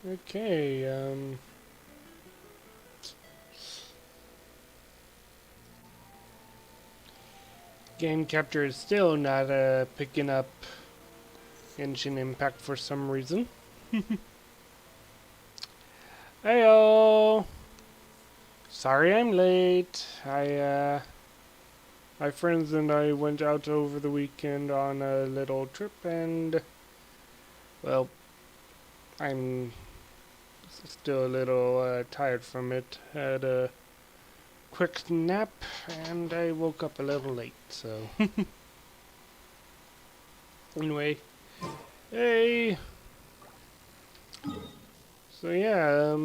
Okay, game capture is still not picking up Genshin Impact for some reason. Heyo! Sorry I'm late. My friends and I went out over the weekend on a little trip and, well, I'm still a little tired from it. Had a quick nap and I woke up a little late, so. Anyway, hey! So yeah,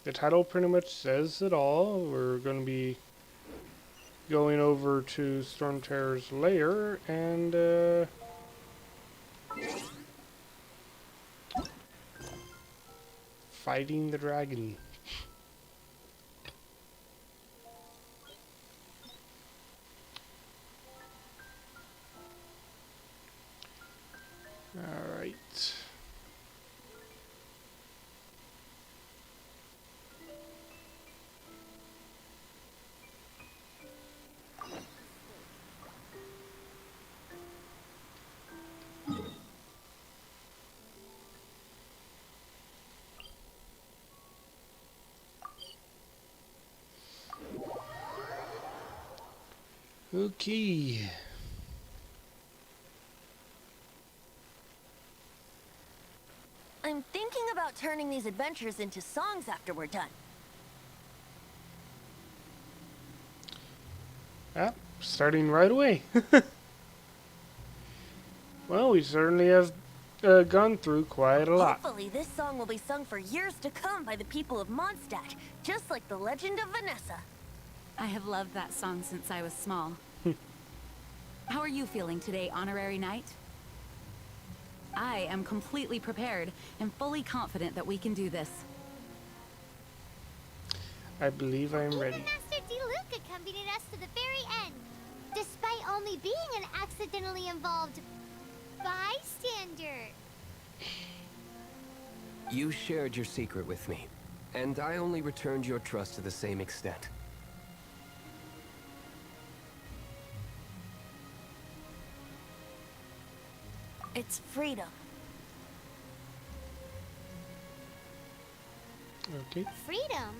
the title pretty much says it all. We're going to be going over to Stormterror's lair and fighting the dragon. Alright. Okay. I'm thinking about turning these adventures into songs after we're done. Ah, starting right away. Well, we certainly have gone through quite a lot. Hopefully, this song will be sung for years to come by the people of Mondstadt, just like the legend of Vanessa. I have loved that song since I was small. How are you feeling today, Honorary Knight? I am completely prepared and fully confident that we can do this. I believe I am ready. Even Master Diluc accompanied us to the very end, despite only being an accidentally involved bystander. You shared your secret with me, and I only returned your trust to the same extent. It's freedom. Okay. Freedom?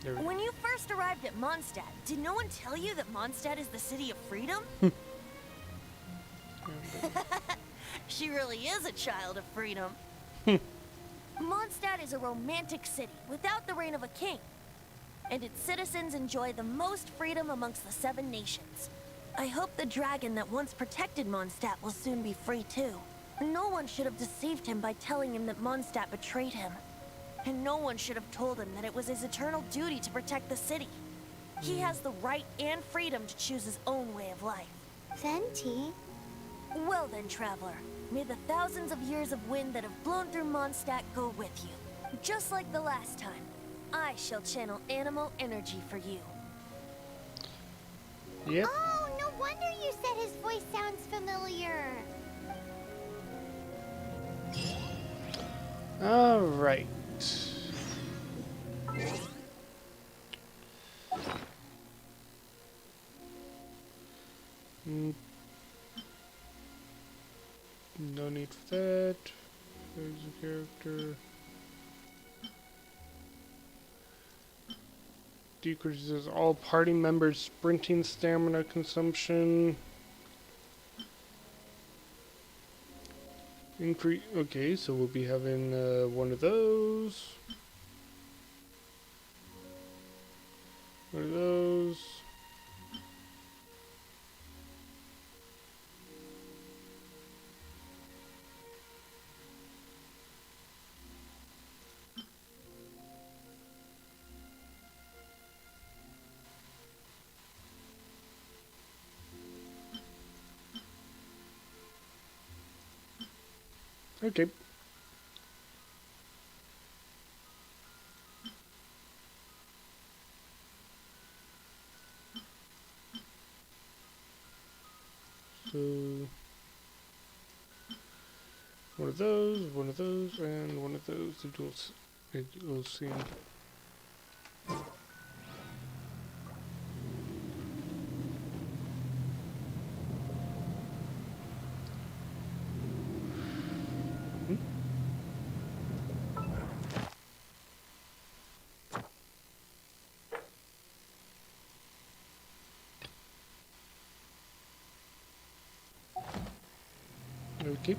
There we go. When you first arrived at Mondstadt, did no one tell you that Mondstadt is the city of freedom? She really is a child of freedom. Mondstadt is a romantic city without the reign of a king, and its citizens enjoy the most freedom amongst the 7 nations. I hope the dragon that once protected Mondstadt will soon be free too. No one should have deceived him by telling him that Mondstadt betrayed him. And no one should have told him that it was his eternal duty to protect the city. He has the right and freedom to choose his own way of life. Venti? Well then, traveler, may the thousands of years of wind that have blown through Mondstadt go with you. Just like the last time, I shall channel animal energy for you. Yep. Oh, no wonder you said his voice sounds familiar. Alright. No need for that. There's a character. Decreases all party members' sprinting stamina consumption. Increase. Okay, so we'll be having one of those. One of those. Okay. So one of those, and one of those. It will seem. Okay.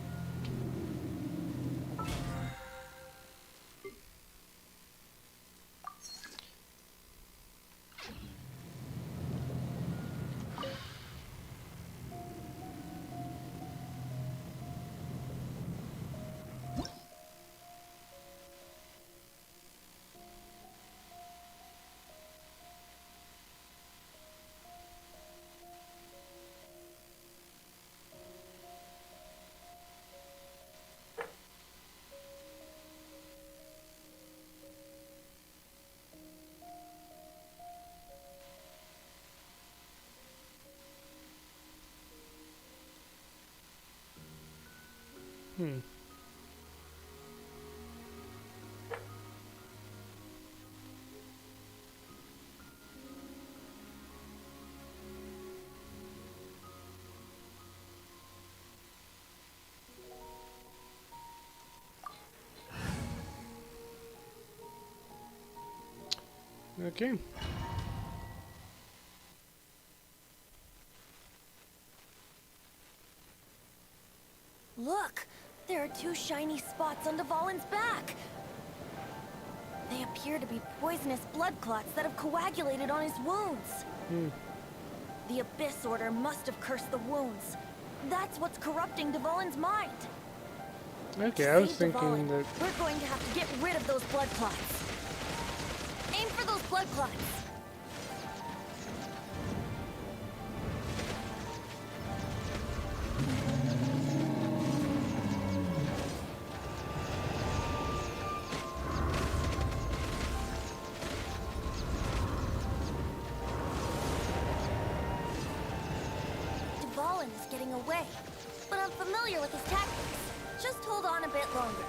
Hmm. Okay. Look! There are two shiny spots on Dvalin's back! They appear to be poisonous blood clots that have coagulated on his wounds. Hmm. The Abyss Order must have cursed the wounds. That's what's corrupting Dvalin's mind. Okay, To I was save thinking Dvalin, that. we're going to have to get rid of those blood clots. Aim for those blood clots! Dvalin is getting away, but I'm familiar with his tactics. Just hold on a bit longer.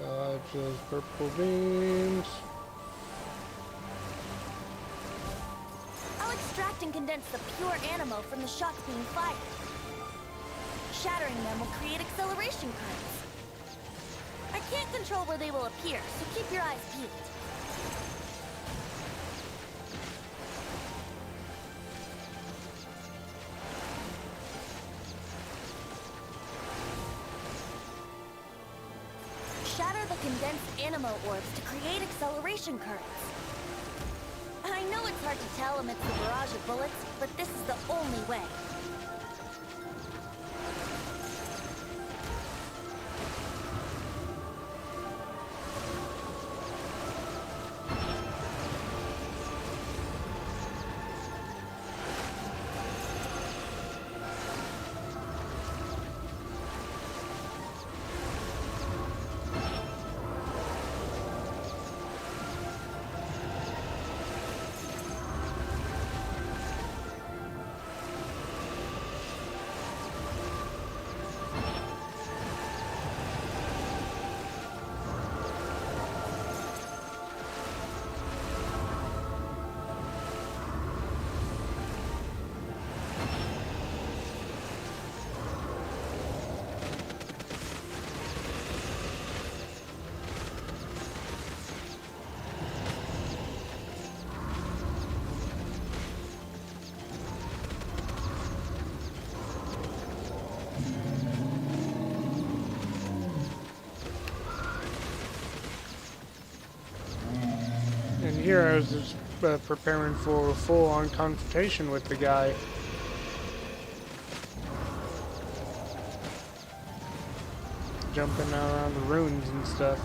Dodge those purple beams. I'll extract and condense the pure animo from the shots being fired. Shattering them will create acceleration currents. I can't control where they will appear, so keep your eyes peeled. Shatter the condensed animo orbs to create acceleration currents. I know it's hard to tell amidst the barrage of bullets, but this is the only way. And here I was just preparing for a full-on confrontation with the guy. Jumping around the ruins and stuff.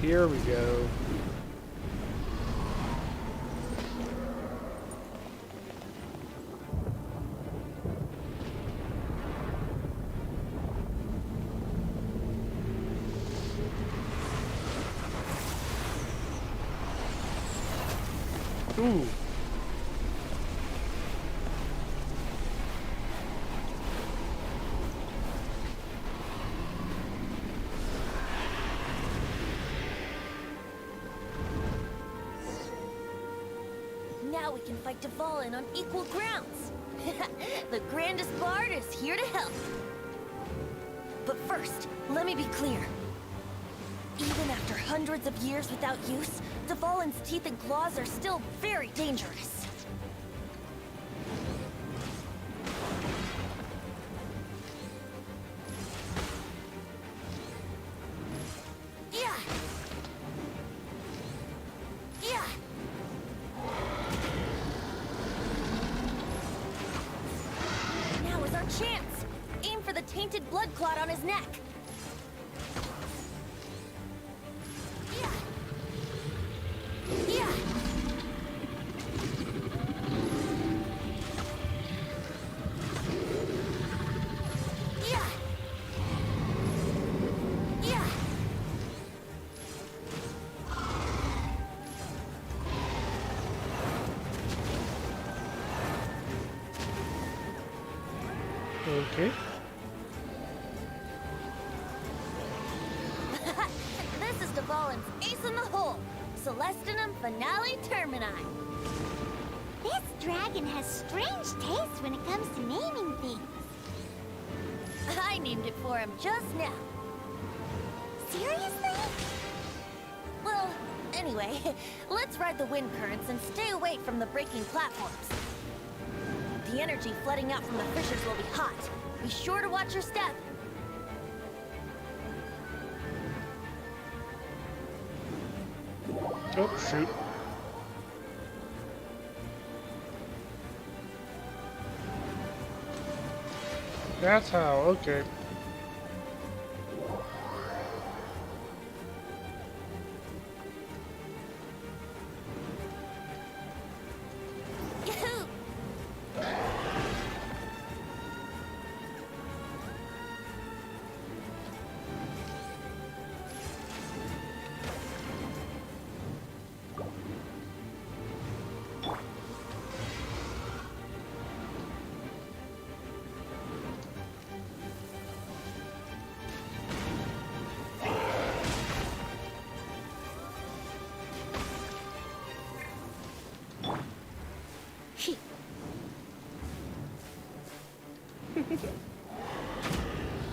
Here we go. Ooh. Now we can fight Dvalin on equal grounds. The grandest bard is here to help. But first, let me be clear. Even after hundreds of years without use, Dvalin's teeth and claws are still very dangerous. Yeah! Yeah! Now is our chance! Aim for the tainted blood clot on his neck! Yeah! Yeah! Yeah! Yeah! Okay. This is Dvalin's ace in the hole! Celestinum Finale Termini! This dragon has strange taste when it comes to naming things. I named it for him just now. Seriously? Well, anyway, let's ride the wind currents and stay away from the breaking platforms. The energy flooding out from the fissures will be hot. Be sure to watch your step. Oh, shoot. That's how, okay. Yahoo!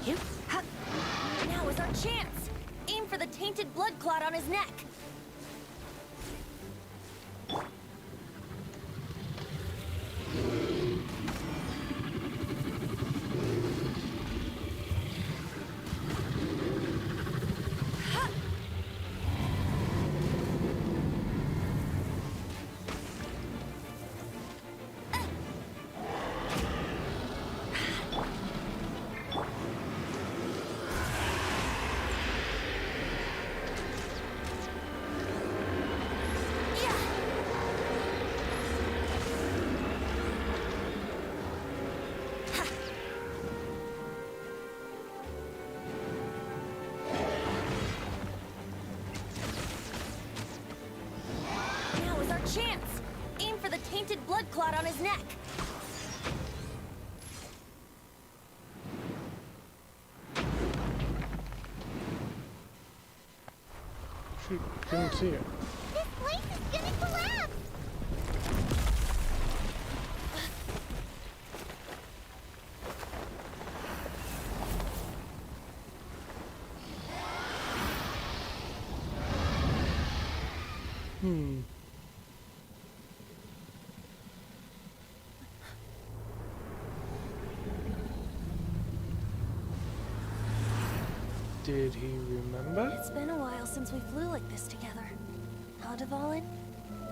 Yep. Ha. Now is our chance. Aim for the tainted blood clot on his neck. Ha. Now is our chance. Aim for the tainted blood clot on his neck. Shoot, couldn't see it. This place is gonna collapse! Did he remember? It's been a while since we flew like this together. Huh, Dvalin?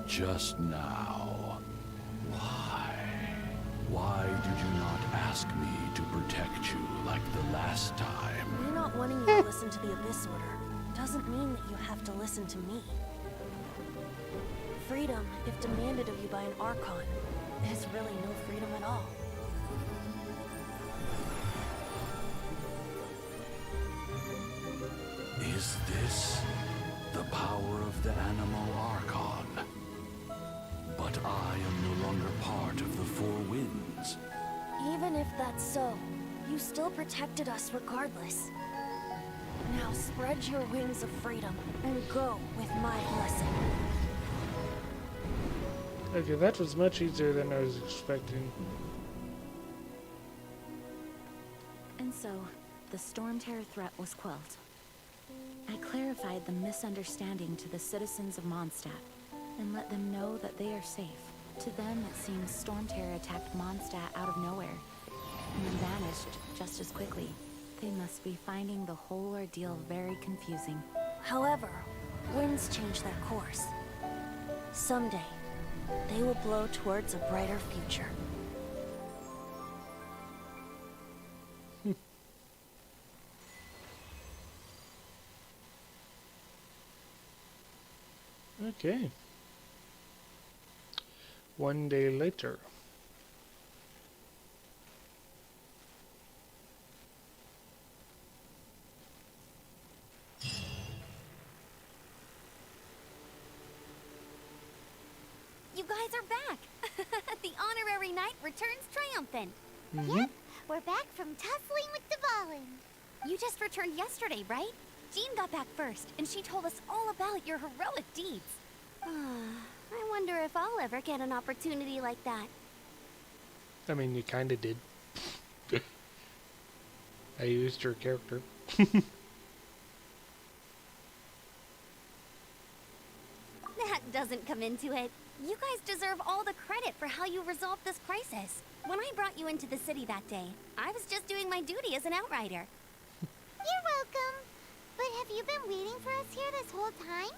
Just now. Why? Why did you not ask me to protect you like the last time? We're not wanting you to listen to the Abyss Order. doesn't mean that you have to listen to me. Freedom, if demanded of you by an Archon, is really no freedom at all. Is this the power of the animal Archon? But I am no longer part of the Four Winds. Even if that's so, you still protected us regardless. Now spread your wings of freedom and go with my blessing. Okay, that was much easier than I was expecting. And so, the Stormterror threat was quelled. I clarified the misunderstanding to the citizens of Mondstadt, and let them know that they are safe. To them, it seems Stormterror attacked Mondstadt out of nowhere, and then vanished just as quickly. They must be finding the whole ordeal very confusing. However, winds change their course. Someday, they will blow towards a brighter future. Okay. One day later. You guys are back! The honorary knight returns triumphant. Yep, we're back from tussling with Dvalin. You just returned yesterday, right? Jean got back first, and she told us all about your heroic deeds. I wonder if I'll ever get an opportunity like that. I mean, you kinda did. I used your character. That doesn't come into it. You guys deserve all the credit for how you resolved this crisis. When I brought you into the city that day, I was just doing my duty as an outrider. You're welcome. But have you been waiting for us here this whole time?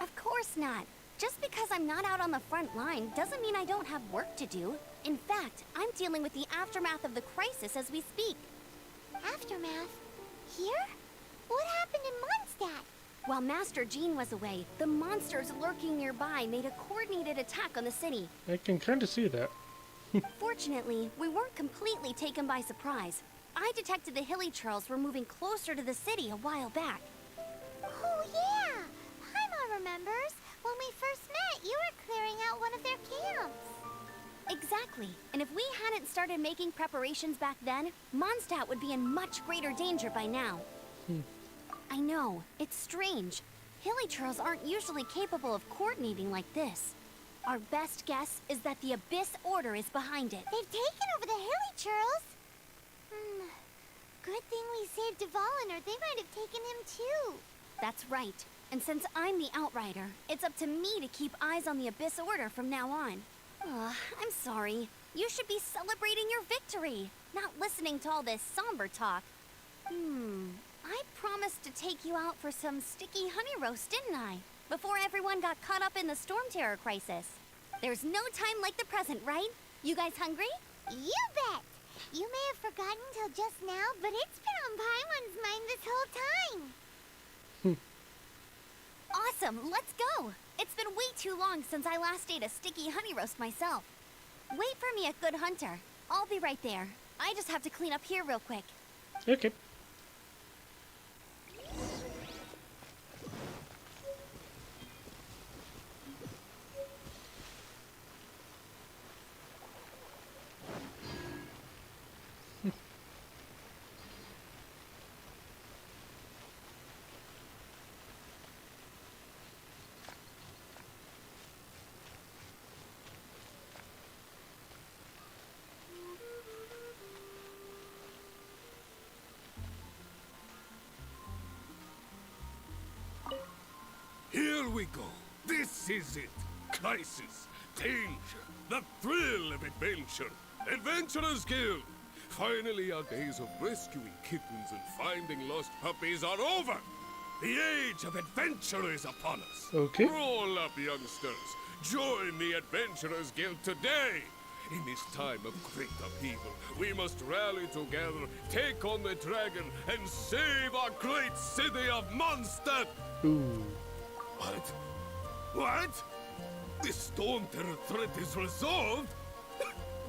Of course not. Just because I'm not out on the front line doesn't mean I don't have work to do. In fact, I'm dealing with the aftermath of the crisis as we speak. Aftermath? Here? What happened in Mondstadt? While Master Jean was away, the monsters lurking nearby made a coordinated attack on the city. I can kinda see that. Fortunately, we weren't completely taken by surprise. I detected the Hilly Churls were moving closer to the city a while back. Oh yeah! Paimon remembers. When we first met, you were clearing out one of their camps. Exactly. And if we hadn't started making preparations back then, Mondstadt would be in much greater danger by now. I know, it's strange. Hilly Churls aren't usually capable of coordinating like this. Our best guess is that the Abyss Order is behind it. They've taken over the Hilly Churls. Good thing we saved Dvalin, or they might have taken him too. That's right. And since I'm the Outrider, it's up to me to keep eyes on the Abyss Order from now on. I'm sorry. You should be celebrating your victory, not listening to all this somber talk. I promised to take you out for some sticky honey roast, didn't I? Before everyone got caught up in the Stormterror crisis. There's no time like the present, right? You guys hungry? You bet! You may have forgotten till just now, but it's been on Paimon's mind this whole time. Awesome, let's go! It's been way too long since I last ate a sticky honey roast myself. Wait for me at Good Hunter. I'll be right there. I just have to clean up here real quick. Okay. Here we go. This is it. Crisis, danger, the thrill of adventure. Adventurers Guild. Finally, our days of rescuing kittens and finding lost puppies are over. The age of adventure is upon us. Okay. Roll up, youngsters. Join the Adventurers Guild today. In this time of great upheaval, we must rally together, take on the dragon, and save our great city of Mondstadt! Ooh. What? What? The Stormterror threat is resolved?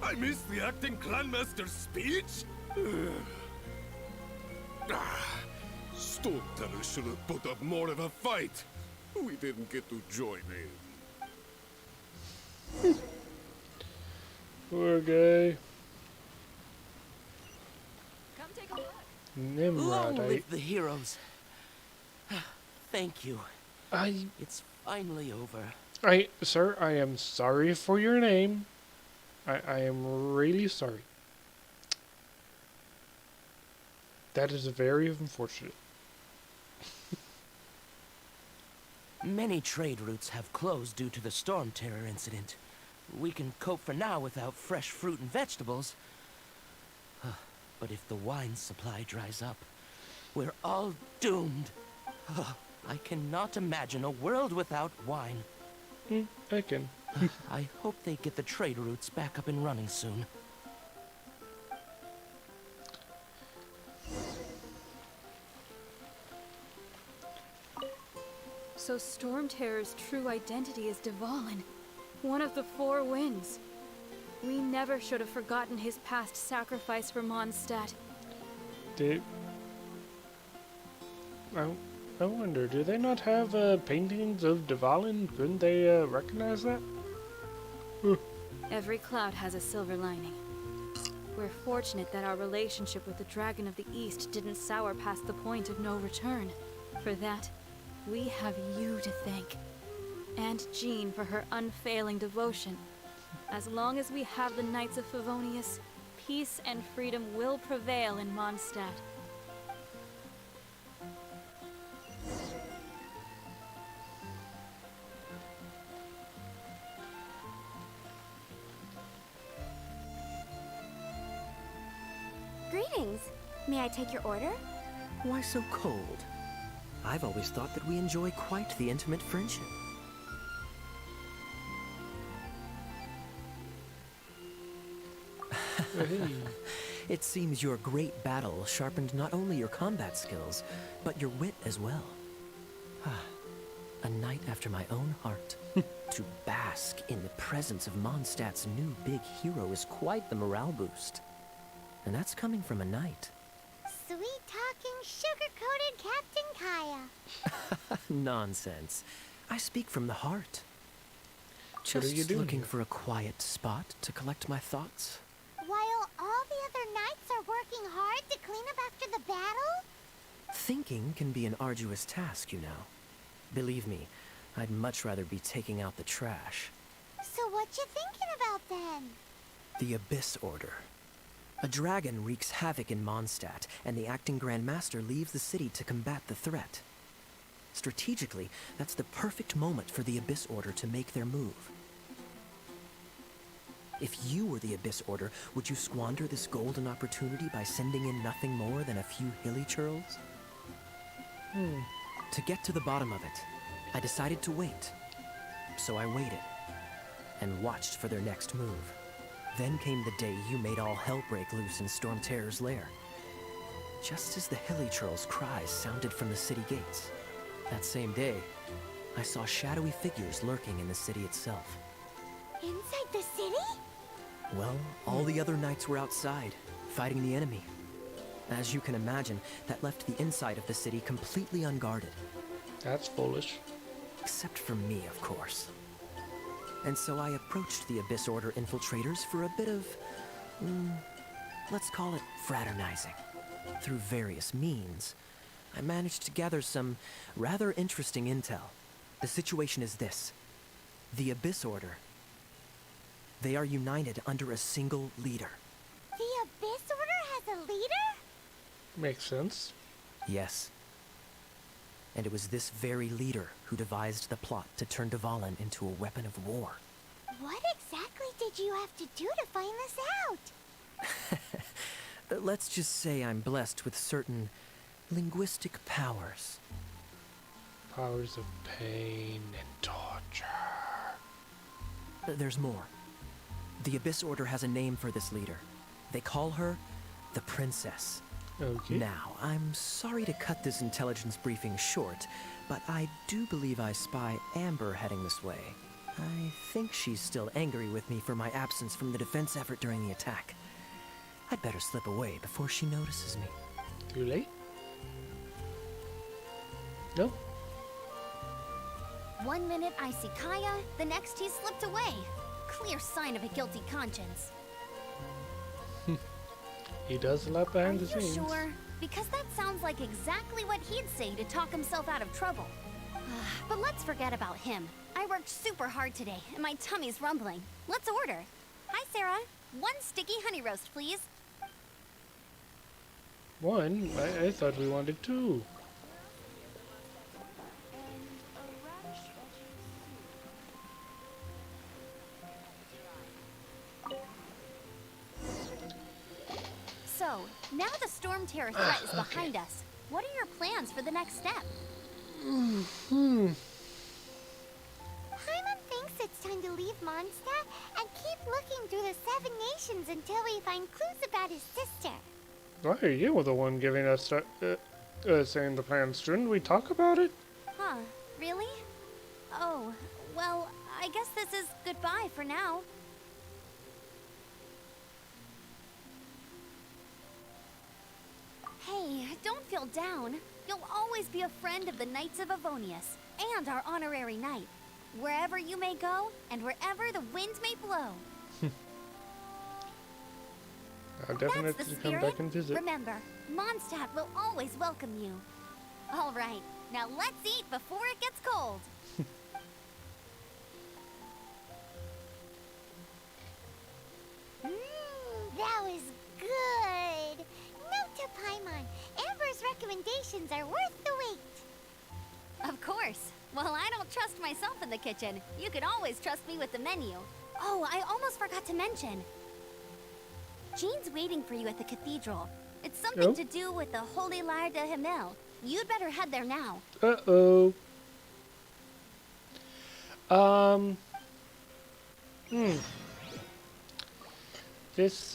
I missed the acting clanmaster's speech? Stormterror should have put up more of a fight. We didn't get to join in. Poor guy. Come take a look. Nimrod, Long live the heroes. Thank you. It's finally over. Sir, I am sorry for your name. I am really sorry. That is very unfortunate. Many trade routes have closed due to the Stormterror incident. We can cope for now without fresh fruit and vegetables. But if the wine supply dries up, we're all doomed. I cannot imagine a world without wine. I can. I hope they get the trade routes back up and running soon. So Stormterror's true identity is Dvalin, one of the four winds. We never should have forgotten his past sacrifice for Mondstadt. I wonder, do they not have paintings of Dvalin? Couldn't they recognize that? Every cloud has a silver lining. We're fortunate that our relationship with the Dragon of the East didn't sour past the point of no return. For that, we have you to thank. And Jean for her unfailing devotion. As long as we have the Knights of Favonius, peace and freedom will prevail in Mondstadt. Greetings. May I take your order? Why so cold? I've always thought that we enjoy quite the intimate friendship. It seems your great battle sharpened not only your combat skills, but your wit as well. A knight after my own heart. To bask in the presence of Mondstadt's new big hero is quite the morale boost. And that's coming from a knight. Sweet-talking, sugar-coated Captain Kaya. Nonsense. I speak from the heart. What are you Just doing looking here? for a quiet spot to collect my thoughts. While all the other knights are working hard to clean up after the battle? Thinking can be an arduous task, you know. Believe me, I'd much rather be taking out the trash. So what you thinking about then? The Abyss Order. A dragon wreaks havoc in Mondstadt, and the acting Grand Master leaves the city to combat the threat. Strategically, that's the perfect moment for the Abyss Order to make their move. If you were the Abyss Order, would you squander this golden opportunity by sending in nothing more than a few hilly churls? To get to the bottom of it, I decided to wait. So I waited, and watched for their next move. Then came the day you made all hell break loose in Stormterror's lair. Just as the hilly churls' cries sounded from the city gates. That same day, I saw shadowy figures lurking in the city itself. Inside the city? Well, all the other knights were outside, fighting the enemy. As you can imagine, that left the inside of the city completely unguarded. That's foolish. Except for me, of course. And so I approached the Abyss Order infiltrators for a bit of, let's call it fraternizing. Through various means, I managed to gather some rather interesting intel. The situation is this. The Abyss Order. They are united under a single leader. The Abyss Order has a leader? Makes sense. Yes. And it was this very leader who devised the plot to turn Dvalin into a weapon of war. What exactly did you have to do to find this out? Let's just say I'm blessed with certain linguistic powers. Powers of pain and torture. There's more. The Abyss Order has a name for this leader. They call her the Princess. Okay. Now, I'm sorry to cut this intelligence briefing short, but I do believe I spy Amber heading this way. I think she's still angry with me for my absence from the defense effort during the attack. I'd better slip away before she notices me. Too late? No? 1 minute I see Kaya, the next he slipped away. Clear sign of a guilty conscience. He does a lot behind the Are you scenes. sure? Because that sounds like exactly what he'd say to talk himself out of trouble. But let's forget about him. I worked super hard today, and my tummy's rumbling. Let's order. Hi, Sarah. 1 sticky honey roast, please. One? I thought we wanted 2. So, now the Stormterror threat is behind us. What are your plans for the next step? Paimon thinks it's time to leave Mondstadt and keep looking through the 7 nations until we find clues about his sister. Why are you the one giving us saying the plans? Shouldn't we talk about it? Huh, really? Oh, well, I guess this is goodbye for now. Hey, don't feel down. You'll always be a friend of the Knights of Avonius, and our honorary knight. Wherever you may go, and wherever the winds may blow. I'll That's definitely the come spirit. back and visit. Remember, Mondstadt will always welcome you. All right, now let's eat before it gets cold. That was good. Note to Paimon, Amber's recommendations are worth the wait. Of course. Well, I don't trust myself in the kitchen. You can always trust me with the menu. Oh, I almost forgot to mention. Jean's waiting for you at the cathedral. It's something to do with the Holy Lyre de Himmel. You'd better head there now. Uh-oh. This,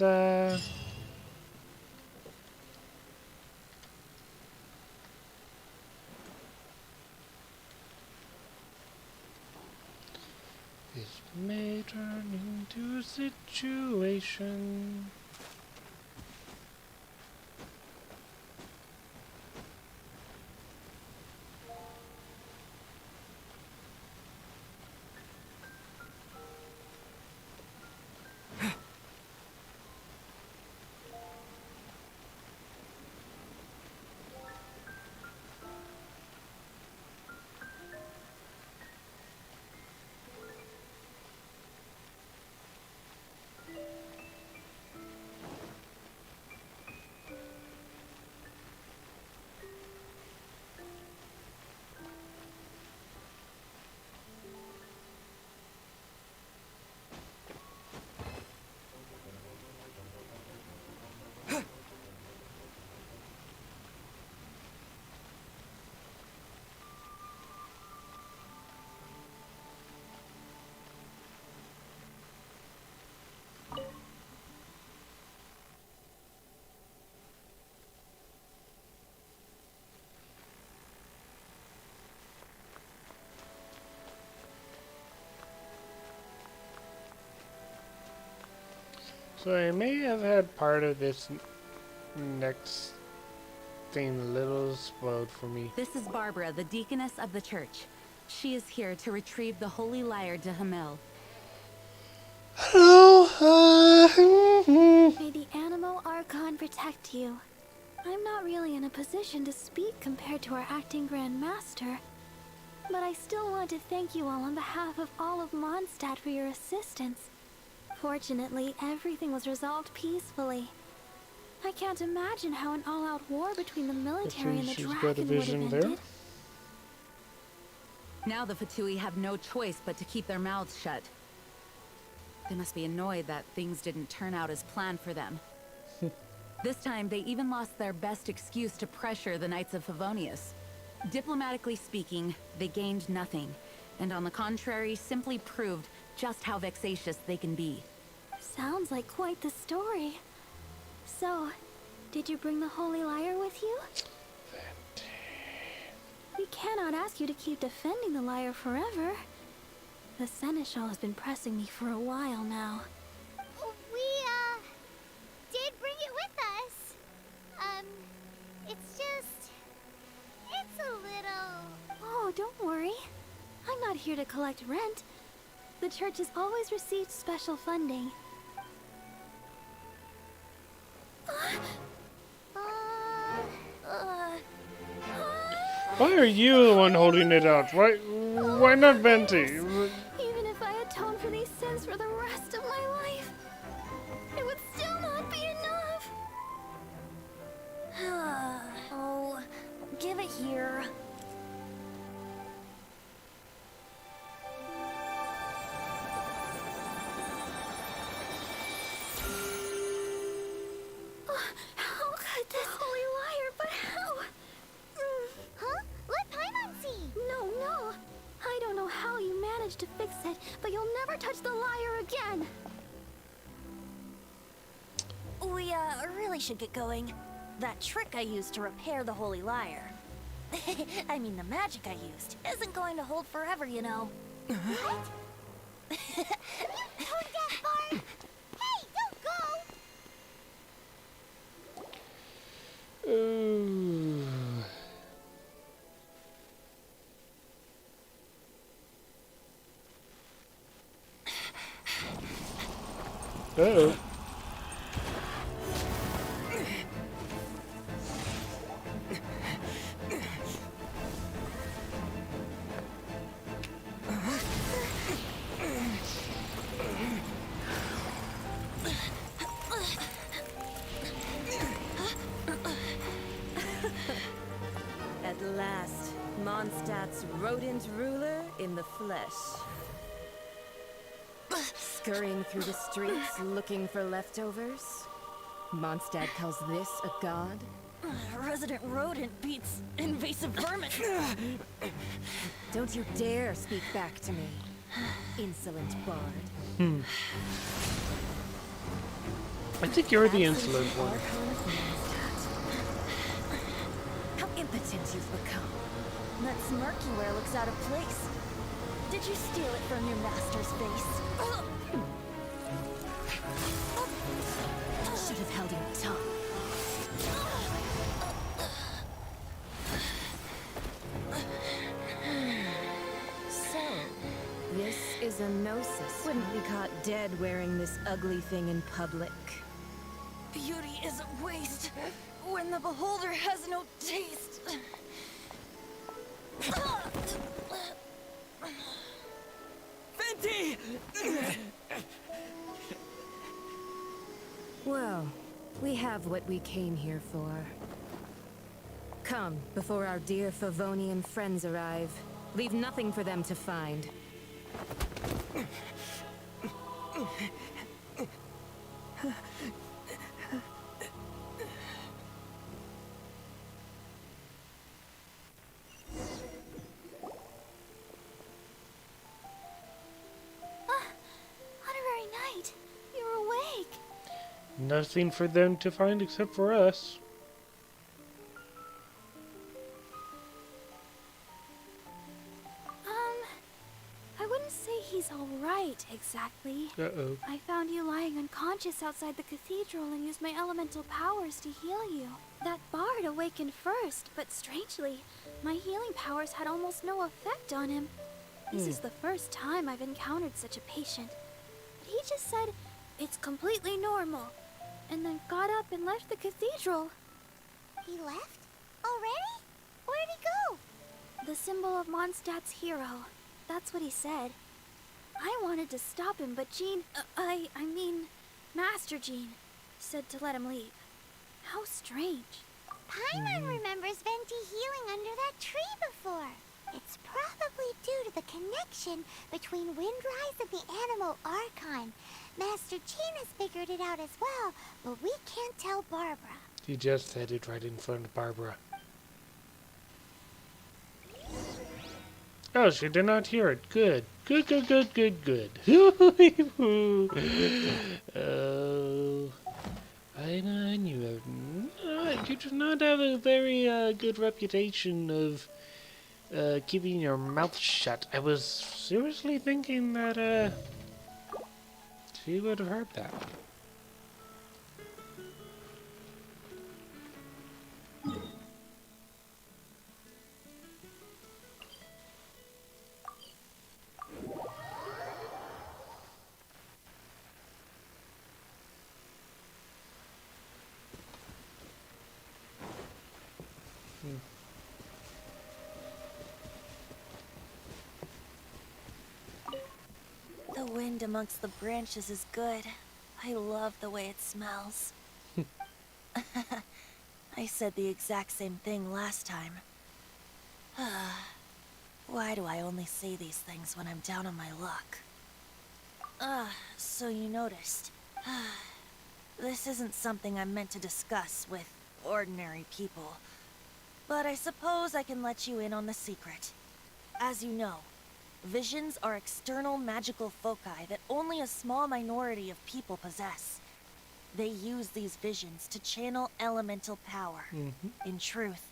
this may turn into a situation. So I may have had part of this next thing a little spoiled for me. This is Barbara, the deaconess of the church. She is here to retrieve the Holy Lyre de Himmel. Hello. May the Animo Archon protect you. I'm not really in a position to speak compared to our acting Grand Master, but I still want to thank you all on behalf of all of Mondstadt for your assistance. Fortunately, everything was resolved peacefully. I can't imagine how an all-out war between the military and the She's got a dragon would have vision ended. there. Now the Fatui have no choice but to keep their mouths shut. They must be annoyed that things didn't turn out as planned for them. This time, they even lost their best excuse to pressure the Knights of Favonius. Diplomatically speaking, they gained nothing, and on the contrary, simply proved just how vexatious they can be. Sounds like quite the story. So, did you bring the Holy Lyre with you? We cannot ask you to keep defending the lyre forever. The Seneschal has been pressing me for a while now. We, did bring it with us. It's just... it's a little... Oh, don't worry. I'm not here to collect rent. The church has always received special funding. Why are you the one holding it out? Why not Venti? Even if I atone for these sins for the rest of my life, it would still not be enough. Oh, give it here. How could this Holy Lyre, but how? Huh? Let Paimon see! No. I don't know how you managed to fix it, but you'll never touch the lyre again. We, really should get going. That trick I used to repair the Holy Lyre. I mean, the magic I used isn't going to hold forever, you know. What? Tone deaf, Bard! Hey, don't go! Uh-oh. At last, Mondstadt's rodent ruler in the flesh. Scurrying through the streets looking for leftovers? Mondstadt calls this a god? Resident rodent beats invasive vermin. Don't you dare speak back to me, insolent bard. I think you're the insolent one. Archon of Mondstadt. How impotent you've become. That smirk you wear looks out of place. Did you steal it from your master's face? Should have held your tongue. So, this is a gnosis. Wouldn't be caught dead wearing this ugly thing in public. Beauty is a waste when the beholder has no taste. Venti! Well, we have what we came here for. Come, before our dear Favonian friends arrive. Leave nothing for them to find. Honorary Knight, you're awake. Nothing for them to find except for us. I wouldn't say he's alright, exactly. Uh-oh. I found you lying unconscious outside the cathedral and used my elemental powers to heal you. That bard awakened first, but strangely, my healing powers had almost no effect on him. This is the first time I've encountered such a patient. But he just said, it's completely normal, and then got up and left the cathedral. He left? Already? Where'd he go? The symbol of Mondstadt's hero. That's what he said. I wanted to stop him, but Jean, I mean, Master Jean, said to let him leave. How strange. Paimon remembers Venti healing under that tree before. It's probably due to the connection between Windrise and the Animal Archon. Master Jean has figured it out as well, but we can't tell Barbara. He just said it right in front of Barbara. Oh, she did not hear it. Good. Good, good, good, good, good. Oh, Ainan, you do not have a very good reputation of keeping your mouth shut. I was seriously thinking that she would have heard that. The wind amongst the branches is good. I love the way it smells. I said the exact same thing last time. Why do I only say these things when I'm down on my luck? So you noticed. This isn't something I'm meant to discuss with ordinary people. But I suppose I can let you in on the secret. As you know, visions are external magical foci that only a small minority of people possess. They use these visions to channel elemental power. In truth,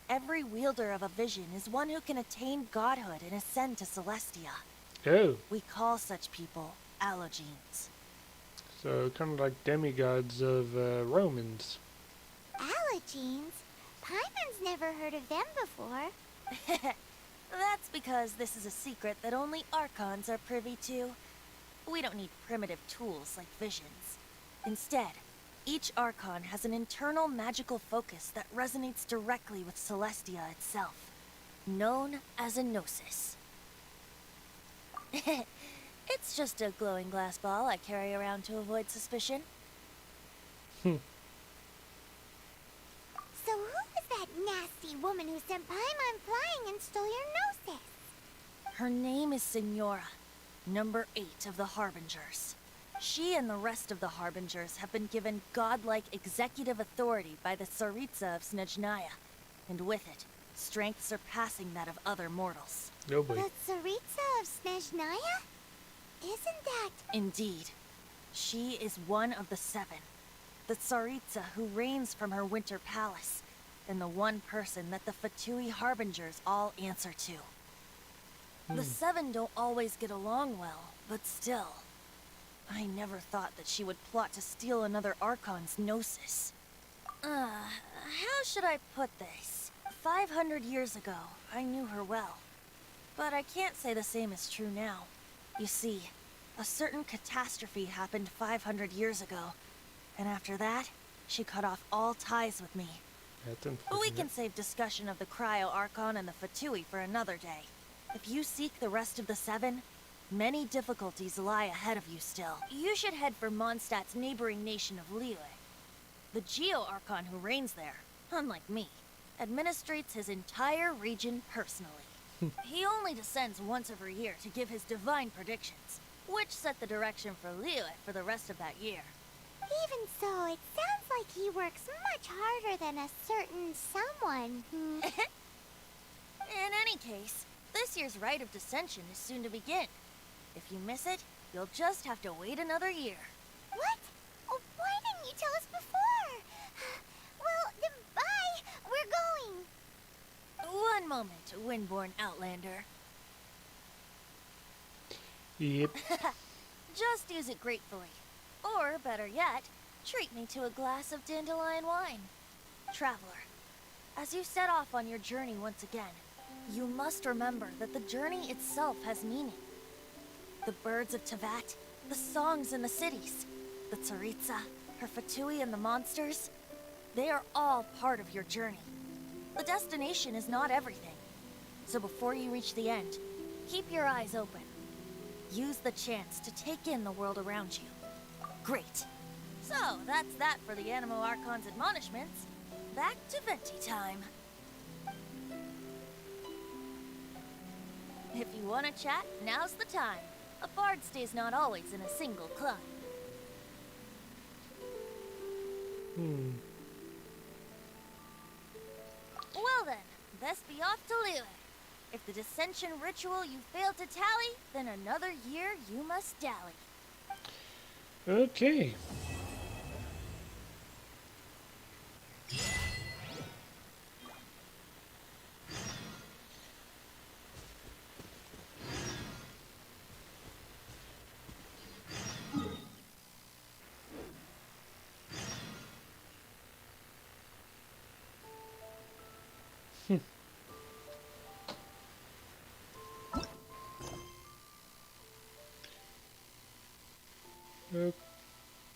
every wielder of a vision is one who can attain godhood and ascend to Celestia. Oh. We call such people allogenes. So, kind of like demigods of Romans. Allogenes? Paimon's never heard of them before. That's because this is a secret that only Archons are privy to. We don't need primitive tools like visions. Instead, each Archon has an internal magical focus that resonates directly with Celestia itself, known as a gnosis. It's just a glowing glass ball I carry around to avoid suspicion. So who was that nasty woman who sent Paimon flying and stole your gnosis? Her name is Signora, number 8 of the Harbingers. She and the rest of the Harbingers have been given godlike executive authority by the Tsaritsa of Snezhnaya, and with it, strength surpassing that of other mortals. Oh boy. The Tsaritsa of Snezhnaya? Isn't that... Indeed. She is one of the 7. The Tsaritsa who reigns from her winter palace, and the one person that the Fatui Harbingers all answer to. The 7 don't always get along well, but still. I never thought that she would plot to steal another Archon's gnosis. How should I put this? 500 years ago, I knew her well. But I can't say the same is true now. You see, a certain catastrophe happened 500 years ago, and after that, she cut off all ties with me. That's But unfortunate. we can save discussion of the Cryo Archon and the Fatui for another day. If you seek the rest of the 7, many difficulties lie ahead of you still. You should head for Mondstadt's neighboring nation of Liyue. The Geo-Archon who reigns there, unlike me, administrates his entire region personally. He only descends once every year to give his divine predictions, which set the direction for Liyue for the rest of that year. Even so, it sounds like he works much harder than a certain someone who... In any case, this year's Rite of Descension is soon to begin. If you miss it, you'll just have to wait another year. What? Oh, why didn't you tell us before? Well, then bye. We're going. One moment, Windborn Outlander. Yep. Just use it gratefully. Or, better yet, treat me to a glass of dandelion wine. Traveler, as you set off on your journey once again, you must remember that the journey itself has meaning. The birds of Tevat, the songs in the cities, the Tsaritsa, her Fatui and the monsters, they are all part of your journey. The destination is not everything. So before you reach the end, keep your eyes open. Use the chance to take in the world around you. Great. So, that's that for the Animo Archon's admonishments. Back to Venti time. If you want to chat, now's the time. A bard stays not always in a single club. Well then, best be off to Liyue. If the dissension ritual you fail to tally, then another year you must dally. Okay.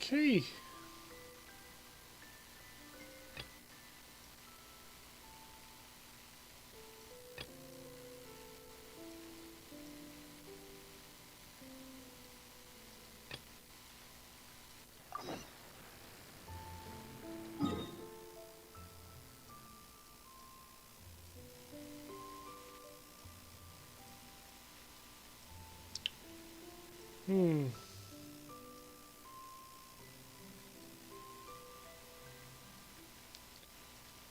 Okay.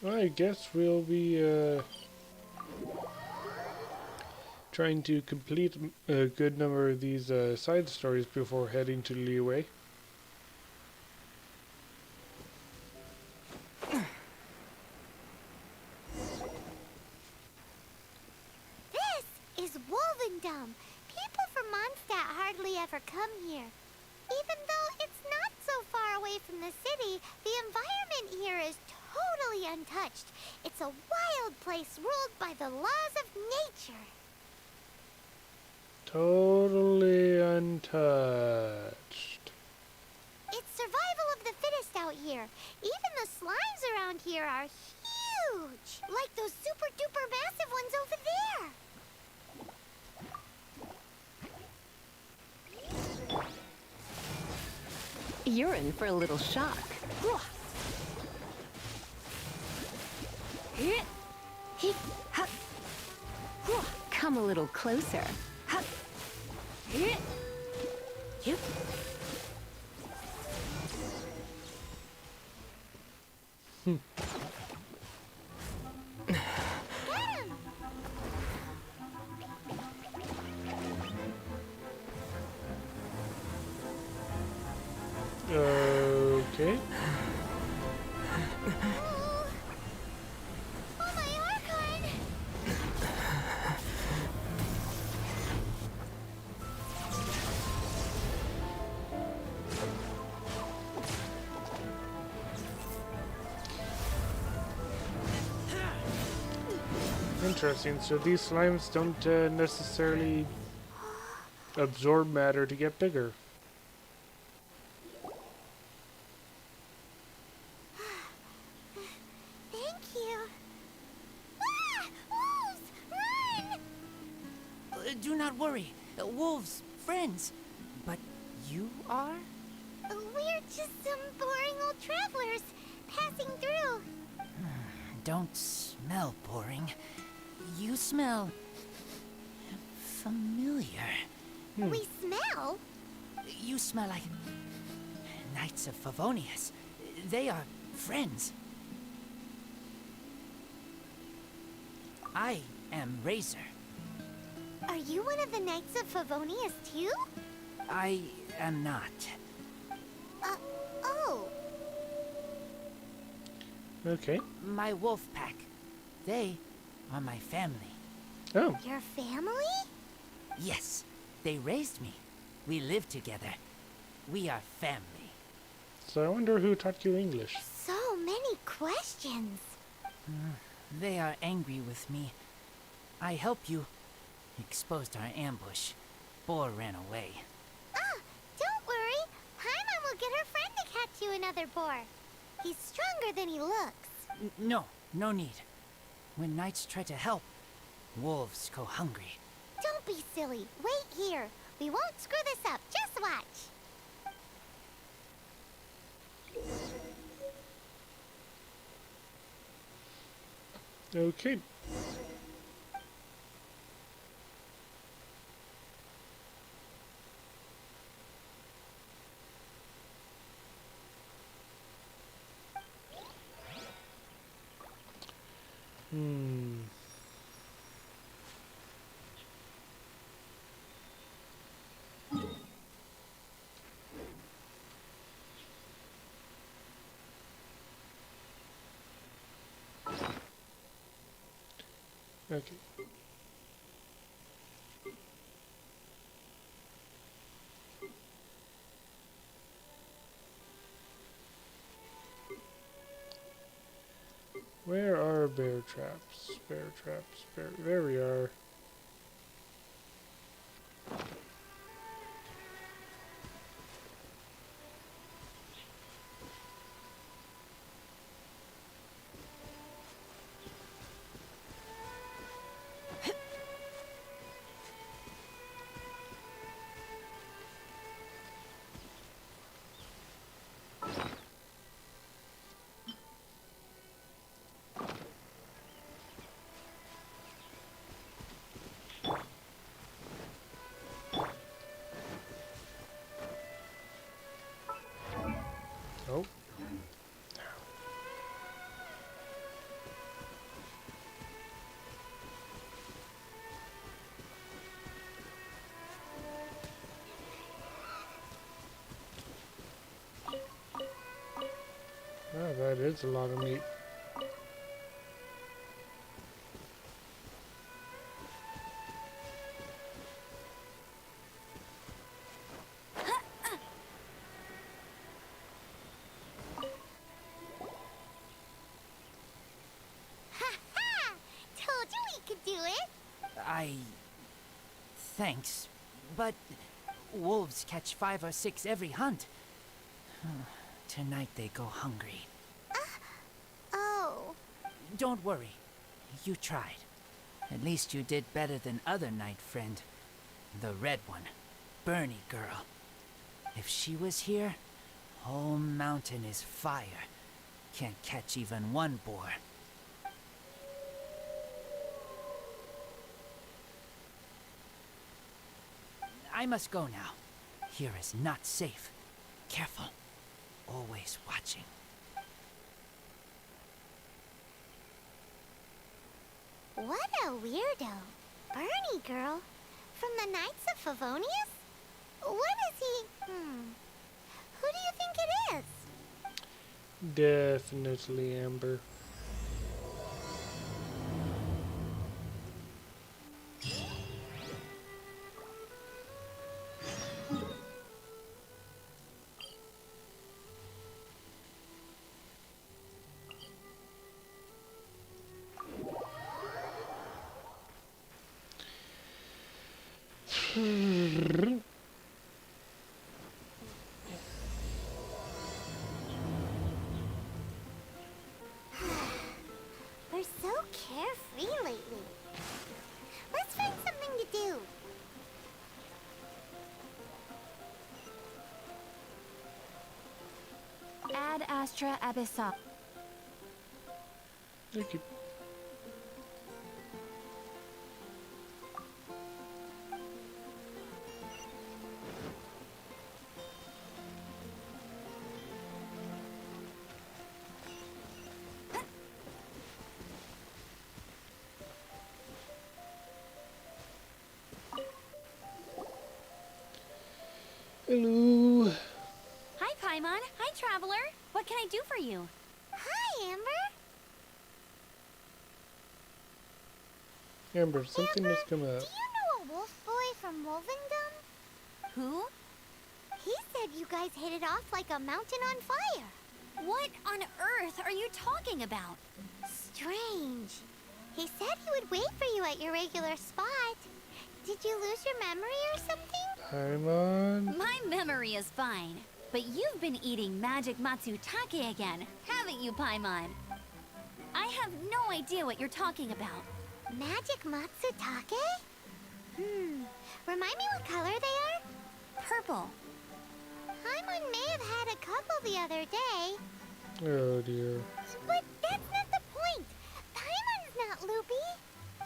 I guess we'll be trying to complete a good number of these side stories before heading to Liyue. This is Wolvendom. People from Mondstadt hardly ever come here. Even though it's not so far away from the city, the environment here is totally untouched. It's a wild place ruled by the laws of nature. Totally untouched. It's survival of the fittest out here. Even the slimes around here are huge. Like those super duper massive ones over there. You're in for a little shock. Come a little closer. Okay. Oh, my Archon! Interesting. So these slimes don't necessarily absorb matter to get bigger. Thank you. Ah! Wolves! Run! Do not worry. Wolves, friends. But you are? We're just some boring old travelers passing through. Don't smell boring. You smell familiar. We smell? You smell like Knights of Favonius. They are friends. I am Razor. Are you one of the Knights of Favonius too? I am not. Oh. Okay. My wolf pack. They are my family. Oh. Your family? Yes, they raised me. We live together. We are family. So I wonder who taught you English. So many questions. They are angry with me. I helped you. Exposed our ambush. Boar ran away. Ah, don't worry. Paimon will get her friend to catch you another boar. He's stronger than he looks. No need. When knights try to help, wolves go hungry. Don't be silly. Wait here. We won't screw this up. Just watch. Okay. Okay. Where are bear traps? Bear traps. There we are. Oh. Oh, that is a lot of meat. Ha! Told you we could do it! Thanks, but wolves catch 5 or 6 every hunt. Tonight they go hungry. Oh. Don't worry. You tried. At least you did better than other night friend. The red one. Bernie girl. If she was here, whole mountain is fire. Can't catch even one boar. I must go now. Here is not safe. Careful. Always watching. What a weirdo. Bernie girl. From the Knights of Favonius? What is he? Who do you think it is? Definitely Amber. We're so carefree lately. Let's find something to do. Ad Astra Abyssal. Thank you. Hello. Hi, Paimon. Hi, Traveler. What can I do for you? Hi, Amber. Amber, something has come up. Do you know a wolf boy from Wolvendom? Who? He said you guys hit it off like a mountain on fire. What on earth are you talking about? Strange. He said he would wait for you at your regular spot. Did you lose your memory or something? Paimon. My memory is fine, but you've been eating magic matsutake again, haven't you, Paimon? I have no idea what you're talking about. Magic matsutake? Remind me what color they are? Purple. Paimon may have had a couple the other day. Oh dear. But that's not the point. Paimon's not loopy.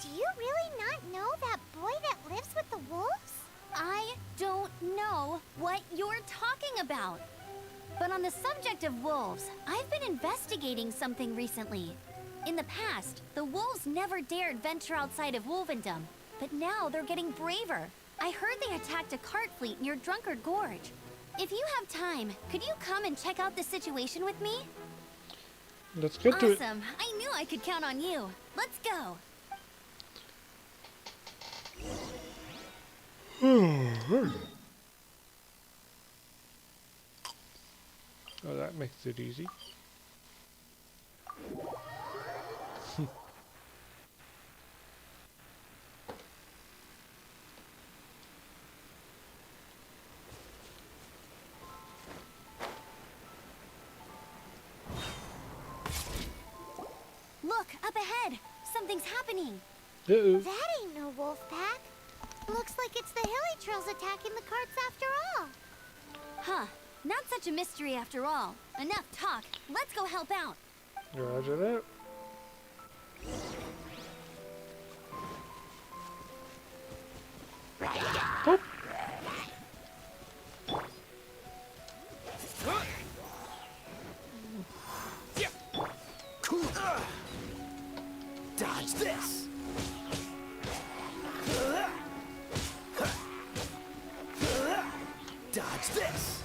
Do you really not know that boy that lives with the wolves? I don't know what you're talking about. But on the subject of wolves, I've been investigating something recently. In the past, the wolves never dared venture outside of Wolvendom, but now they're getting braver. I heard they attacked a cart fleet near Drunkard Gorge. If you have time, could you come and check out the situation with me? Let's get to it. Awesome. I knew I could count on you. Let's go. Oh, that makes it easy. Look, up ahead! Something's happening! Uh-oh. That ain't no wolf pack. Looks like it's the hilly trails attacking the carts after all. Huh. Not such a mystery after all. Enough talk. Let's go help out. Roger that. Boop. Dodge this! Dodge this!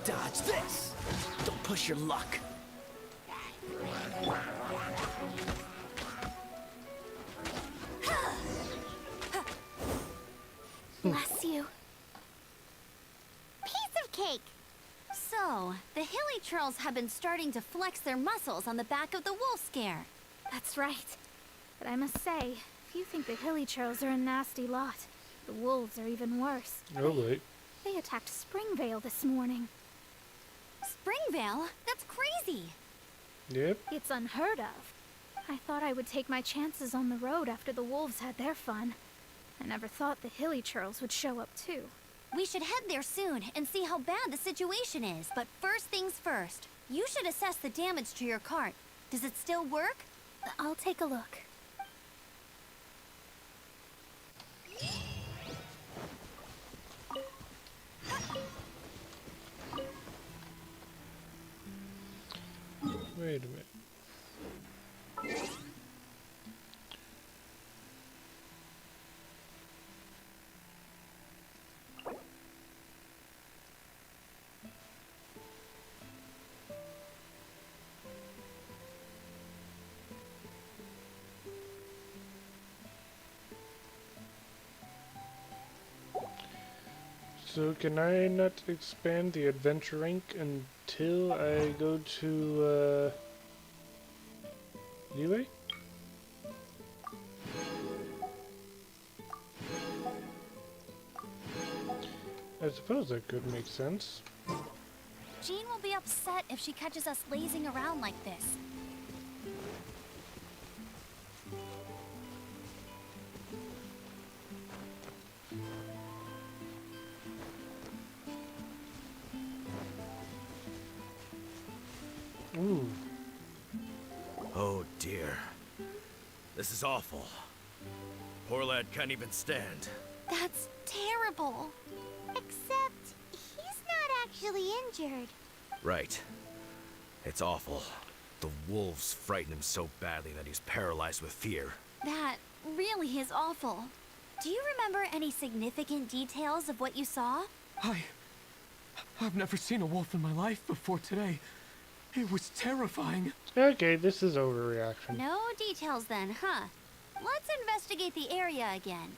Dodge this! Don't push your luck. Bless you. Piece of cake. So, the hilly trolls have been starting to flex their muscles on the back of the wolf scare. That's right. But I must say, if you think the hilly trolls are a nasty lot, the wolves are even worse. Oh, wait. They attacked Springvale this morning. Springvale? That's crazy! Yep. It's unheard of. I thought I would take my chances on the road after the wolves had their fun. I never thought the hilly trolls would show up too. We should head there soon and see how bad the situation is. But first things first, you should assess the damage to your cart. Does it still work? I'll take a look. Wait a minute. So can I not expand the adventure rank until I go to Leeway? I suppose that could make sense. Jean will be upset if she catches us lazing around like this. Ooh. Oh dear. This is awful. Poor lad can't even stand. That's terrible. Except he's not actually injured. Right. It's awful. The wolves frighten him so badly that he's paralyzed with fear. That really is awful. Do you remember any significant details of what you saw? I've never seen a wolf in my life before today. It was terrifying. Okay, this is overreaction. No details then, huh? Let's investigate the area again.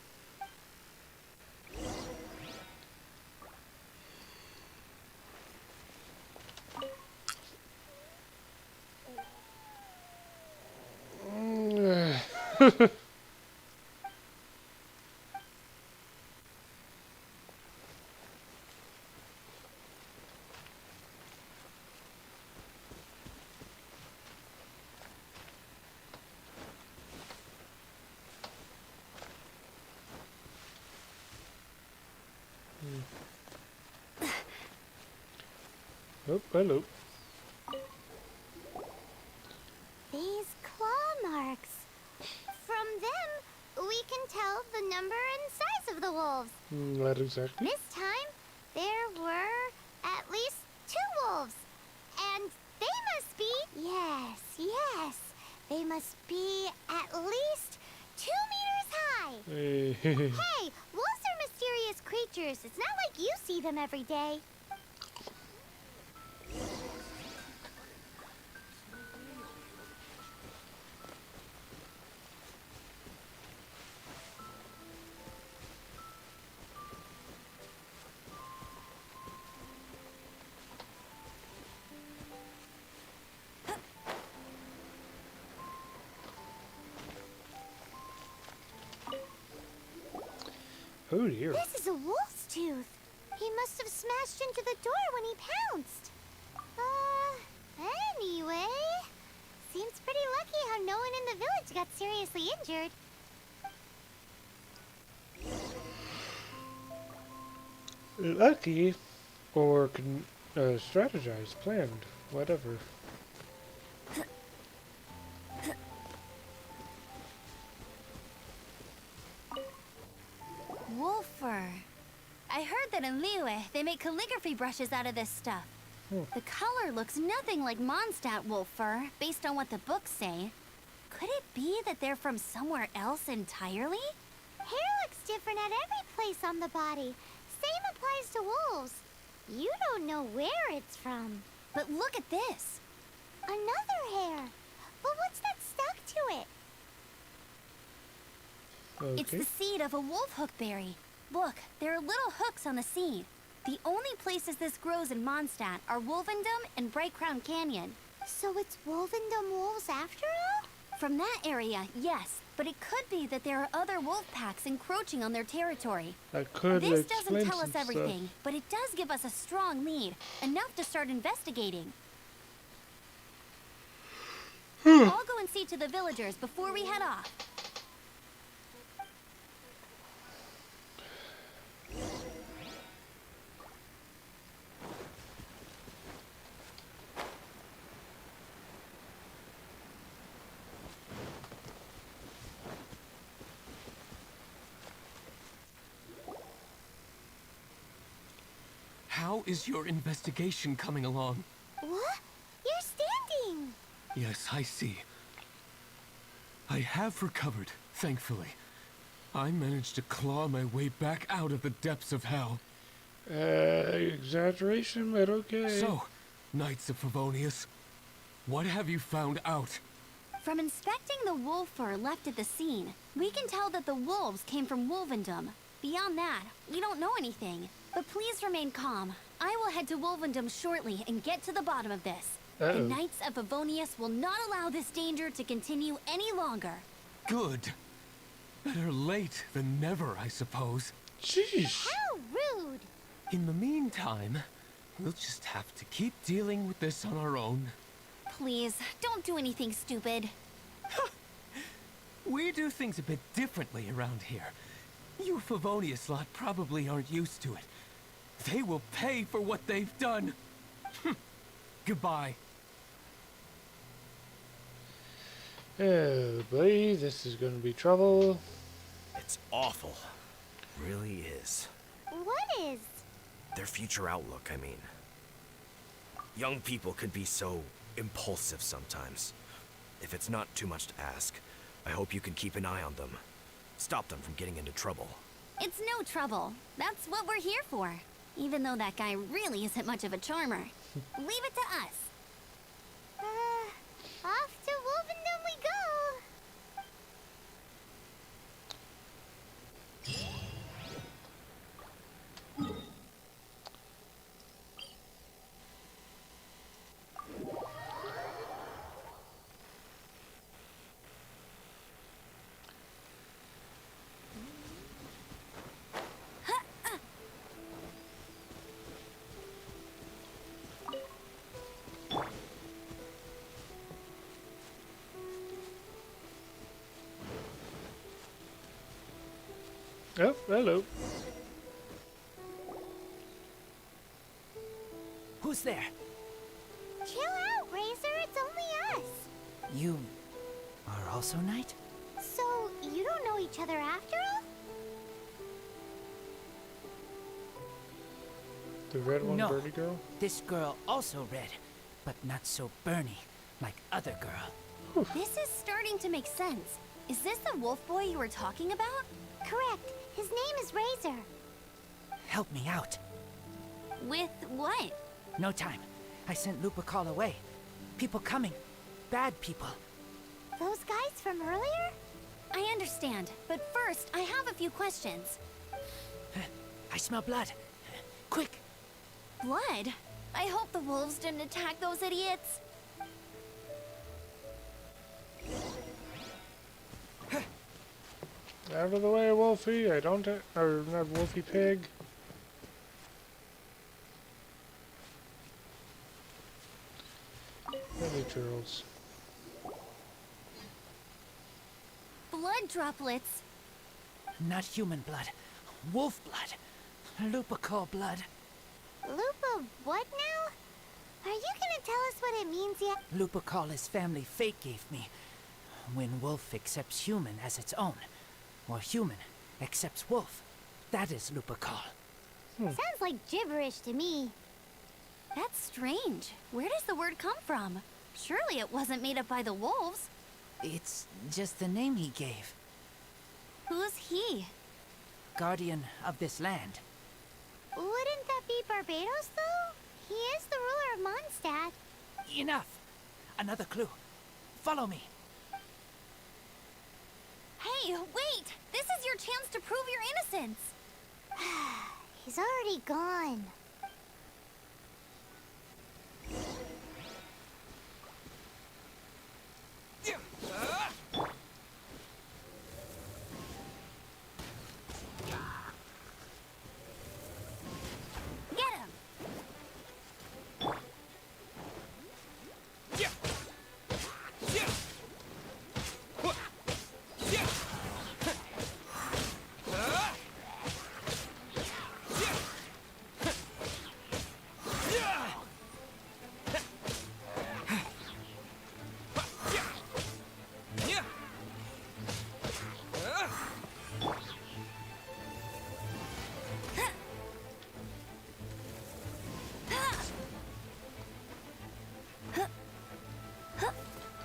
Oh, hello. These claw marks. From them, we can tell the number and size of the wolves. Not exactly. This time, there were at least 2 wolves. yes. They must be at least 2 meters high. Hey. Hey, wolves are mysterious creatures. It's not like you see them every day. Oh dear. This is a wolf's tooth. He must have smashed into the door when he pounced. Anyway, seems pretty lucky how no one in the village got seriously injured. Lucky, or strategized, planned, whatever. Wolfer. I heard that in Liyue, they make calligraphy brushes out of this stuff. The color looks nothing like Mondstadt wolf fur, based on what the books say. Could it be that they're from somewhere else entirely? Hair looks different at every place on the body. Same applies to wolves. You don't know where it's from. But look at this. Another hair. But what's that stuck to it? Okay. It's the seed of a wolf hook berry. Look, there are little hooks on the seed. The only places this grows in Mondstadt are Wolvendom and Bright Crown Canyon. So it's Wolvendom wolves after all? From that area, yes. But it could be that there are other wolf packs encroaching on their territory. That could This explain doesn't tell us some everything, stuff. but it does give us a strong lead. Enough to start investigating. I'll go and see to the villagers before we head off. How is your investigation coming along? What? You're standing! Yes, I see. I have recovered, thankfully. I managed to claw my way back out of the depths of hell. Exaggeration, but okay. So, Knights of Favonius, what have you found out? From inspecting the wolf fur left at the scene, we can tell that the wolves came from Wolvendom. Beyond that, we don't know anything. But please remain calm. I will head to Wolvendom shortly and get to the bottom of this. The Knights of Favonius will not allow this danger to continue any longer. Good. Better late than never, I suppose. Jeez. How rude! In the meantime, we'll just have to keep dealing with this on our own. Please, don't do anything stupid. We do things a bit differently around here. You Favonius lot probably aren't used to it. They will pay for what they've done. Goodbye. Oh boy, this is gonna be trouble. It's awful. Really is. What is? Their future outlook, I mean. Young people could be so impulsive sometimes. If it's not too much to ask, I hope you can keep an eye on them. Stop them from getting into trouble. It's no trouble. That's what we're here for. Even though that guy really isn't much of a charmer. Leave it to us. Off to Wolvendom we go! Oh, hello. Who's there? Chill out, Razor. It's only us. You are also Knight? So, you don't know each other after all? The red one, No. birdie girl? This girl also red, but not so Bernie. like other girl. This is starting to make sense. Is this the wolf boy you were talking about? Correct. His name is Razor. Help me out. With what? No time. I sent Lupercal away. People coming. Bad people. Those guys from earlier? I understand, but first, I have a few questions. I smell blood. Quick! Blood? I hope the wolves didn't attack those idiots. Out of the way, Wolfie. I don't... or not Wolfie Pig. Really, Charles. Blood droplets. Not human blood. Wolf blood. Lupercal blood. Lupa what now? Are you gonna tell us what it means yet? Lupercal his family fate gave me. When wolf accepts human as its own, or human accepts wolf, that is Lupercal. Sounds like gibberish to me. That's strange. Where does the word come from? Surely it wasn't made up by the wolves. It's just the name he gave. Who's he? Guardian of this land. Wouldn't that be Barbados, though? He is the ruler of Mondstadt. Enough! Another clue. Follow me. Hey, wait! This is your chance to prove your innocence! He's already gone. Get him!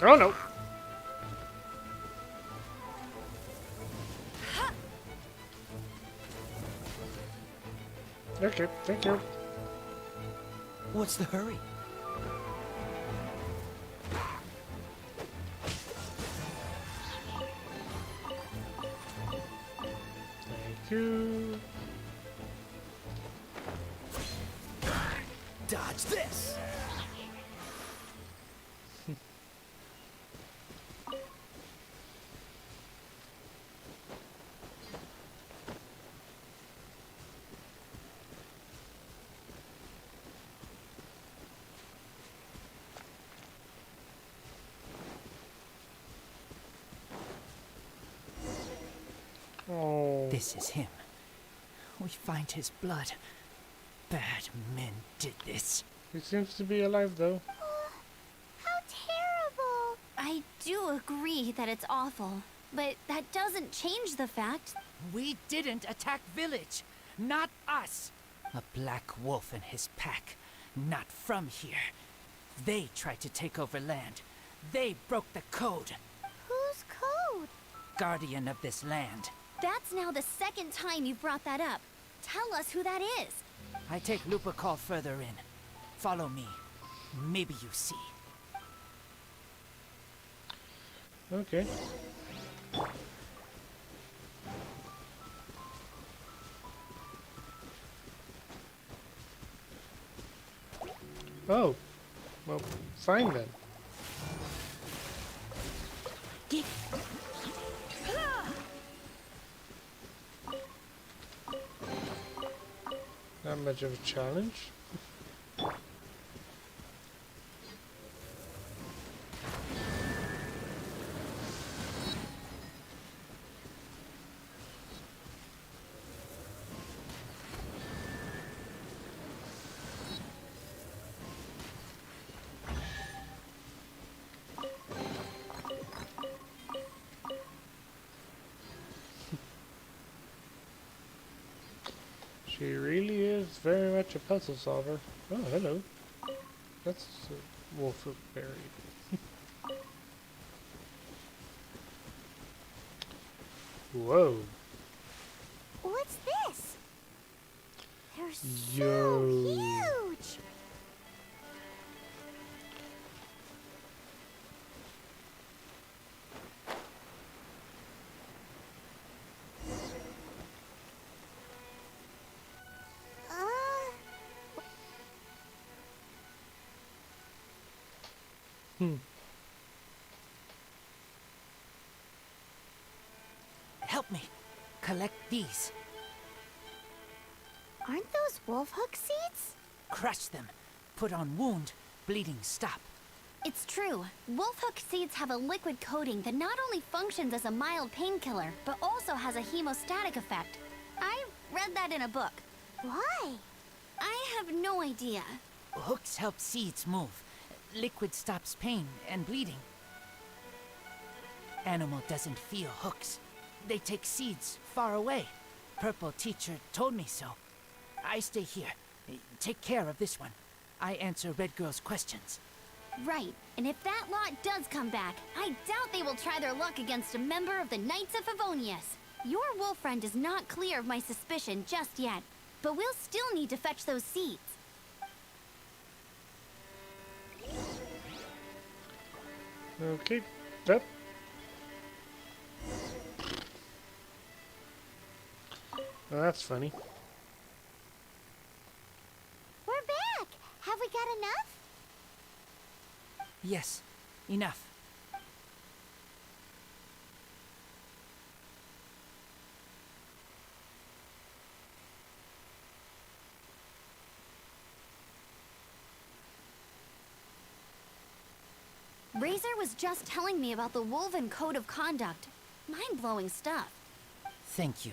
Oh no! Okay, thank you. What's the hurry? Thank you. Dodge this! Oh. This is him. We find his blood. Bad men did this. He seems to be alive, though. How terrible! I do agree that it's awful, but that doesn't change the fact. We didn't attack village. Not us. A black wolf and his pack. Not from here. They tried to take over land. They broke the code. Whose code? Guardian of this land. That's now the second time you've brought that up. Tell us who that is. I take Lupercal further in. Follow me. Maybe you see. Okay. Oh. Well, fine then. Not much of a challenge. She really is very much a puzzle solver. Oh, hello. That's a wolf berry. Whoa. What's this? They're so Yo. huge. Hmm. Help me. Collect these. Aren't those wolf hook seeds? Crush them. Put on wound. Bleeding stop. It's true. Wolfhook seeds have a liquid coating that not only functions as a mild painkiller, but also has a hemostatic effect. I read that in a book. Why? I have no idea. Hooks help seeds move. Liquid stops pain and bleeding. Animal doesn't feel hooks. They take seeds far away. Purple teacher told me so. I stay here. Take care of this one. I answer Red Girl's questions. Right, and if that lot does come back, I doubt they will try their luck against a member of the Knights of Favonius. Your wolf friend is not clear of my suspicion just yet, but we'll still need to fetch those seeds. Okay. Yep. Well, that's funny. We're back. Have we got enough? Yes, enough. Razor was just telling me about the Wolven Code of Conduct. Mind-blowing stuff. Thank you.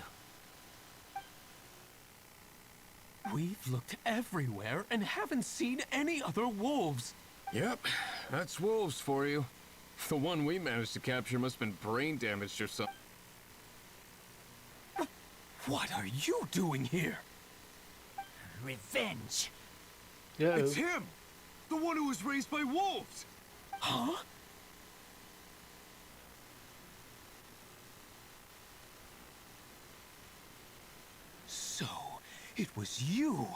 We've looked everywhere and haven't seen any other wolves. Yep, that's wolves for you. The one we managed to capture must have been brain damaged or something. What are you doing here? Revenge. Yeah. It's him! The one who was raised by wolves! Huh? So, it was you.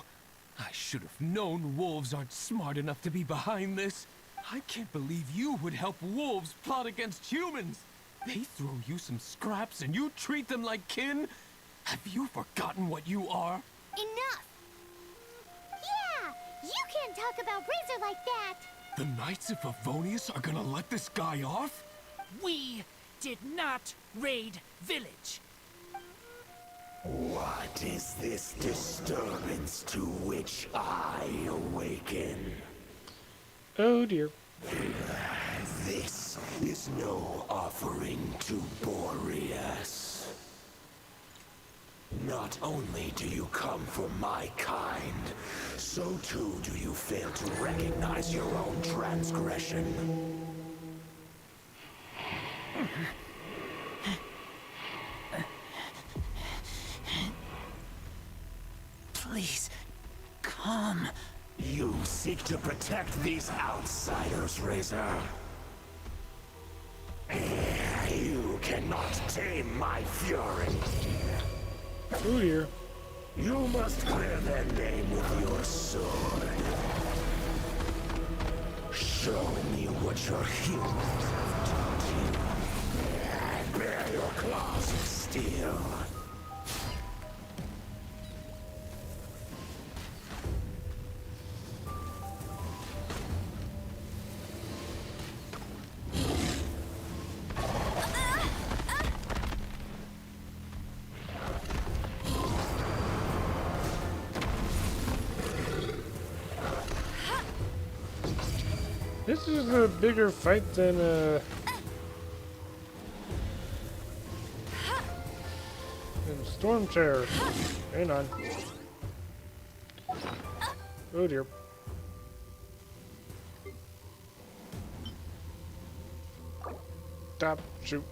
I should have known wolves aren't smart enough to be behind this. I can't believe you would help wolves plot against humans. They throw you some scraps and you treat them like kin? Have you forgotten what you are? Enough! Yeah! You can't talk about Razor like that! The Knights of Favonius are gonna let this guy off? We did not raid village. What is this disturbance to which I awaken? Oh dear. This is no offering to Boreas. Not only do you come from my kind, so too do you fail to recognize your own transgression. Please, come. You seek to protect these outsiders, Razor. You cannot tame my fury. Oh dear. You must clear their name with your sword. Show me what your humans have taught you. And bear your claws of steel. This is a bigger fight than Stormterror. Hang on. Oh dear. Stop, shoot.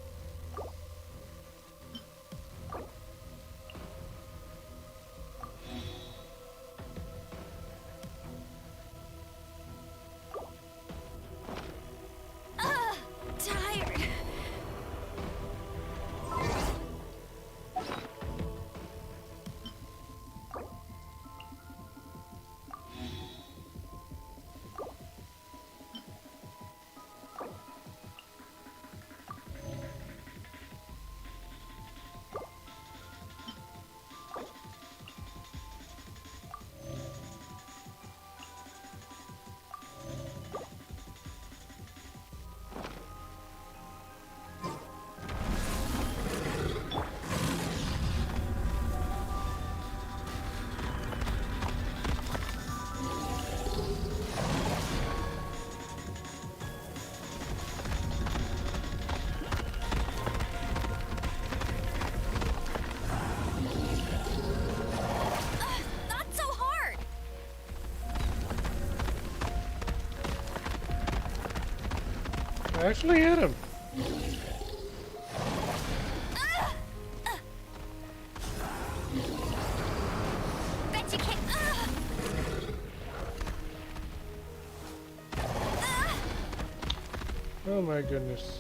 actually hit him. Bet you can't. Oh my goodness.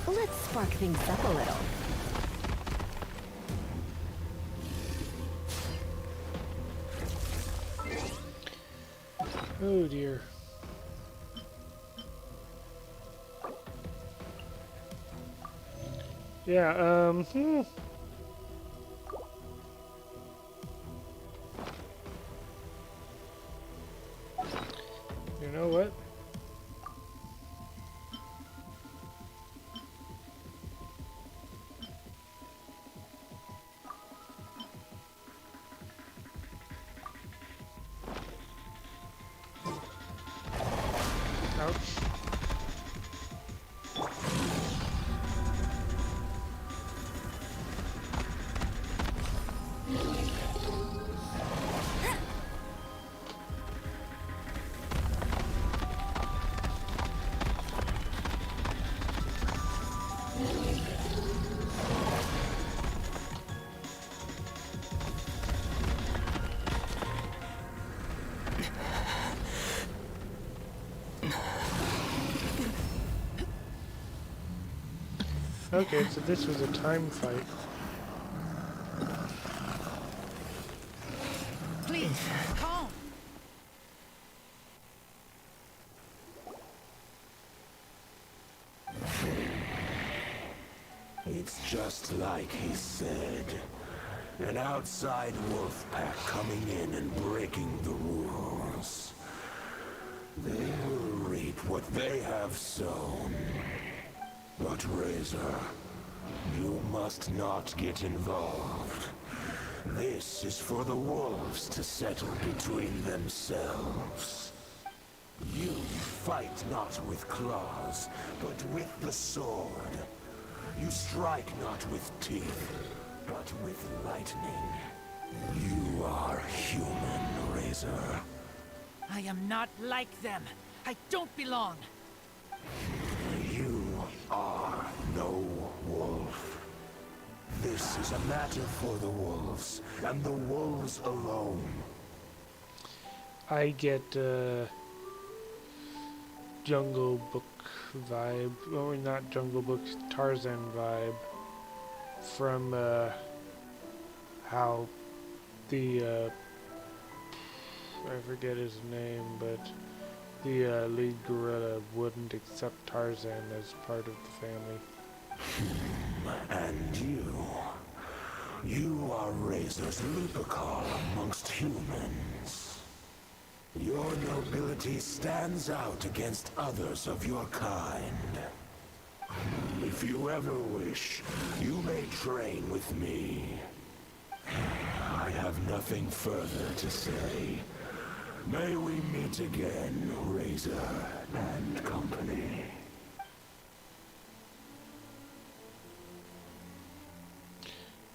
Let's spark things up a little. Oh dear. Yeah, You know what? Ouch. Okay, so this was a time fight. Please, calm. It's just like he said. An outside wolf pack coming in and breaking the rules. They will reap what they have sown. But Razor, you must not get involved. This is for the wolves to settle between themselves. You fight not with claws, but with the sword. You strike not with teeth, but with lightning. You are human, Razor. I am not like them. I don't belong. You are no wolf. This is a matter for the wolves, and the wolves alone. I get Jungle Book vibe, or not Jungle Book, Tarzan vibe from how the I forget his name, but the lead gorilla wouldn't accept Tarzan as part of the family. And you are Razor's Lupercal amongst humans. Your nobility stands out against others of your kind. If you ever wish, you may train with me. I have nothing further to say. May we meet again, Razor and company.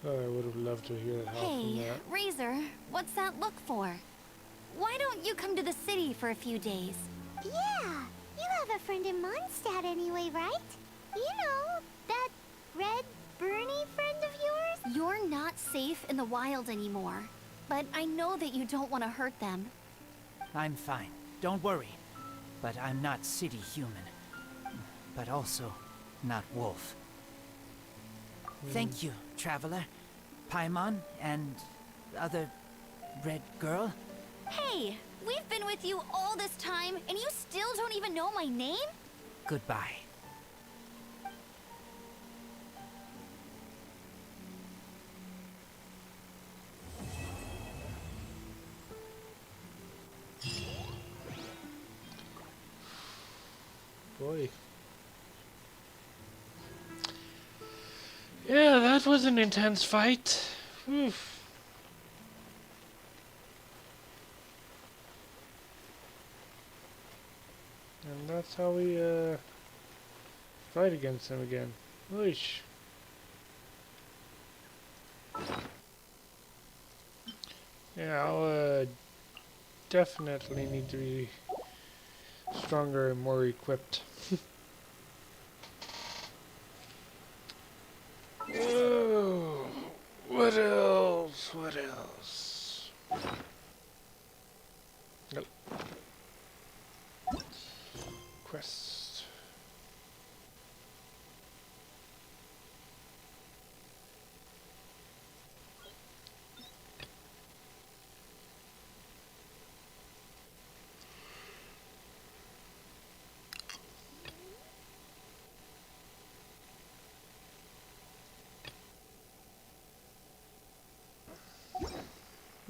Oh, I would have loved to hear help from Hey, that. Razor, what's that look for? Why don't you come to the city for a few days? Yeah, you have a friend in Mondstadt anyway, right? You know, that red Bernie friend of yours? You're not safe in the wild anymore. But I know that you don't want to hurt them. I'm fine. Don't worry. But I'm not city human. But also not wolf. Thank you, traveler. Paimon and other red girl. Hey, we've been with you all this time, and you still don't even know my name? Goodbye. Boy. Yeah, that was an intense fight. Oof. And that's how we fight against him again. Whoosh. Yeah, I'll definitely need to be stronger and more equipped. Oh, what else? What else? Nope. Quest.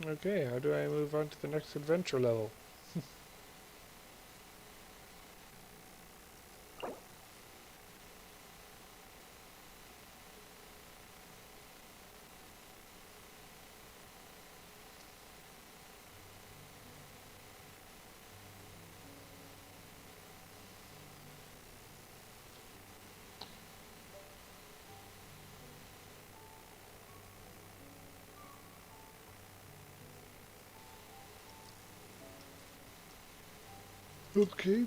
Okay, how do I move on to the next adventure level? Okay.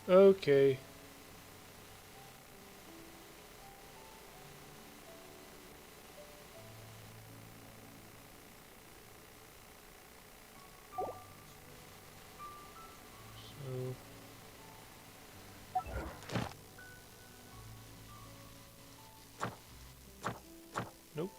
Okay. So nope.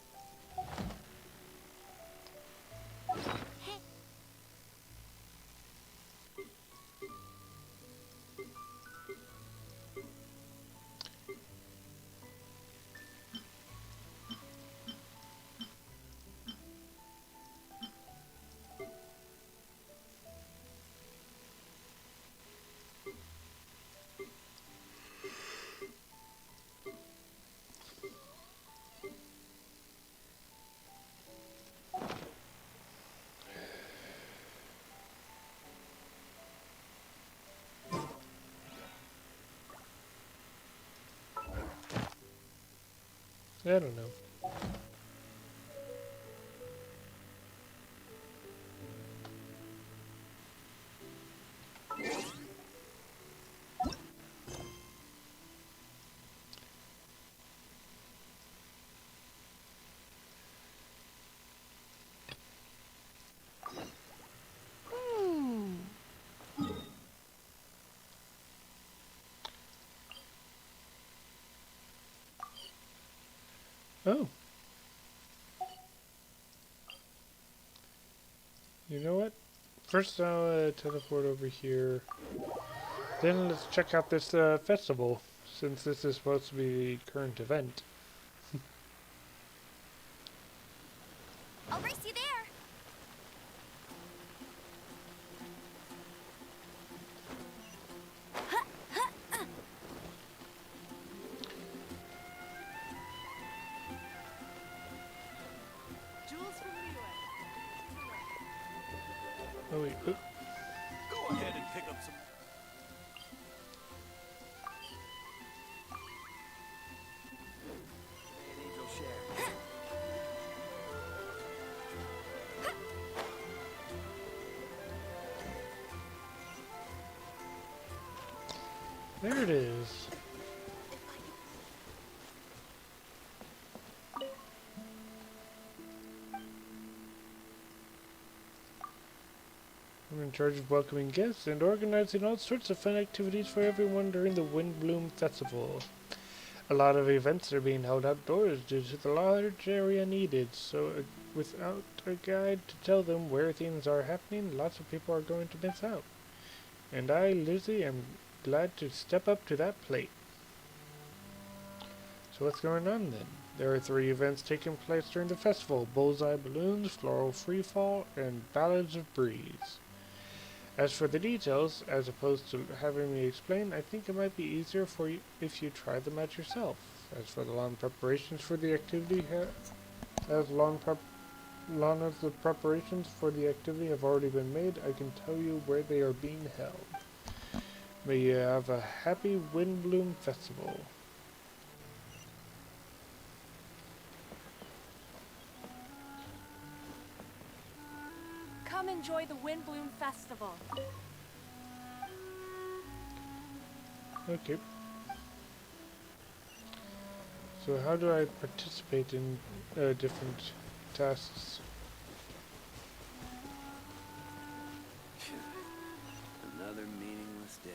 I don't know. Oh. You know what? First I'll teleport over here. Then let's check out this festival, since this is supposed to be the current event. I'll race you there. Oh wait. Oop. Go ahead and pick up some. There it is. I'm in charge of welcoming guests and organizing all sorts of fun activities for everyone during the Windbloom Festival. A lot of events are being held outdoors due to the large area needed, so without a guide to tell them where things are happening, lots of people are going to miss out. And I, Lizzie, am glad to step up to that plate. So what's going on then? There are 3 events taking place during the festival: Bullseye Balloons, Floral Freefall, and Ballads of Breeze. As for the details, as opposed to having me explain, I think it might be easier for you if you try them out yourself. As for the long preparations for the activity, as long as the preparations for the activity have already been made, I can tell you where they are being held. May you have a happy Windbloom Festival. Come enjoy the Windbloom Festival. Okay. So how do I participate in different tasks? Another meaningless day.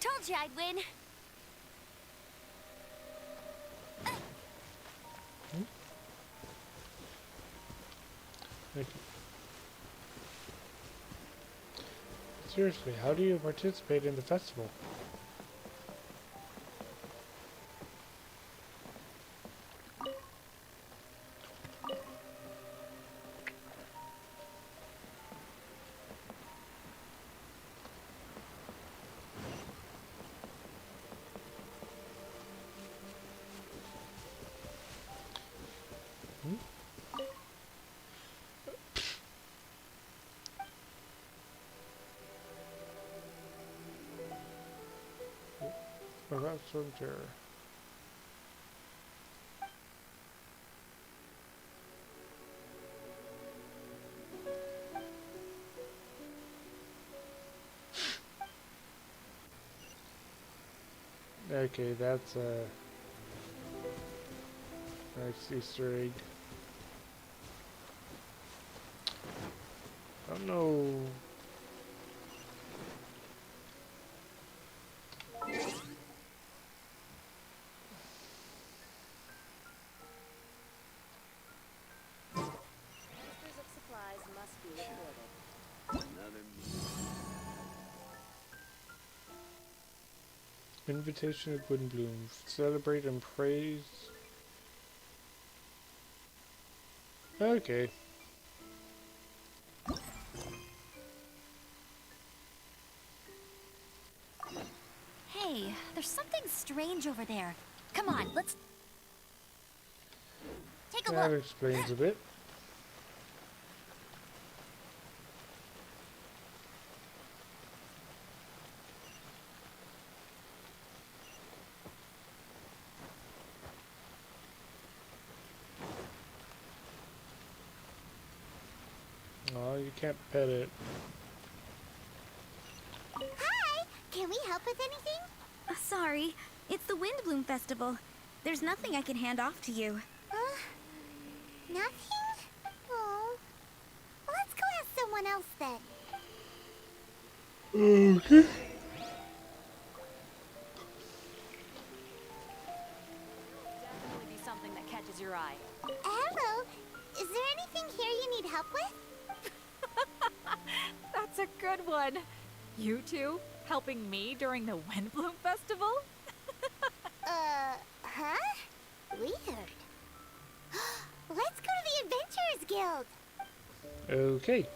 Told you I'd win. Okay. Seriously, how do you participate in the festival? What about Stormterror? Okay, that's a nice Easter egg. Oh no. Transfers of supplies must be recorded. Another Invitation of Windbloom. Celebrate and praise. Okay. Hey, there's something strange over there. Come on, let's take a That look. explains a bit. Oh, you can't pet it. Hi! Can we help with anything? Sorry, it's the Windbloom Festival. There's nothing I can hand off to you. Nothing? Oh. Well, let's go ask someone else then. Okay. Definitely be something that catches your eye. Hello. Is there anything here you need help with? That's a good one. You two helping me during the Windbloom Festival? Huh? Weird. Let's go to the Adventurers Guild. Okay.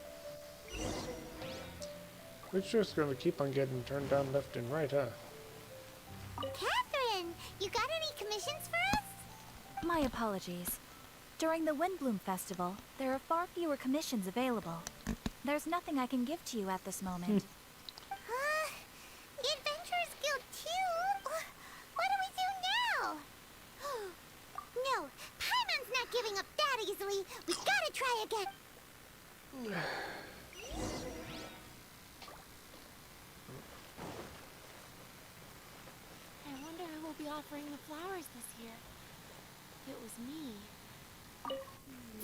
We're just gonna keep on getting turned down left and right, huh? Catherine, you got any commissions for us? My apologies. During the Windbloom Festival, there are far fewer commissions available. There's nothing I can give to you at this moment. offering the flowers this year. It was me.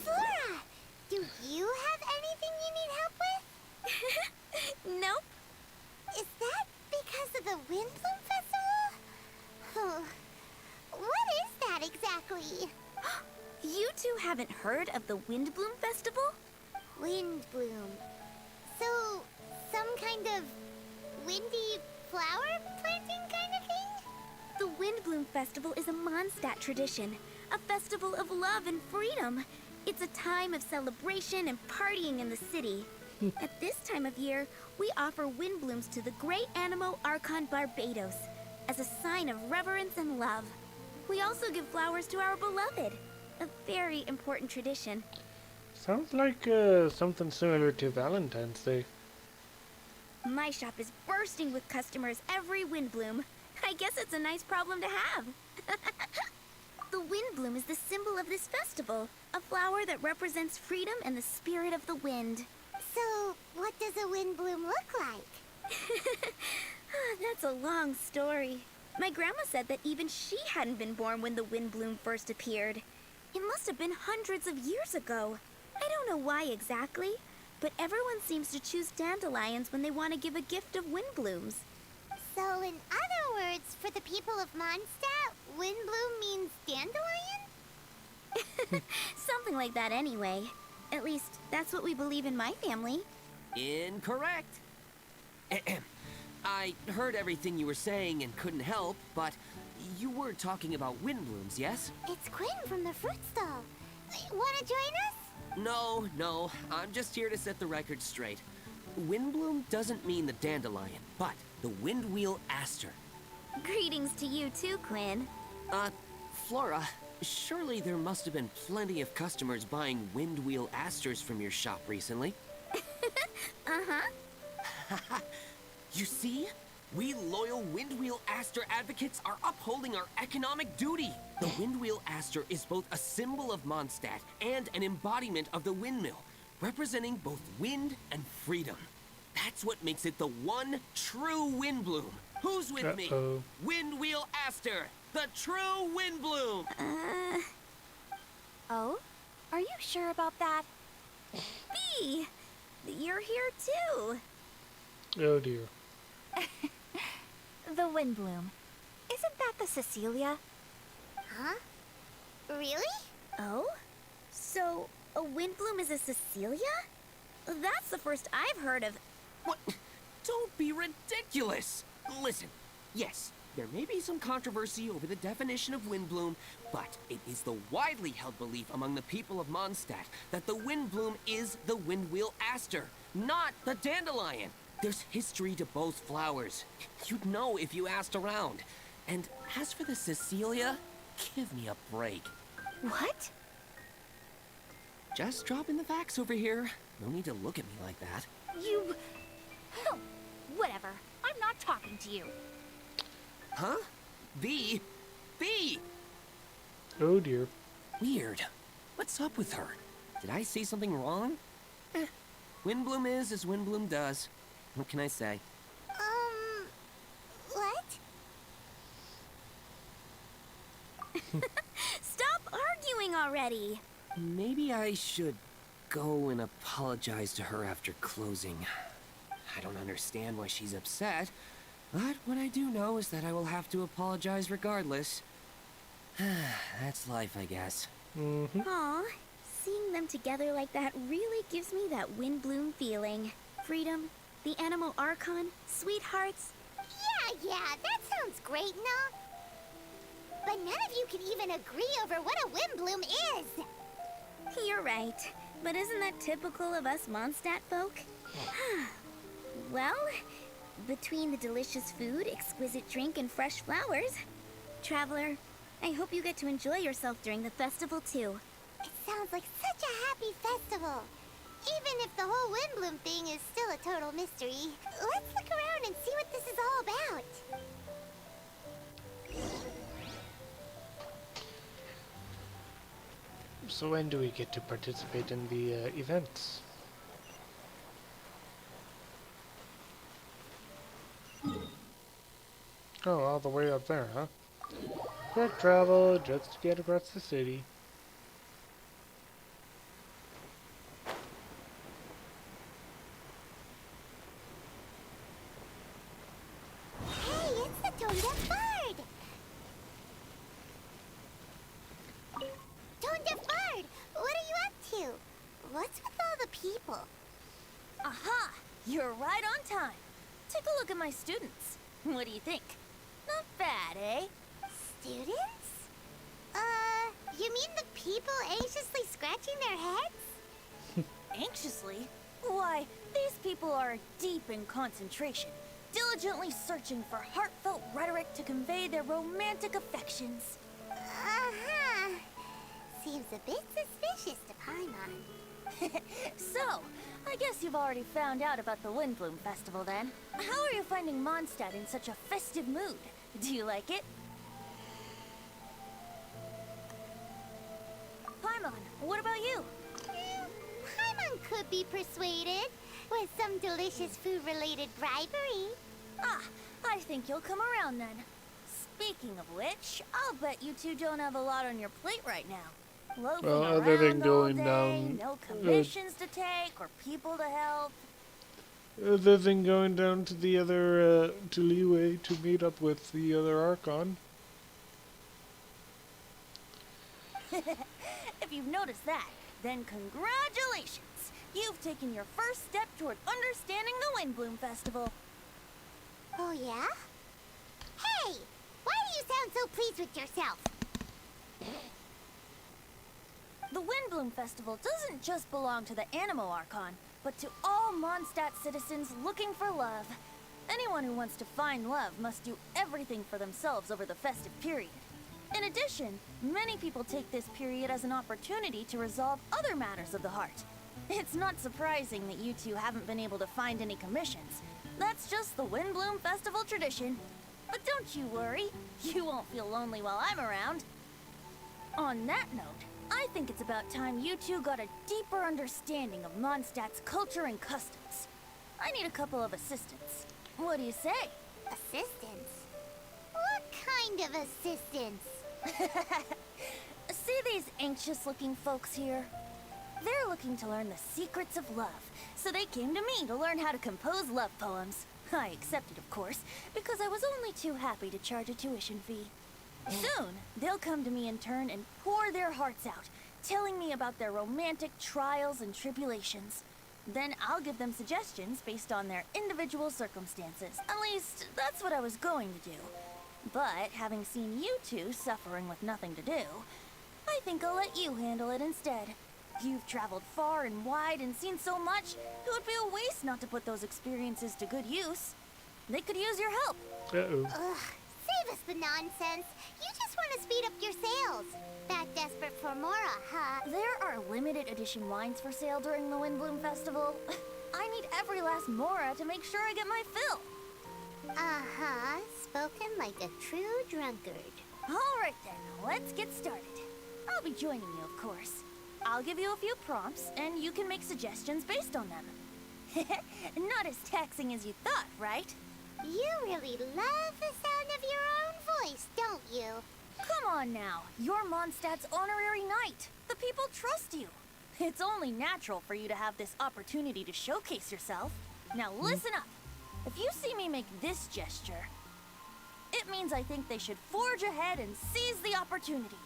Flora! Do you have anything you need help with? Nope. Is that because of the Windbloom Festival? Oh, what is that exactly? You two haven't heard of the Windbloom Festival? Windbloom. So, some kind of windy flower planting kind of thing? The Windbloom Festival is a Mondstadt tradition, a festival of love and freedom. It's a time of celebration and partying in the city. At this time of year, we offer windblooms to the great Animo Archon Barbados as a sign of reverence and love. We also give flowers to our beloved, a very important tradition. Sounds like something similar to Valentine's Day. My shop is bursting with customers every Windbloom. I guess it's a nice problem to have. The Windbloom is the symbol of this festival, a flower that represents freedom and the spirit of the wind. So, what does a windbloom look like? That's a long story. My grandma said that even she hadn't been born when the Windbloom first appeared. It must have been hundreds of years ago. I don't know why exactly, but everyone seems to choose dandelions when they want to give a gift of windblooms. So, in other words, for the people of Mondstadt, windbloom means dandelion? Something like that anyway. At least, that's what we believe in my family. Incorrect. I heard everything you were saying and couldn't help, but you were talking about windblooms, yes? It's Quinn from the fruit stall. Wanna join us? No, I'm just here to set the record straight. Windbloom doesn't mean the dandelion, but the windwheel aster. Greetings to you too, Quinn. Flora, surely there must have been plenty of customers buying windwheel asters from your shop recently. Uh-huh. You see? We loyal Windwheel Aster advocates are upholding our economic duty. The Windwheel Aster is both a symbol of Mondstadt and an embodiment of the windmill, representing both wind and freedom. That's what makes it the one true Windbloom. Who's with me? Windwheel Aster, the true Windbloom. Oh? Are you sure about that? Bee! You're here too. Oh dear. The Windbloom. Isn't that the Cecilia? Huh? Really? Oh? So, a Windbloom is a Cecilia? That's the first I've heard of. What? Don't be ridiculous! Listen, yes, there may be some controversy over the definition of Windbloom, but it is the widely held belief among the people of Mondstadt that the Windbloom is the Windwheel Aster, not the dandelion. There's history to both flowers. You'd know if you asked around. And as for the Cecilia, give me a break. What? Just dropping the facts over here. No need to look at me like that. You... Oh, whatever. I'm not talking to you. Huh? Bee? Bee! Oh dear. Weird. What's up with her? Did I say something wrong? Windbloom is as Windbloom does. What can I say? What? Stop arguing already! Maybe I should go and apologize to her after closing. I don't understand why she's upset, but what I do know is that I will have to apologize regardless. That's life, I guess. Aw, seeing them together like that really gives me that Windbloom feeling. Freedom, the Animo Archon, sweethearts. Yeah, that sounds great and all. But none of you can even agree over what a windbloom is. You're right, but isn't that typical of us Mondstadt folk? Well, between the delicious food, exquisite drink, and fresh flowers, Traveler, I hope you get to enjoy yourself during the festival too. It sounds like such a happy festival. Even if the whole Windbloom thing is still a total mystery, let's look around and see what this is all about. So when do we get to participate in the events? Oh, all the way up there, huh? Quick travel just to get across the city. Hey, it's the tone-deaf bird! Tone-deaf bird, what are you up to? What's with all the people? Aha! You're right on time. Take a look at my students. What do you think? Not bad, eh? Students? You mean the people anxiously scratching their heads? Anxiously? Why, these people are deep in concentration, diligently searching for heartfelt rhetoric to convey their romantic affections. Uh-huh. Seems a bit suspicious to Paimon. So, I guess you've already found out about the Windbloom Festival then. How are you finding Mondstadt in such a festive mood? Do you like it? Paimon, what about you? Paimon could be persuaded with some delicious food-related bribery. Ah, I think you'll come around then. Speaking of which, I'll bet you two don't have a lot on your plate right now. Loafing Well, other than around all going day, down, no commissions to take or people to help. Other than going down to the other, to Leeway to meet up with the other Archon. If you've noticed that, then congratulations! You've taken your first step toward understanding the Windbloom Festival. Oh, yeah? Hey! Why do you sound so pleased with yourself? The Windbloom Festival doesn't just belong to the Animo Archon, but to all Mondstadt citizens looking for love. Anyone who wants to find love must do everything for themselves over the festive period. In addition, many people take this period as an opportunity to resolve other matters of the heart. It's not surprising that you two haven't been able to find any commissions. That's just the Windbloom Festival tradition. But don't you worry, you won't feel lonely while I'm around. On that note, I think it's about time you two got a deeper understanding of Mondstadt's culture and customs. I need a couple of assistants. What do you say? Assistance? What kind of assistance? See these anxious-looking folks here? They're looking to learn the secrets of love, so they came to me to learn how to compose love poems. I accepted, of course, because I was only too happy to charge a tuition fee. Soon, they'll come to me in turn and pour their hearts out, telling me about their romantic trials and tribulations. Then I'll give them suggestions based on their individual circumstances. At least, that's what I was going to do. But, having seen you two suffering with nothing to do, I think I'll let you handle it instead. You've traveled far and wide and seen so much, it would be a waste not to put those experiences to good use. They could use your help. Uh-oh. Ugh, save us the nonsense. You just want to speed up your sales. That desperate for Mora, huh? There are limited edition wines for sale during the Windbloom Festival. I need every last Mora to make sure I get my fill. Uh-huh, spoken like a true drunkard. All right then, let's get started. I'll be joining you, of course. I'll give you a few prompts, and you can make suggestions based on them. Not as taxing as you thought, right? You really love the sound of your own voice, don't you? Come on now, you're Mondstadt's honorary knight. The people trust you. It's only natural for you to have this opportunity to showcase yourself. Now listen up. If you see me make this gesture, it means I think they should forge ahead and seize the opportunity.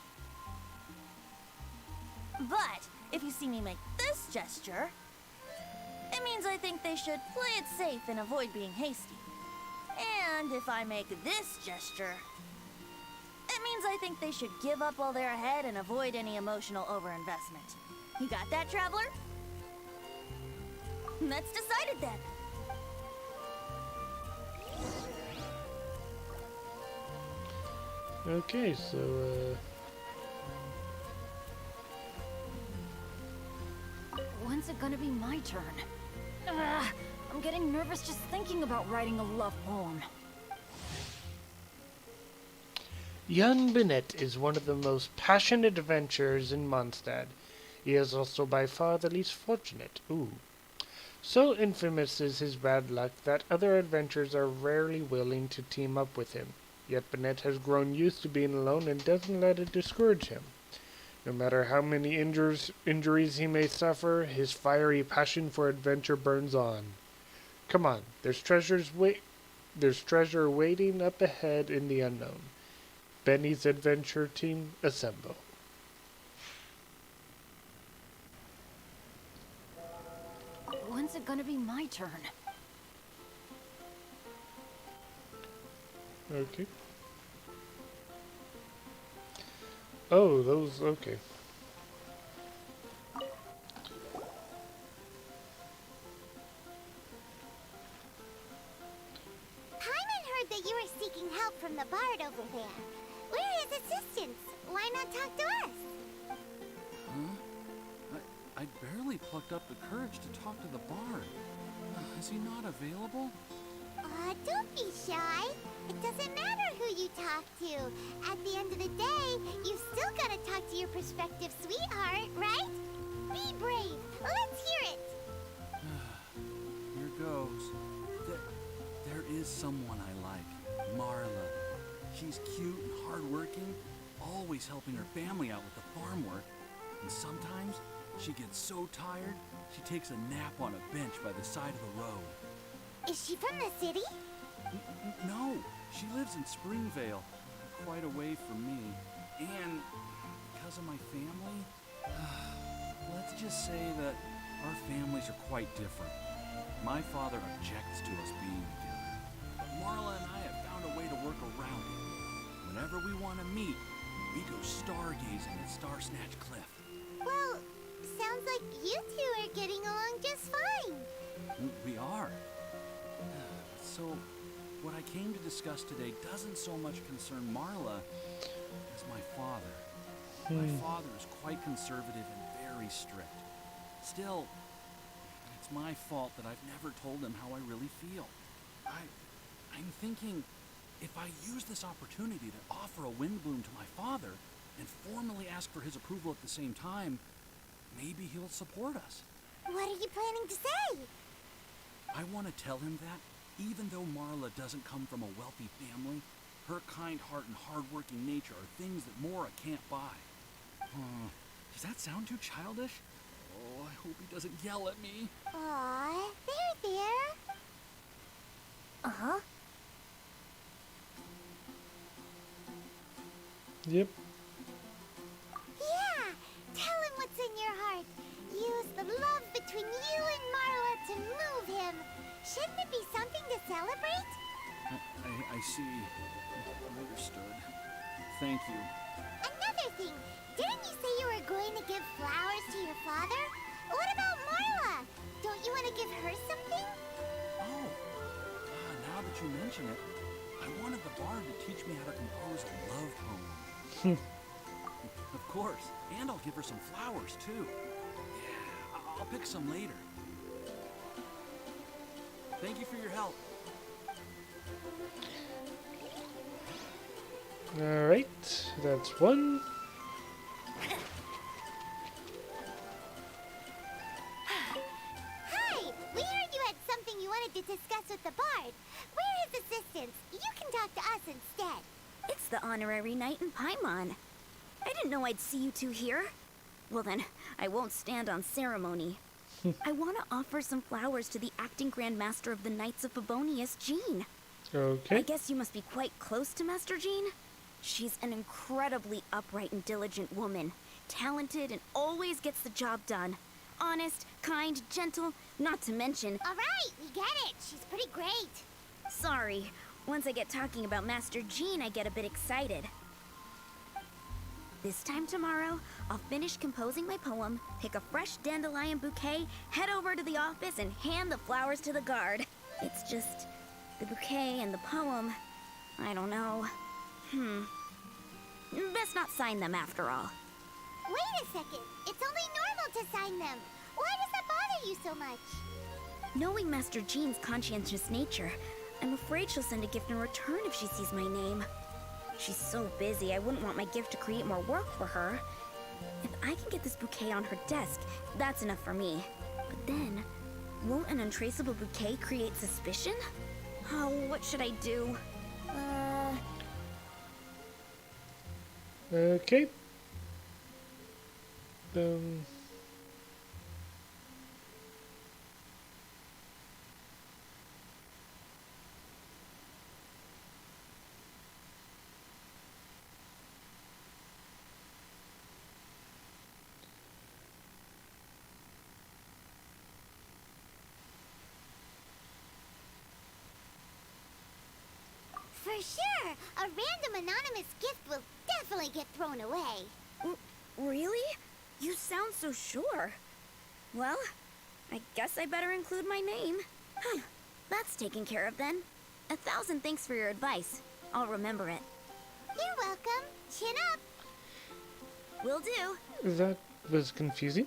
But if you see me make this gesture, it means I think they should play it safe and avoid being hasty. And if I make this gesture, it means I think they should give up while they're ahead and avoid any emotional overinvestment. You got that, traveler? That's decided then. Okay, so, When's it gonna be my turn? I'm getting nervous just thinking about writing a love poem. Young Bennett is one of the most passionate adventurers in Mondstadt. He is also by far the least fortunate. Ooh. So infamous is his bad luck that other adventurers are rarely willing to team up with him. Yet Bennett has grown used to being alone and doesn't let it discourage him. No matter how many injuries he may suffer, his fiery passion for adventure burns on. Come on, there's treasure waiting up ahead in the unknown. Benny's adventure team, assemble. When's it gonna be my turn? Okay. Oh, those, okay. Paimon heard that you were seeking help from the bard over there. We're his assistants. Why not talk to us? Huh? I barely plucked up the courage to talk to the bard. Is he not available? Don't be shy. It doesn't matter who you talk to. At the end of the day, you've still got to talk to your prospective sweetheart, right? Be brave. Let's hear it. Here goes. There is someone I like. Marla. She's cute and hardworking, always helping her family out with the farm work. And sometimes she gets so tired, she takes a nap on a bench by the side of the road. Is she from the city? No, she lives in Springvale, quite away from me. And because of my family, let's just say that our families are quite different. My father objects to us being together, but Marla and I have found a way to work around it. Whenever we want to meet, we go stargazing at Star Snatch Cliff. Well, sounds like you two are getting along just fine. We are. So, what I came to discuss today doesn't so much concern Marla as my father. My father is quite conservative and very strict. Still, it's my fault that I've never told him how I really feel. I'm thinking, if I use this opportunity to offer a wind bloom to my father and formally ask for his approval at the same time, maybe he'll support us. What are you planning to say? I want to tell him that, even though Marla doesn't come from a wealthy family, her kind heart and hard-working nature are things that Mora can't buy. Does that sound too childish? Oh, I hope he doesn't yell at me. Aw, there. Uh-huh. Yep. Yeah, tell him what's in your heart. Use the love between you and Marla to move him. Shouldn't it be something to celebrate? I see. Understood. Thank you. Another thing, didn't you say you were going to give flowers to your father? What about Marla? Don't you want to give her something? Oh, now that you mention it, I wanted the bard to teach me how to compose a love poem. Of course, and I'll give her some flowers too. Yeah, I'll pick some later. Thank you for your help. Alright, that's one. Hi, we heard you had something you wanted to discuss with the bard. We're his assistants. You can talk to us instead. It's the honorary knight in Paimon. I didn't know I'd see you two here. Well then, I won't stand on ceremony. I want to offer some flowers to the acting Grand Master of the Knights of Favonius, Jean. Okay. I guess you must be quite close to Master Jean? She's an incredibly upright and diligent woman. Talented and always gets the job done. Honest, kind, gentle, not to mention... All right, we get it. She's pretty great. Sorry. Once I get talking about Master Jean, I get a bit excited. This time tomorrow, I'll finish composing my poem, pick a fresh dandelion bouquet, head over to the office, and hand the flowers to the guard. It's just... the bouquet and the poem... I don't know. Best not sign them after all. Wait a second. It's only normal to sign them. Why does that bother you so much? Knowing Master Jean's conscientious nature, I'm afraid she'll send a gift in return if she sees my name. She's so busy, I wouldn't want my gift to create more work for her. If I can get this bouquet on her desk, that's enough for me. But then, won't an untraceable bouquet create suspicion? Oh, what should I do? Okay. For sure, a random anonymous gift will definitely get thrown away. Really? You sound so sure. Well, I guess I better include my name. That's taken care of then. 1,000 thanks for your advice. I'll remember it. You're welcome. Chin up. Will do. That was confusing.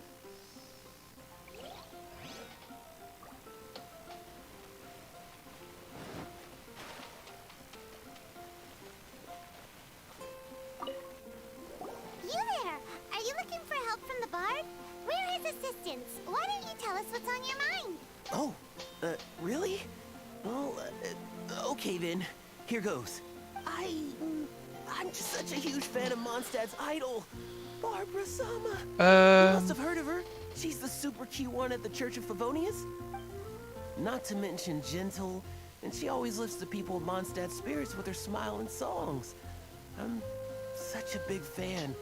You there! Are you looking for help from the bard? We're his assistants. Why don't you tell us what's on your mind? Oh, really? Well, okay then. Here goes. I'm just such a huge fan of Mondstadt's idol, Barbara Sama. You must have heard of her. She's the super cute one at the Church of Favonius. Not to mention gentle, and she always lifts the people of Mondstadt's spirits with her smile and songs. I'm such a big fan.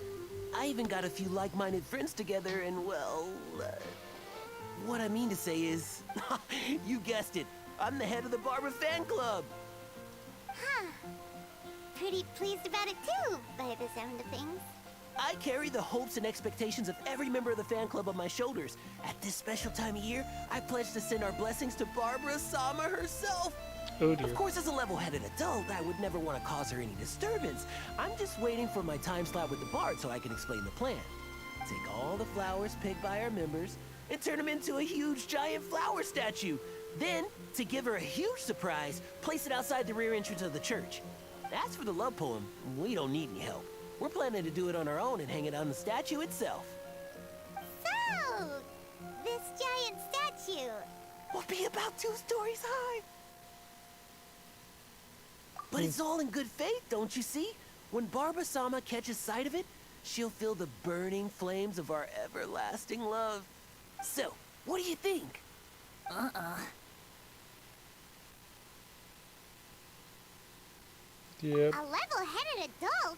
I even got a few like-minded friends together, and well, what I mean to say is, you guessed it, I'm the head of the Barbara fan club. Huh. Pretty pleased about it too, by the sound of things. I carry the hopes and expectations of every member of the fan club on my shoulders. At this special time of year, I pledge to send our blessings to Barbara Sama herself. Oh dear. Of course, as a level-headed adult, I would never want to cause her any disturbance. I'm just waiting for my time slot with the bard so I can explain the plan. Take all the flowers picked by our members and turn them into a huge giant flower statue. Then, to give her a huge surprise, place it outside the rear entrance of the church. As for the love poem, we don't need any help. We're planning to do it on our own and hang it on the statue itself. So, this giant statue will be about 2 stories high. But it's all in good faith, don't you see? When Barbara Sama catches sight of it, she'll feel the burning flames of our everlasting love. So, what do you think? Yep. A level-headed adult?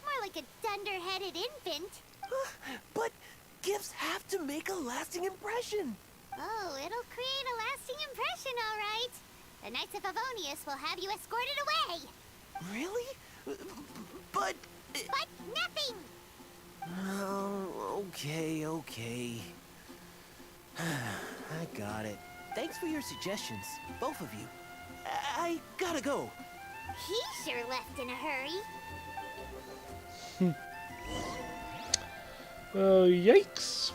More like a dunder-headed infant. But gifts have to make a lasting impression. Oh, it'll create a lasting impression, all right. The Knights of Favonius will have you escorted away. Really? But nothing! Oh, okay. I got it. Thanks for your suggestions, both of you. I gotta go. He sure left in a hurry. Oh, yikes.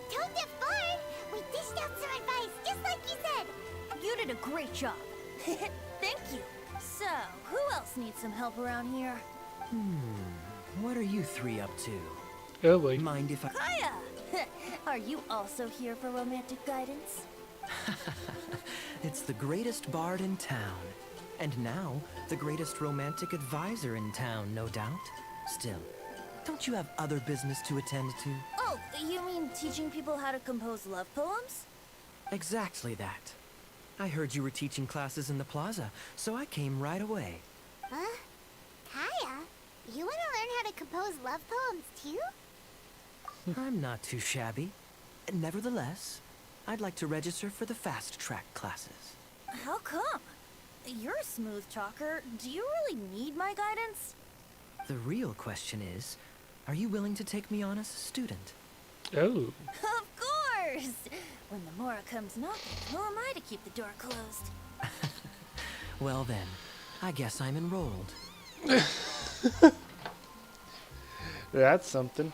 Tone Deaf Bard, we dished out some advice, just like you said. You did a great job. Thank you. So, who else needs some help around here? What are you 3 up to? Oh boy. Mind if I... Kaya! Are you also here for romantic guidance? It's the greatest bard in town. And now, the greatest romantic advisor in town, no doubt. Still, don't you have other business to attend to? Oh, you mean teaching people how to compose love poems? Exactly that. I heard you were teaching classes in the plaza, so I came right away. Huh? Kaya, you want to learn how to compose love poems too? I'm not too shabby. Nevertheless, I'd like to register for the fast-track classes. How come? You're a smooth talker. Do you really need my guidance? The real question is, are you willing to take me on as a student? Oh. Of course! When the Mora comes knocking, who am I to keep the door closed? Well then, I guess I'm enrolled. That's something.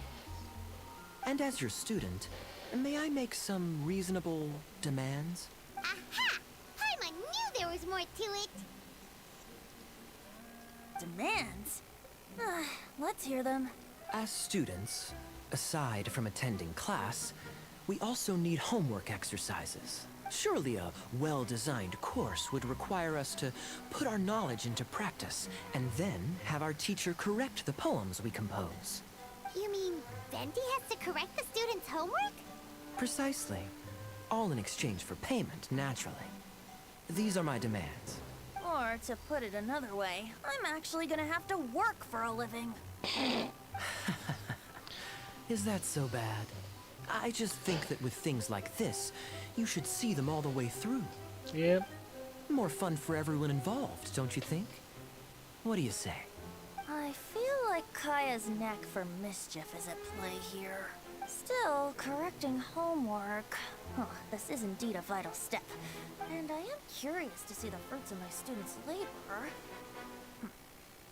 And as your student, may I make some reasonable demands? Aha! Paimon knew there was more to it. Demands? Let's hear them. As students, aside from attending class, We also need homework exercises. Surely a well-designed course would require us to put our knowledge into practice, and then have our teacher correct the poems we compose. You mean Venti has to correct the students' homework? Precisely. All in exchange for payment, naturally. These are my demands. Or, to put it another way, I'm actually gonna have to work for a living. Is that so bad? I just think that with things like this, you should see them all the way through. Yep. More fun for everyone involved, don't you think? What do you say? I feel like Kaya's knack for mischief is at play here. Still, correcting homework. This is indeed a vital step. And I am curious to see the fruits of my students' labor.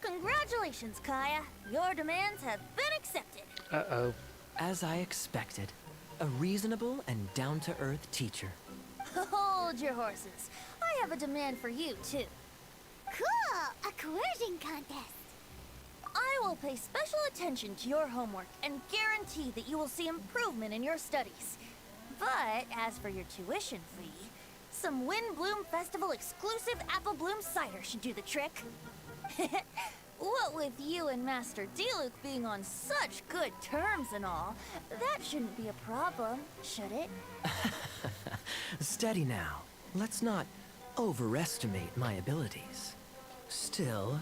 Congratulations, Kaya! Your demands have been accepted! Uh-oh. As I expected, a reasonable and down-to-earth teacher. Hold your horses. I have a demand for you, too. Cool! A coercion contest! I will pay special attention to your homework and guarantee that you will see improvement in your studies. But as for your tuition fee, some Wind Bloom Festival exclusive Apple Bloom cider should do the trick. What with you and Master Diluc being on such good terms and all, that shouldn't be a problem, should it? Steady now. Let's not overestimate my abilities. Still,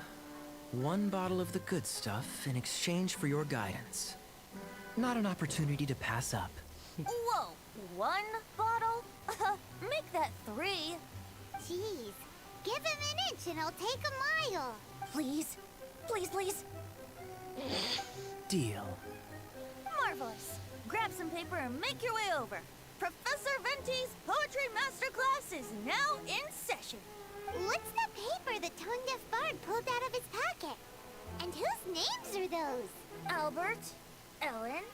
one bottle of the good stuff in exchange for your guidance. Not an opportunity to pass up. Whoa, one bottle? Make that 3. Jeez, give him an inch and I'll take a mile. Please, please, please. Deal. Marvelous. Grab some paper and make your way over. Professor Venti's Poetry Masterclass is now in session. What's the paper the tone-deaf bard pulled out of his pocket? And whose names are those? Albert, Ellen,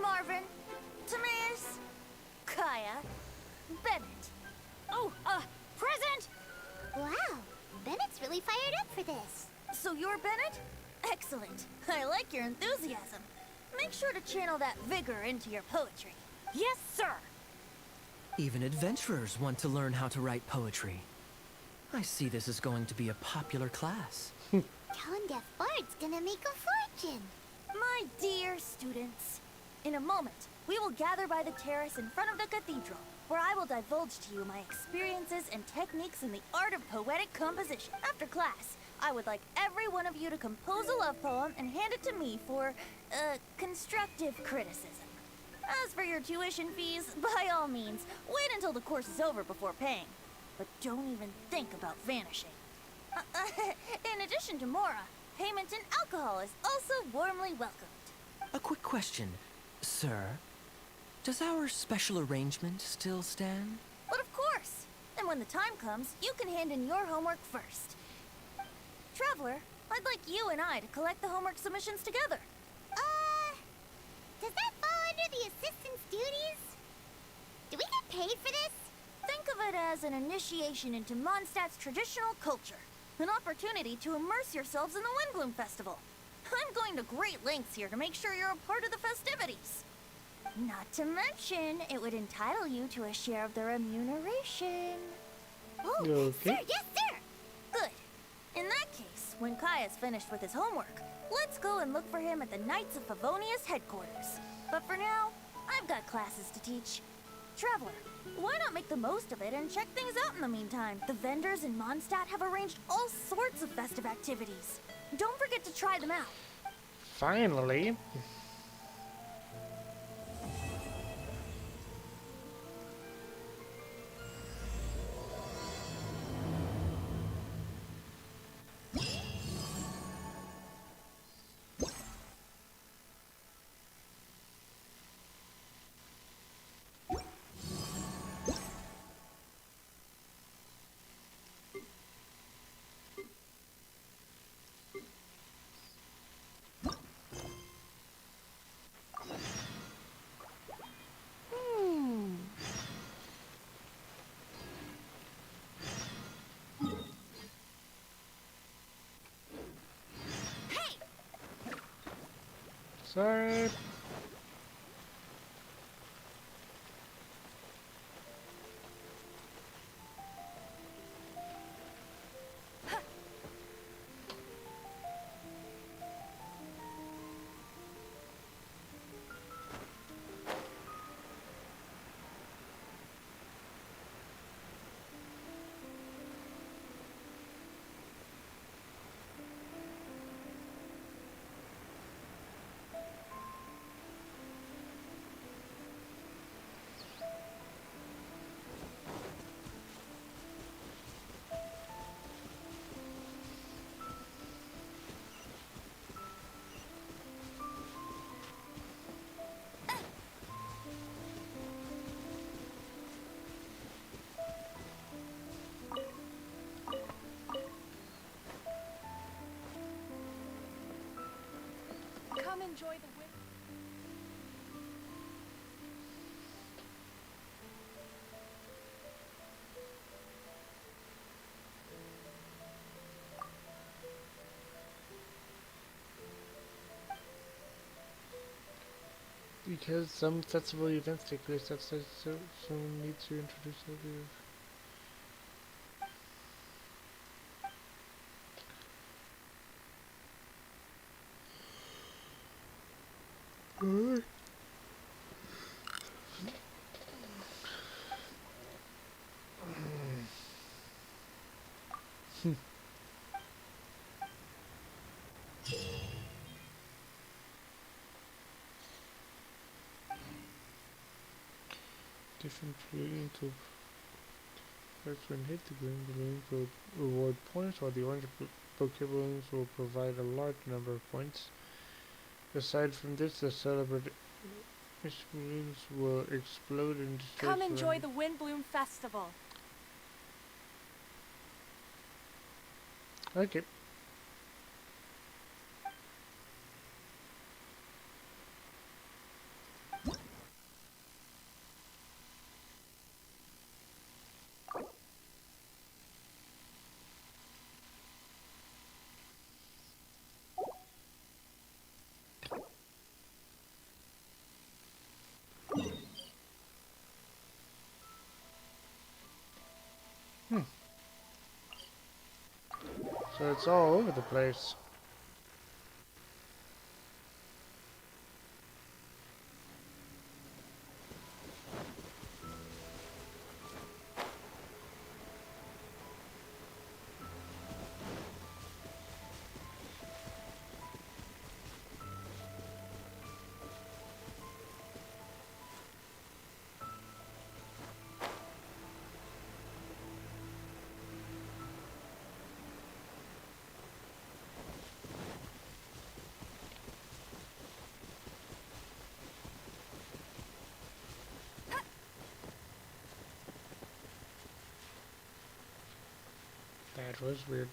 Marvin, Timaeus, Kaya, Bennett. Oh, present! Wow, Bennett's really fired up for this. So you're Bennett? Excellent. I like your enthusiasm. Make sure to channel that vigor into your poetry. Yes, sir! Even adventurers want to learn how to write poetry. I see this is going to be a popular class. Tone-deaf bard's gonna make a fortune. My dear students, in a moment, we will gather by the terrace in front of the cathedral, where I will divulge to you my experiences and techniques in the art of poetic composition. After class, I would like every one of you to compose a love poem and hand it to me for, constructive criticism. As for your tuition fees, by all means, wait until the course is over before paying. But don't even think about vanishing. In addition to Mora, payment in alcohol is also warmly welcomed. A quick question, sir. Does our special arrangement still stand? But of course! And when the time comes, you can hand in your homework first. Traveler, I'd like you and I to collect the homework submissions together. Does that fall under the assistant's duties? Do we get paid for this? Think of it as an initiation into Mondstadt's traditional culture. An opportunity to immerse yourselves in the Windbloom Festival. I'm going to great lengths here to make sure you're a part of the festivities. Not to mention, it would entitle you to a share of the remuneration. Oh, Okay. sir, yes, sir! Good. In that case, when Kaya's finished with his homework, let's go and look for him at the Knights of Favonia's headquarters. But for now, I've got classes to teach. Traveler, why not make the most of it and check things out in the meantime? The vendors in Mondstadt have arranged all sorts of festive activities. Don't forget to try them out. Finally. Sorry. enjoy the wind. Because some festival events take place, that's so someone needs to introduce the different balloons will first when hit the green balloons will reward points, while the orange bouquet balloons will provide a large number of points. Aside from this, the celebrated balloons will explode and destroy. Come enjoy the Windbloom Festival. Okay. So it's all over the place. That was weird.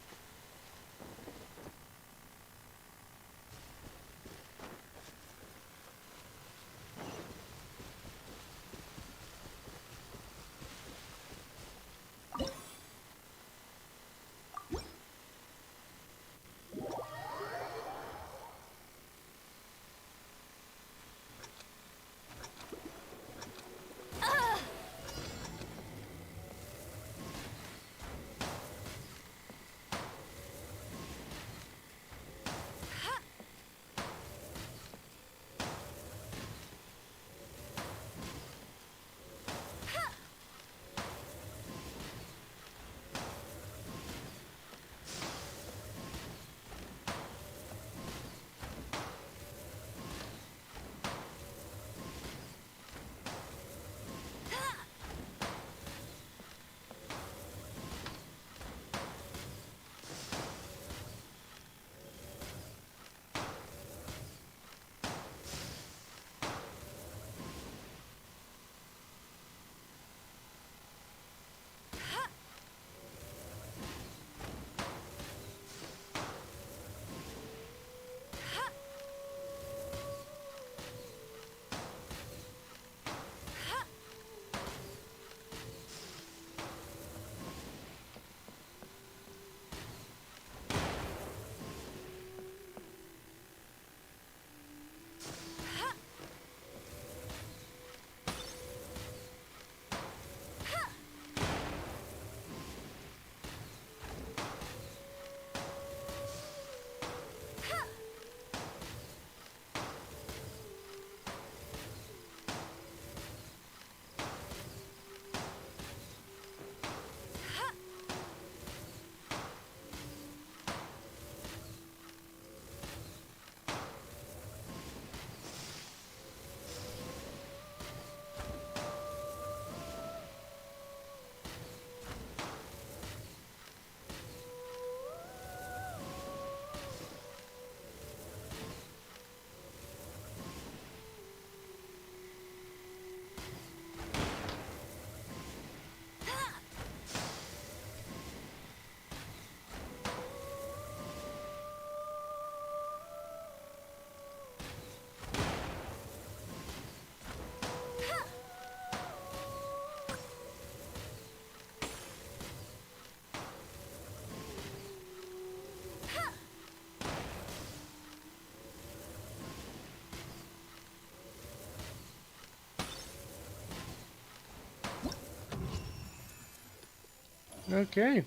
Okay.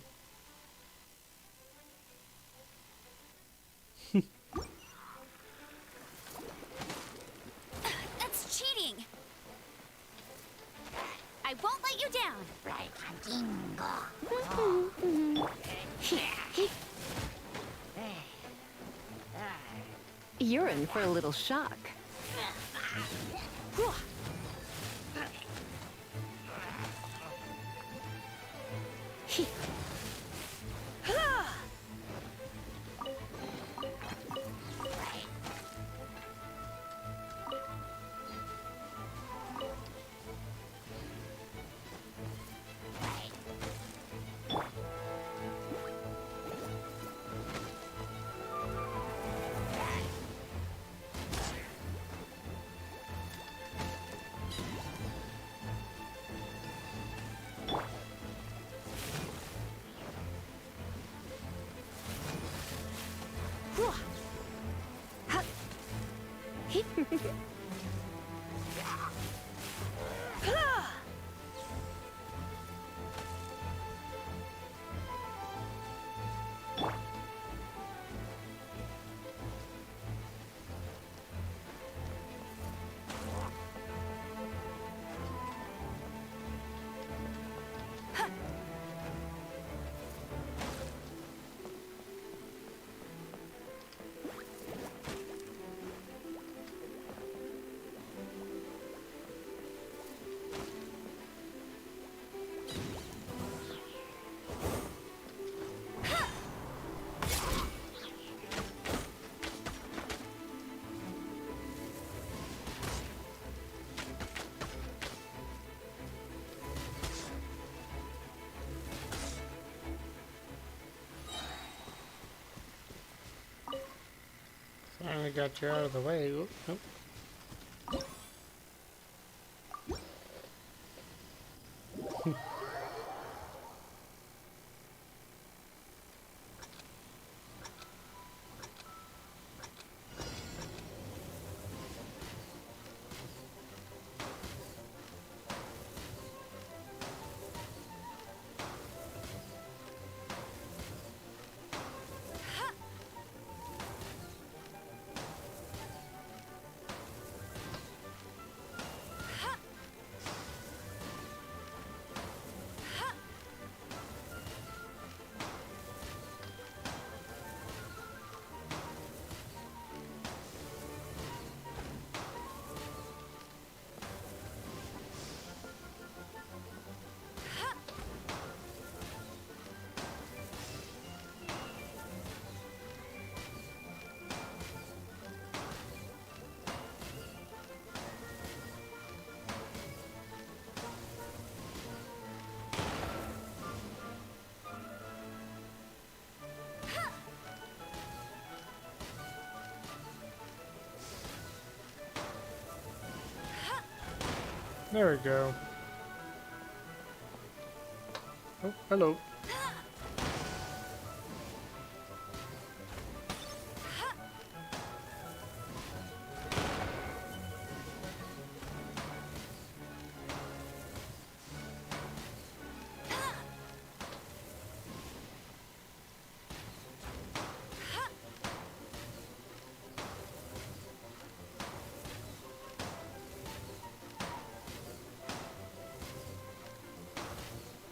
That's cheating! I won't let you down! You're in for a little shock. Finally got you out of the way. Oop, nope. There we go. Oh, hello.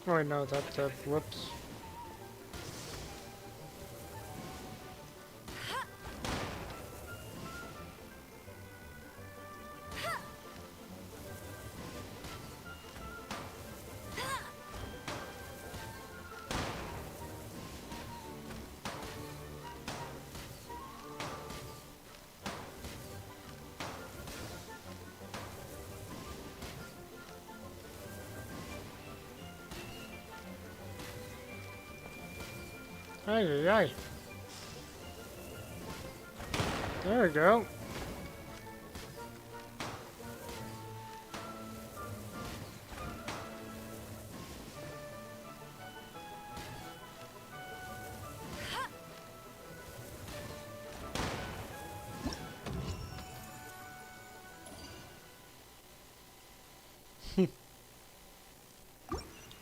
Oh, I know that, whoops. Ay, ay, ay. There we go.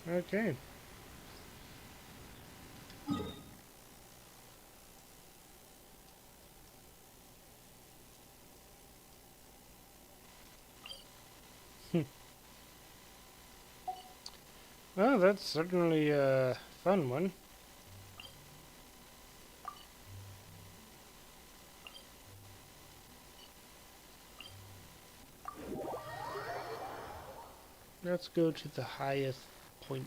Okay. Oh, that's certainly a fun one. Let's go to the highest point.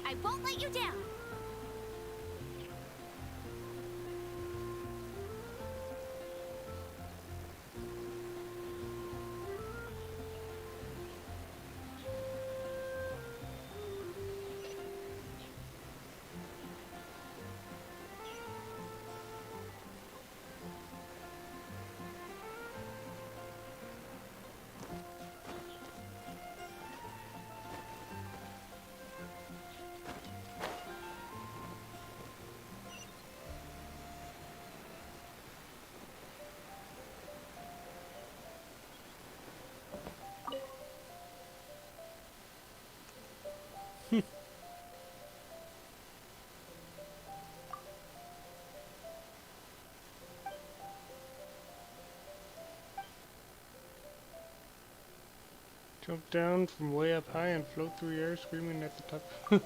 I won't let you down. Jump down from way up high and float through the air screaming at the top.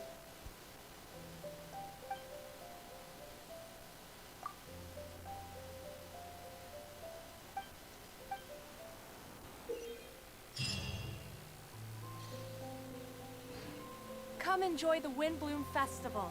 Come enjoy the Windbloom Festival.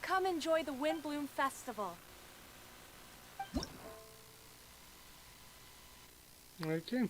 Come enjoy the Windbloom Festival. Okay.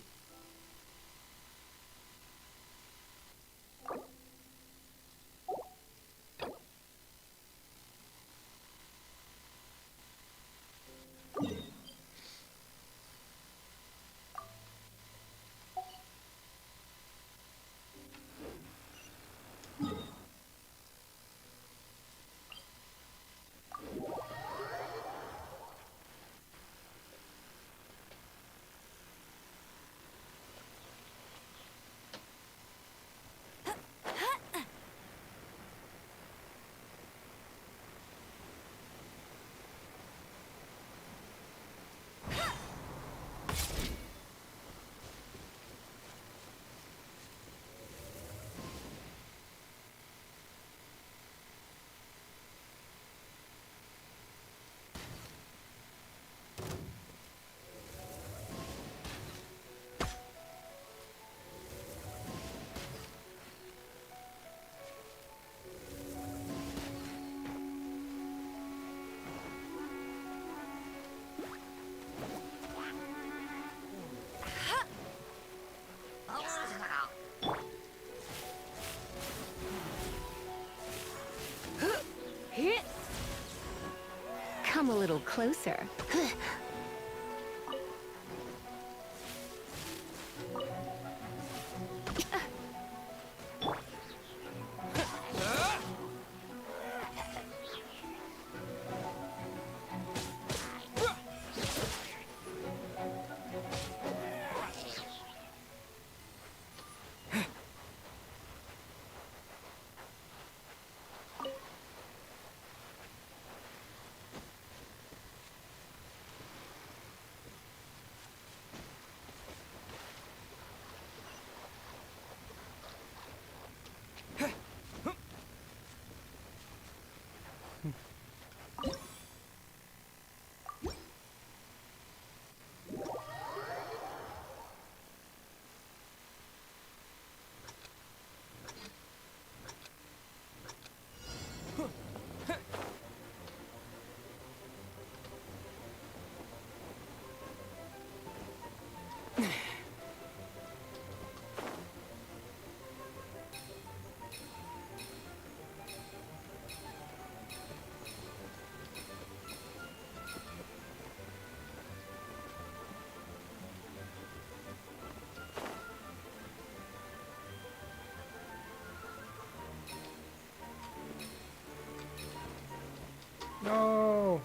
Come a little closer. No!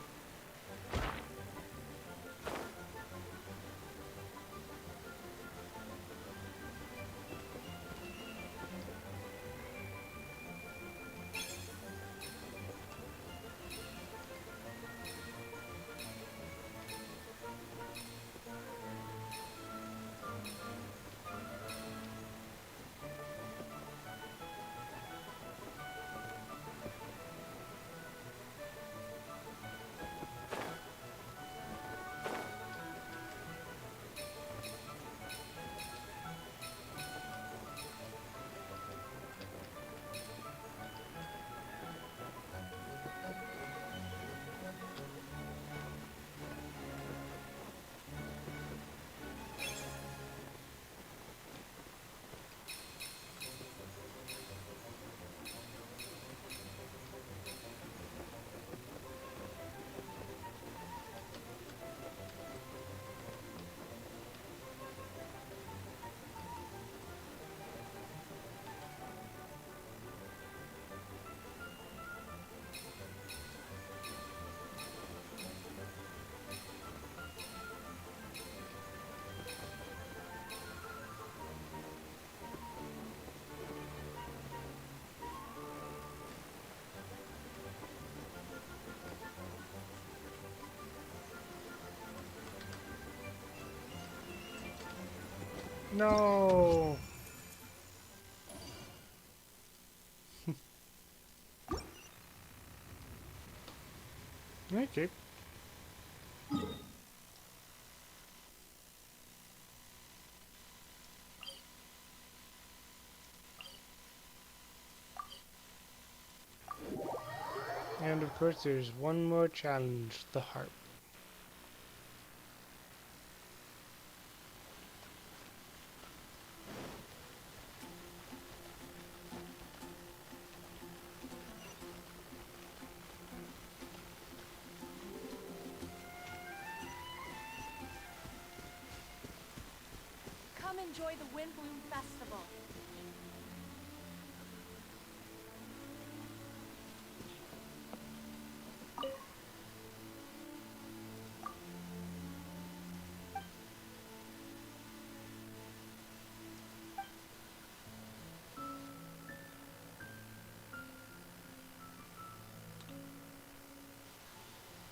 No! Okay. And of course there's one more challenge, the harp. Come enjoy the Windbloom Festival.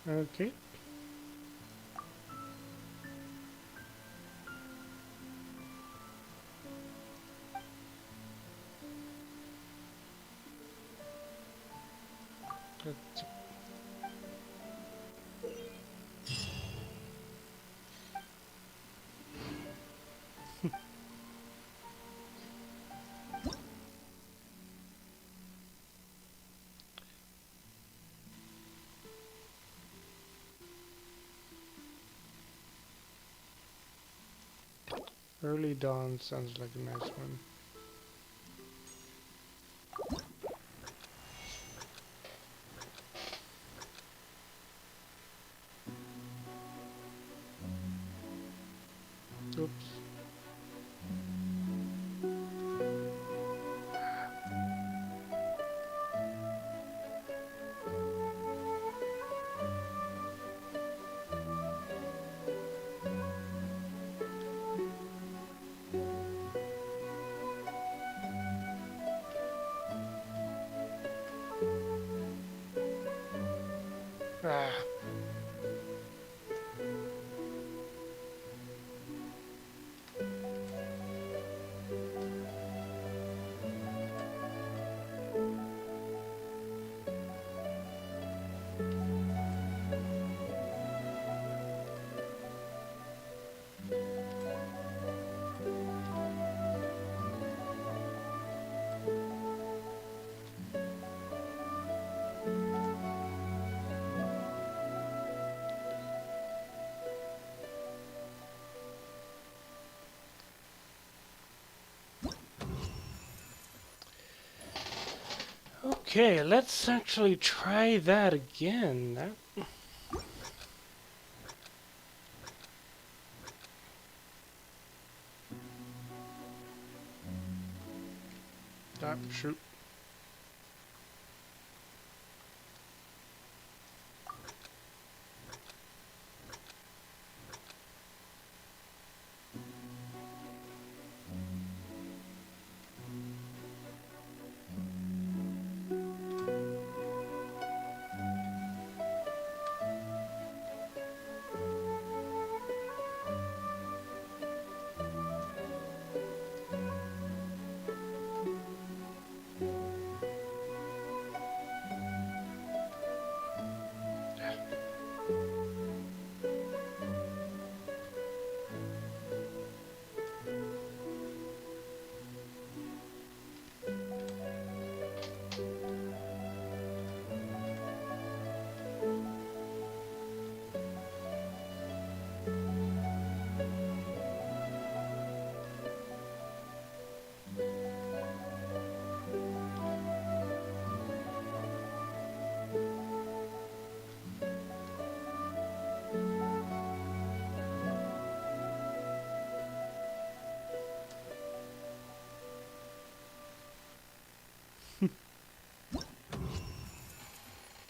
Okay. Let's Early dawn sounds like a nice one. Oops. Ah. Okay, let's actually try that again. Shoot.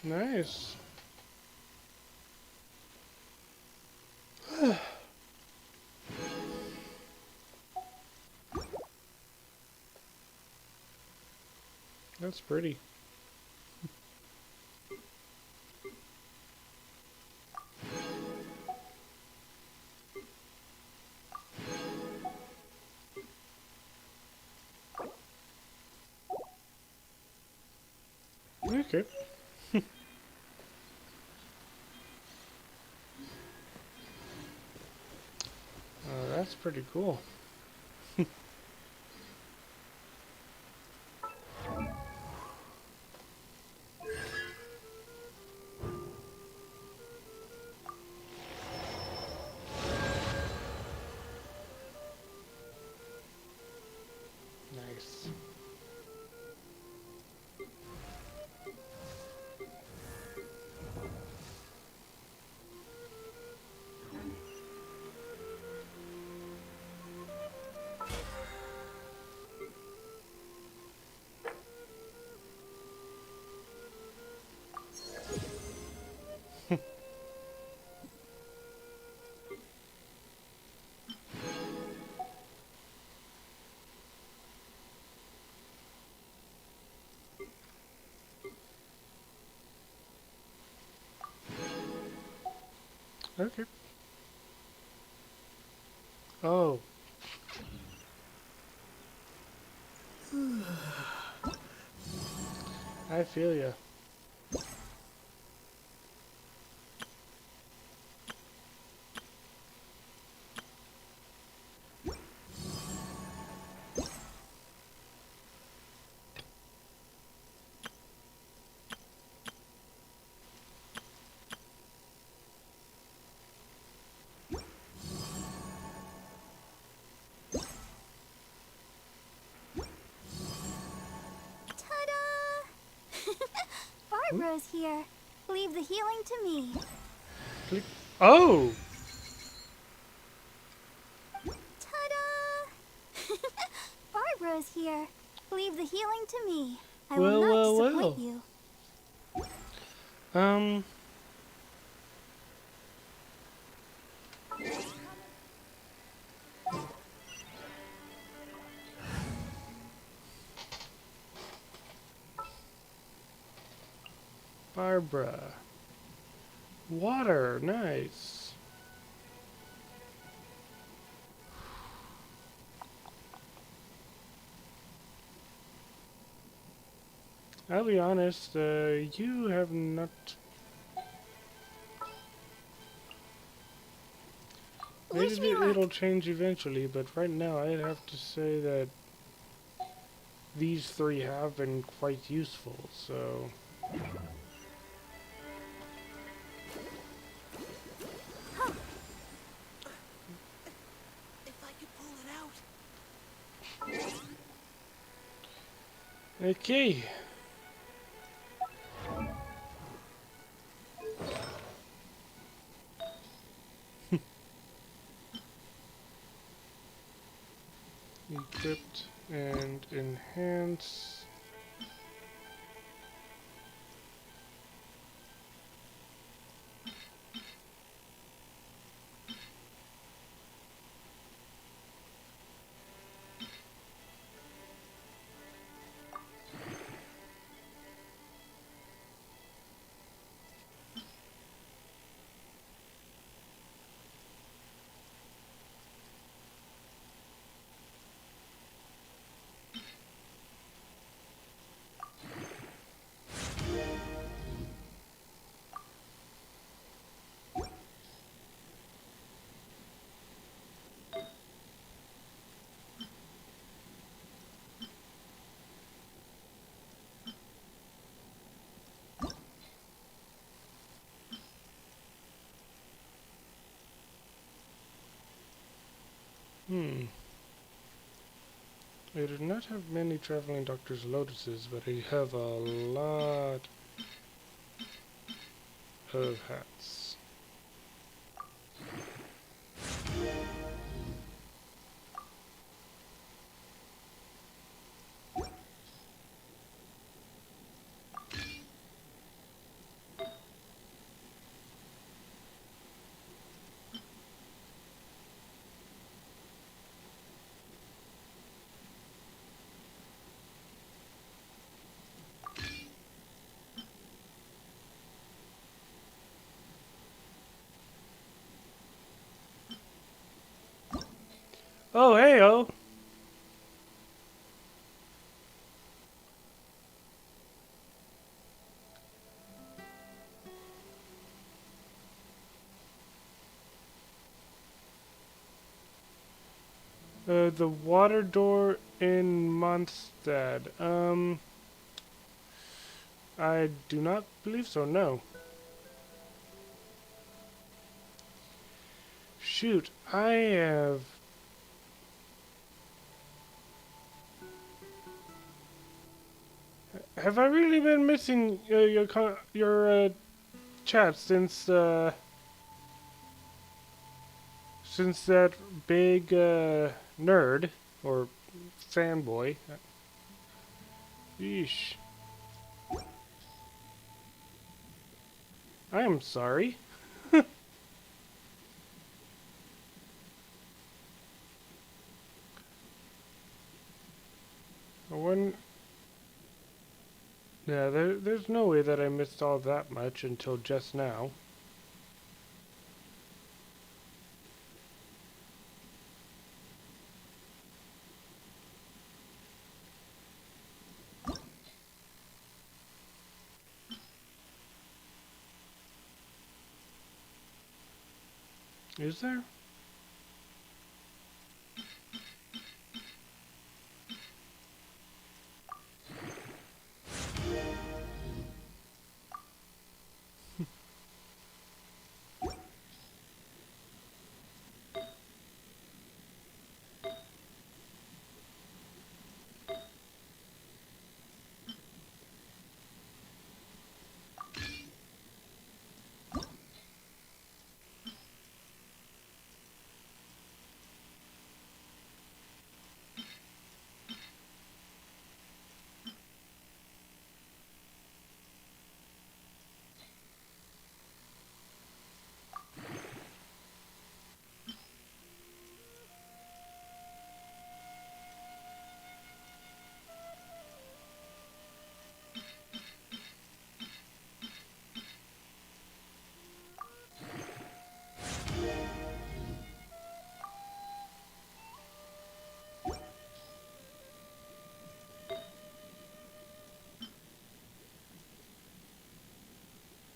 Nice. That's pretty. Okay. That's pretty cool. Nice. Okay. Oh. I feel ya. Barbara's here. Leave the healing to me. Click. Oh! Ta-da! Barbara's here. Leave the healing to me. I Well, will not well, disappoint well. you. Barbara. Water, nice. I'll be honest, you have not... Wish me Maybe luck. it'll change eventually, but right now I'd have to say that these three have been quite useful, so... If I could pull it out. Okay. Equipped and enhance. I do not have many traveling doctor's lotuses, but I have a lot of hats. Oh, hey, oh! The water door in Mondstadt. I do not believe so, no. Shoot, I have... Have I really been missing your chat since that big nerd or fanboy? Yeesh. I am sorry. When... Yeah, there's no way that I missed all that much until just now. Is there?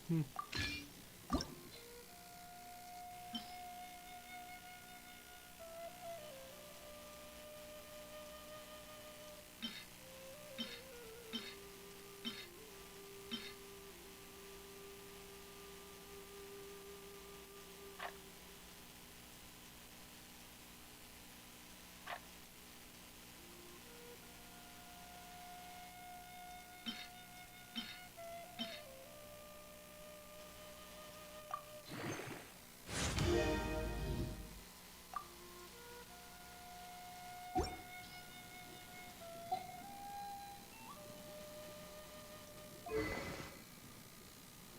Hmm.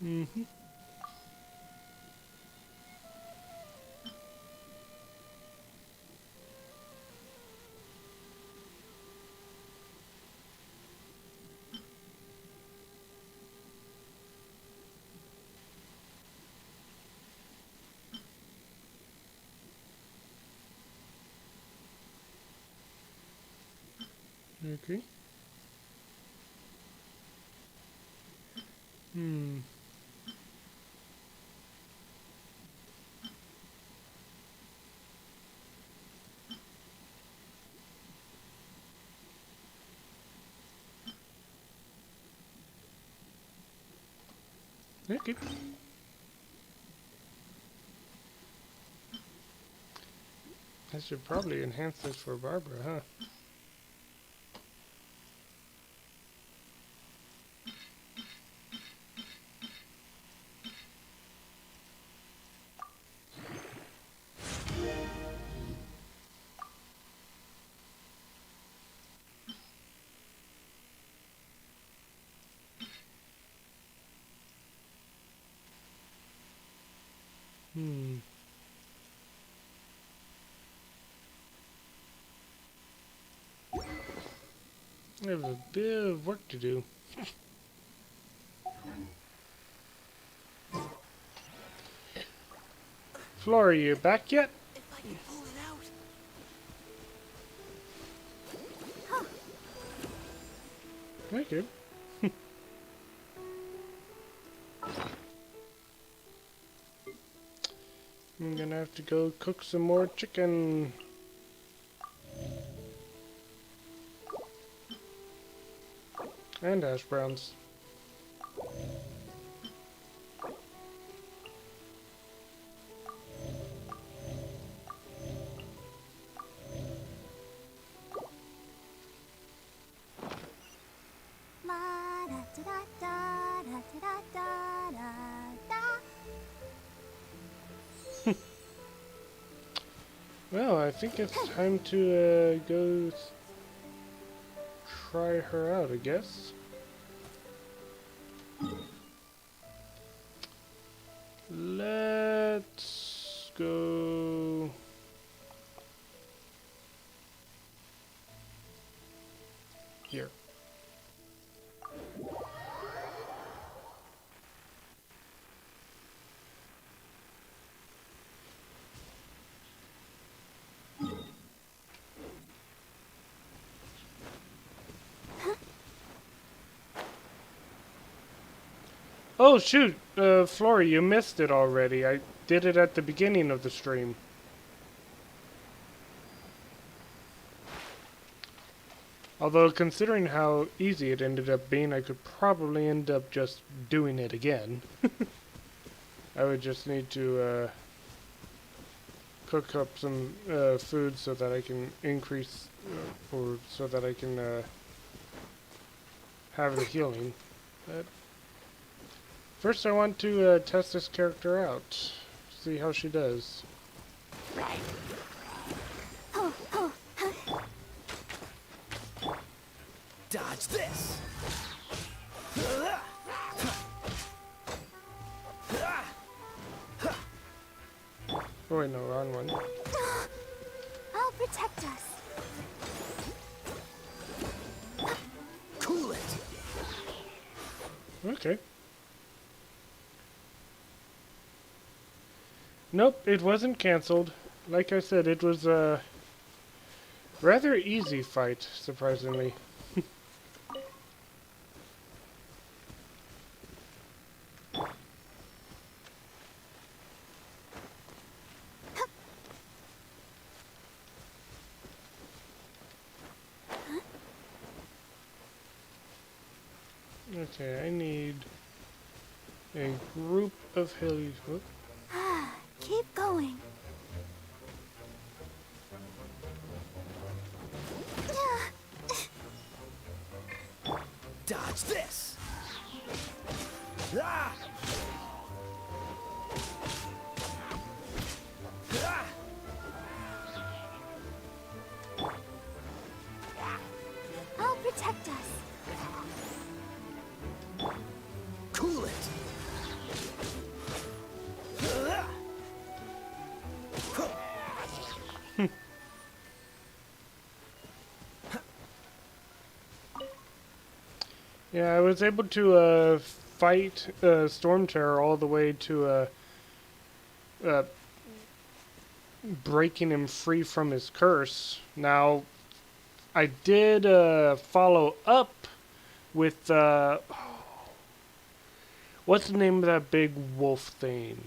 Mm-hmm. Okay. Hmm. Okay. I should probably enhance this for Barbara, huh? I have a bit of work to do. Flora, you back yet? If I can pull it out. Thank you. I'm gonna have to go cook some more chicken. And hash browns. Well, I think it's time to go try her out, I guess. Let's go here. Oh shoot, Flora, you missed it already. I did it at the beginning of the stream. Although, considering how easy it ended up being, I could probably end up just doing it again. I would just need to cook up some food so that I can increase, or so that I can have the healing. But first I want to test this character out, see how she does. Dodge this! Oh wait, no, wrong one. I'll protect us. Cool it! Okay. Nope, it wasn't cancelled. Like I said, it was a rather easy fight, surprisingly. Okay, I need a group of hillies. Whoop. Keep going. Dodge this! Ah! Ah! I'll protect us. Cool it! Yeah, I was able to fight Stormterror all the way to breaking him free from his curse. Now, I did follow up with what's the name of that big wolf thing?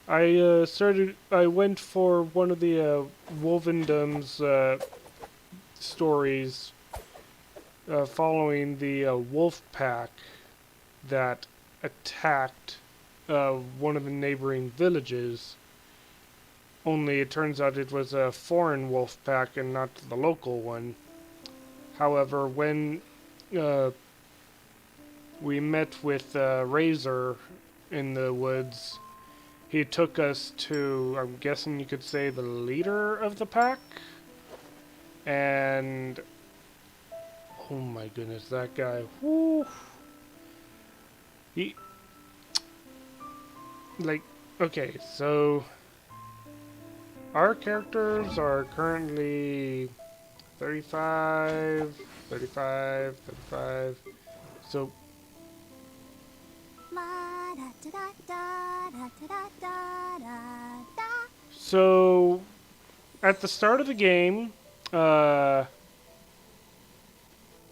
I went for one of the Wolvendom's stories following the wolf pack that attacked one of the neighboring villages. only it turns out it was a foreign wolf pack and not the local one. However, when we met with Razor in the woods, he took us to, I'm guessing you could say, the leader of the pack. And oh my goodness, that guy. Whoo. He, like, okay, so our characters are currently 35, 35, 35. So So at the start of the game,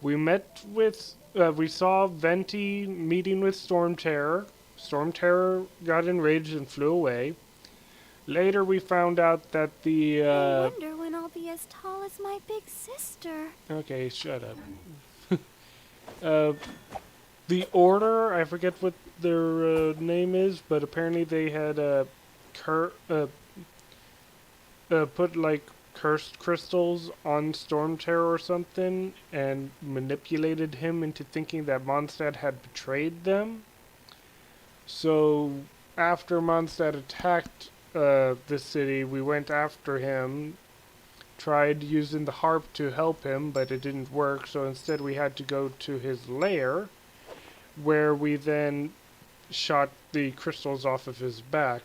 we saw Venti meeting with Stormterror. Stormterror got enraged and flew away. Later, we found out that the. I wonder when I'll be as tall as my big sister. Okay, shut up. The Order, I forget what their name is, but apparently they had put like cursed crystals on Stormterror or something and manipulated him into thinking that Mondstadt had betrayed them. So after Mondstadt attacked the city, we went after him, tried using the harp to help him, but it didn't work, so instead we had to go to his lair, where we then shot the crystals off of his back.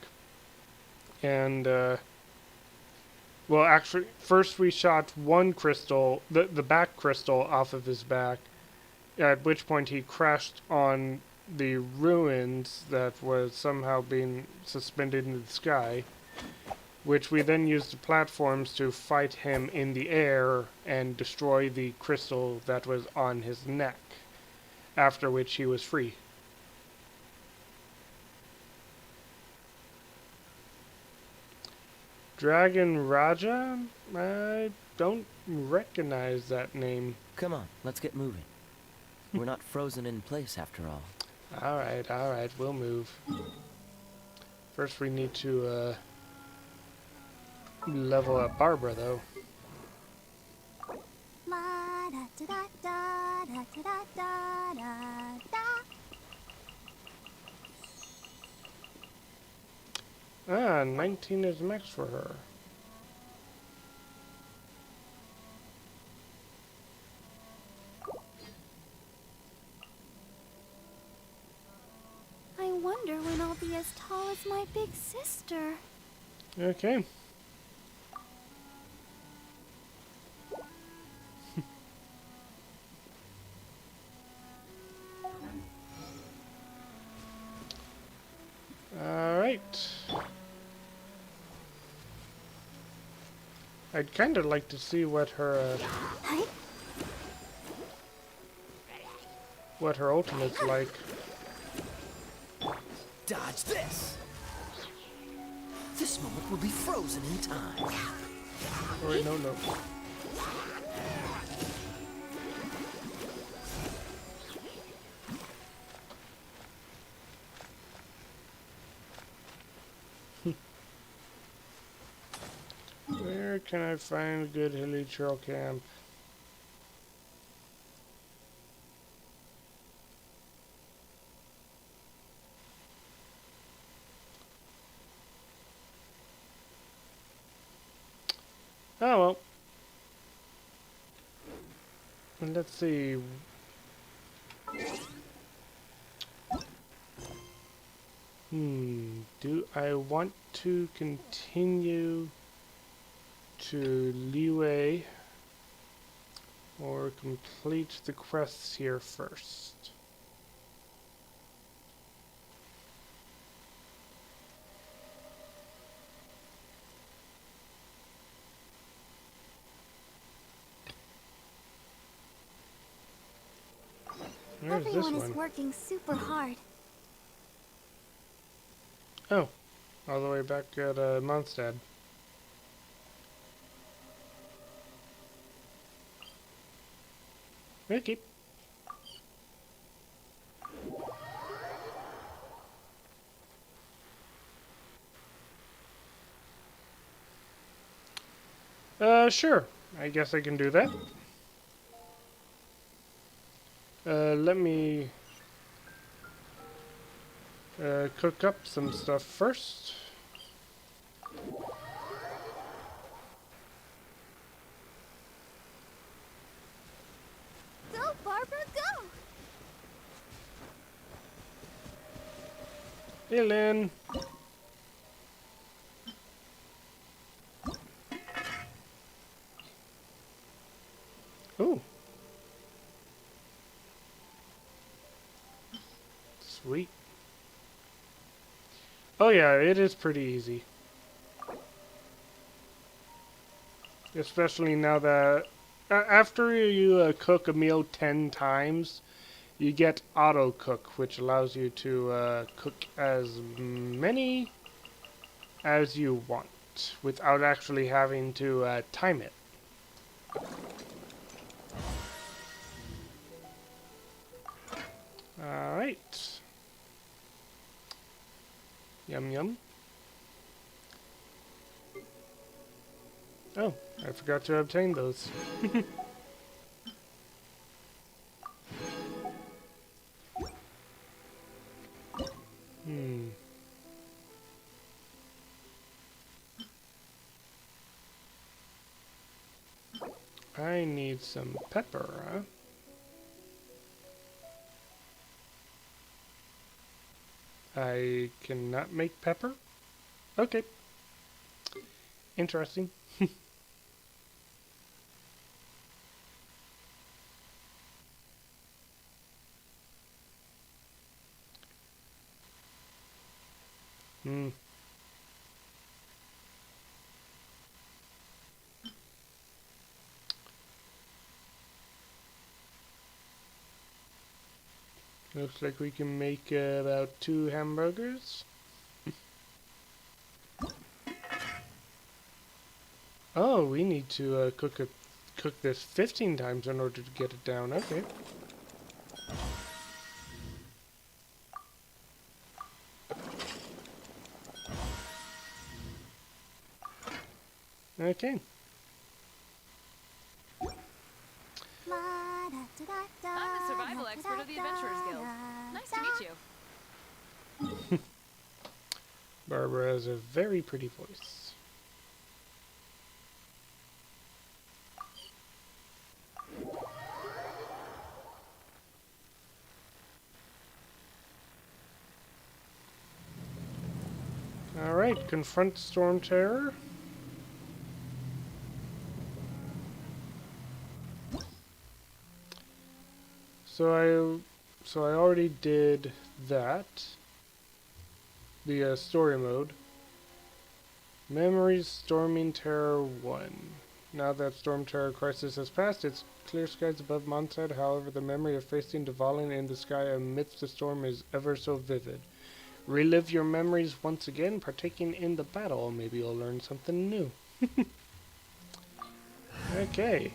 And well, actually, first we shot one crystal, the back crystal, off of his back, at which point he crashed on the ruins that was somehow being suspended in the sky, which we then used the platforms to fight him in the air and destroy the crystal that was on his neck, after which he was free. Dragon Raja? I don't recognize that name. Come on, let's get moving. We're not frozen in place after all. Alright, we'll move. First we need to level up Barbara, though. 19 is max for her. I wonder when I'll be as tall as my big sister. Okay. Alright. I'd kind of like to see what her ultimate's like. Dodge this! This moment will be frozen in time. Oh, wait, no. Where can I find a good hilly trail camp? Oh well. Let's see. Do I want to continue to Liyue or complete the quests here first? Where's this Everyone one? is working super hard. Oh, all the way back at Mondstadt. Okay. Sure. I guess I can do that. Let me cook up some stuff first. Go, Barbara, go! Hey, Lynn. Ooh. Sweet. Oh yeah, it is pretty easy. Especially now that after you cook a meal 10 times, you get auto cook, which allows you to cook as many as you want without actually having to time it. Alright. Yum yum. Oh, I forgot to obtain those. I need some pepper, huh? I cannot make pepper? Okay. Interesting. Hmm. Looks like we can make about 2 hamburgers. Oh, we need to cook this 15 times in order to get it down. Okay. Okay. I'm the survival expert of the Adventurers Guild. Nice to meet you. Barbara has a very pretty voice. Alright, confront Stormterror. So I already did that. The story mode. Memories Storming Terror 1. Now that Stormterror crisis has passed, it's clear skies above Mondstadt. However, the memory of facing Dvalin in the sky amidst the storm is ever so vivid. Relive your memories once again, partaking in the battle. Maybe you'll learn something new. Okay.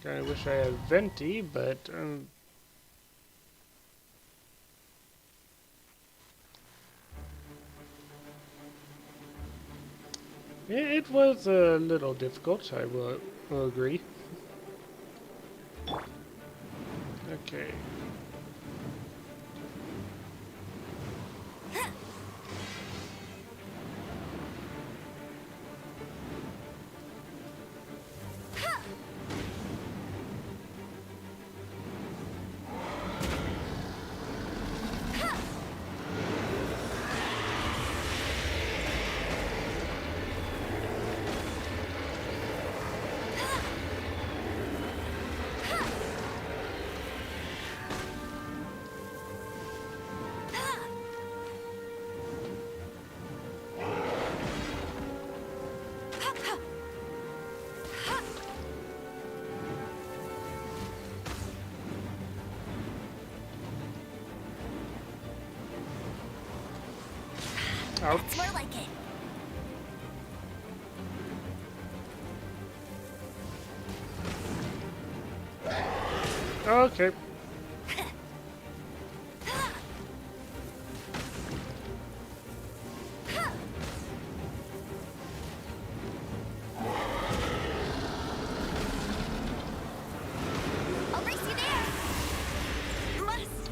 Kinda wish I had Venti, but it was a little difficult, I will agree. Okay. Ouch. That's more like it. Okay.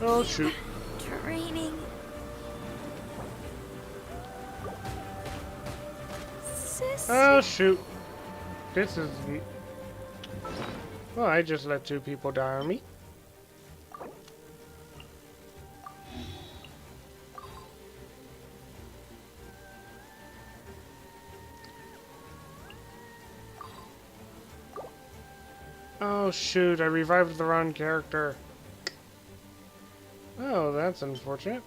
Oh shoot. Training. Oh shoot. This is... Well, I just let 2 people die on me. Oh shoot, I revived the wrong character. Oh, that's unfortunate.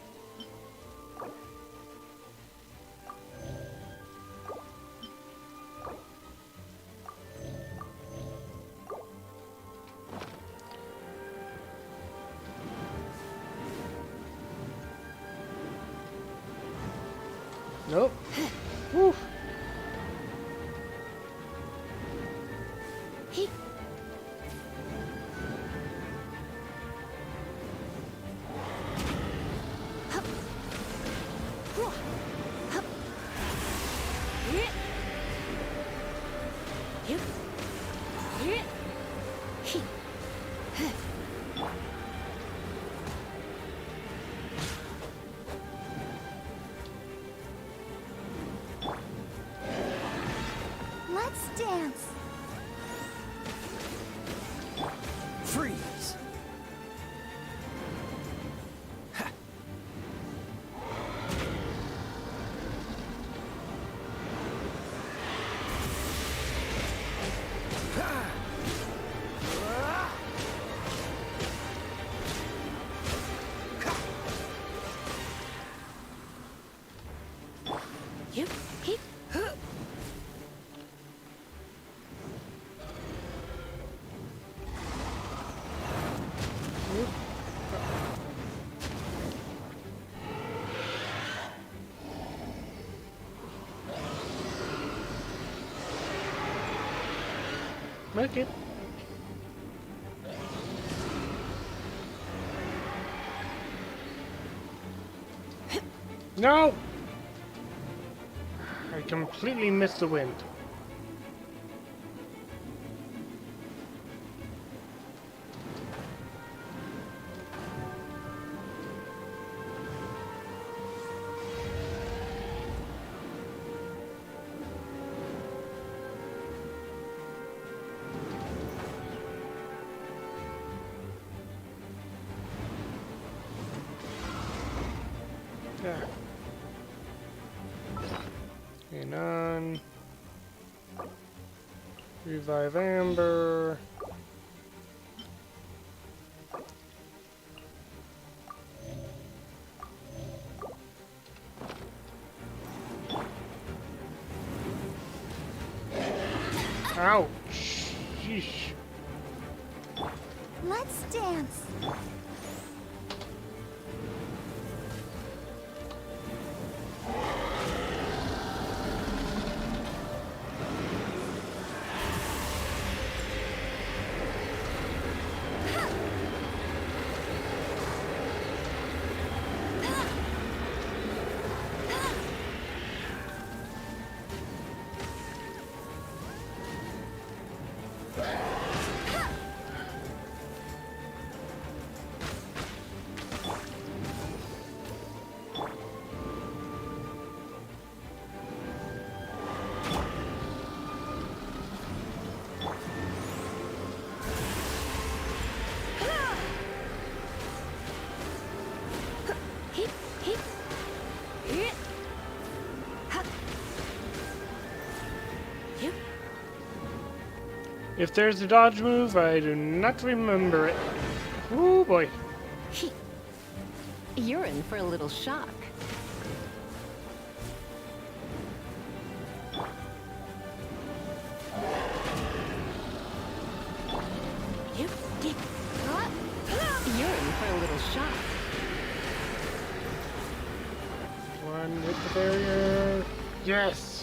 Nope. Woo. Let's dance. Freeze! Make it. No! I completely missed the wind. Yeah. And on. Revive Amber. Ouch. Sheesh. Let's dance. If there's a dodge move, I do not remember it. Oh boy. You're in for a little shock. You're in for a little shock. One, hit the barrier. Yes!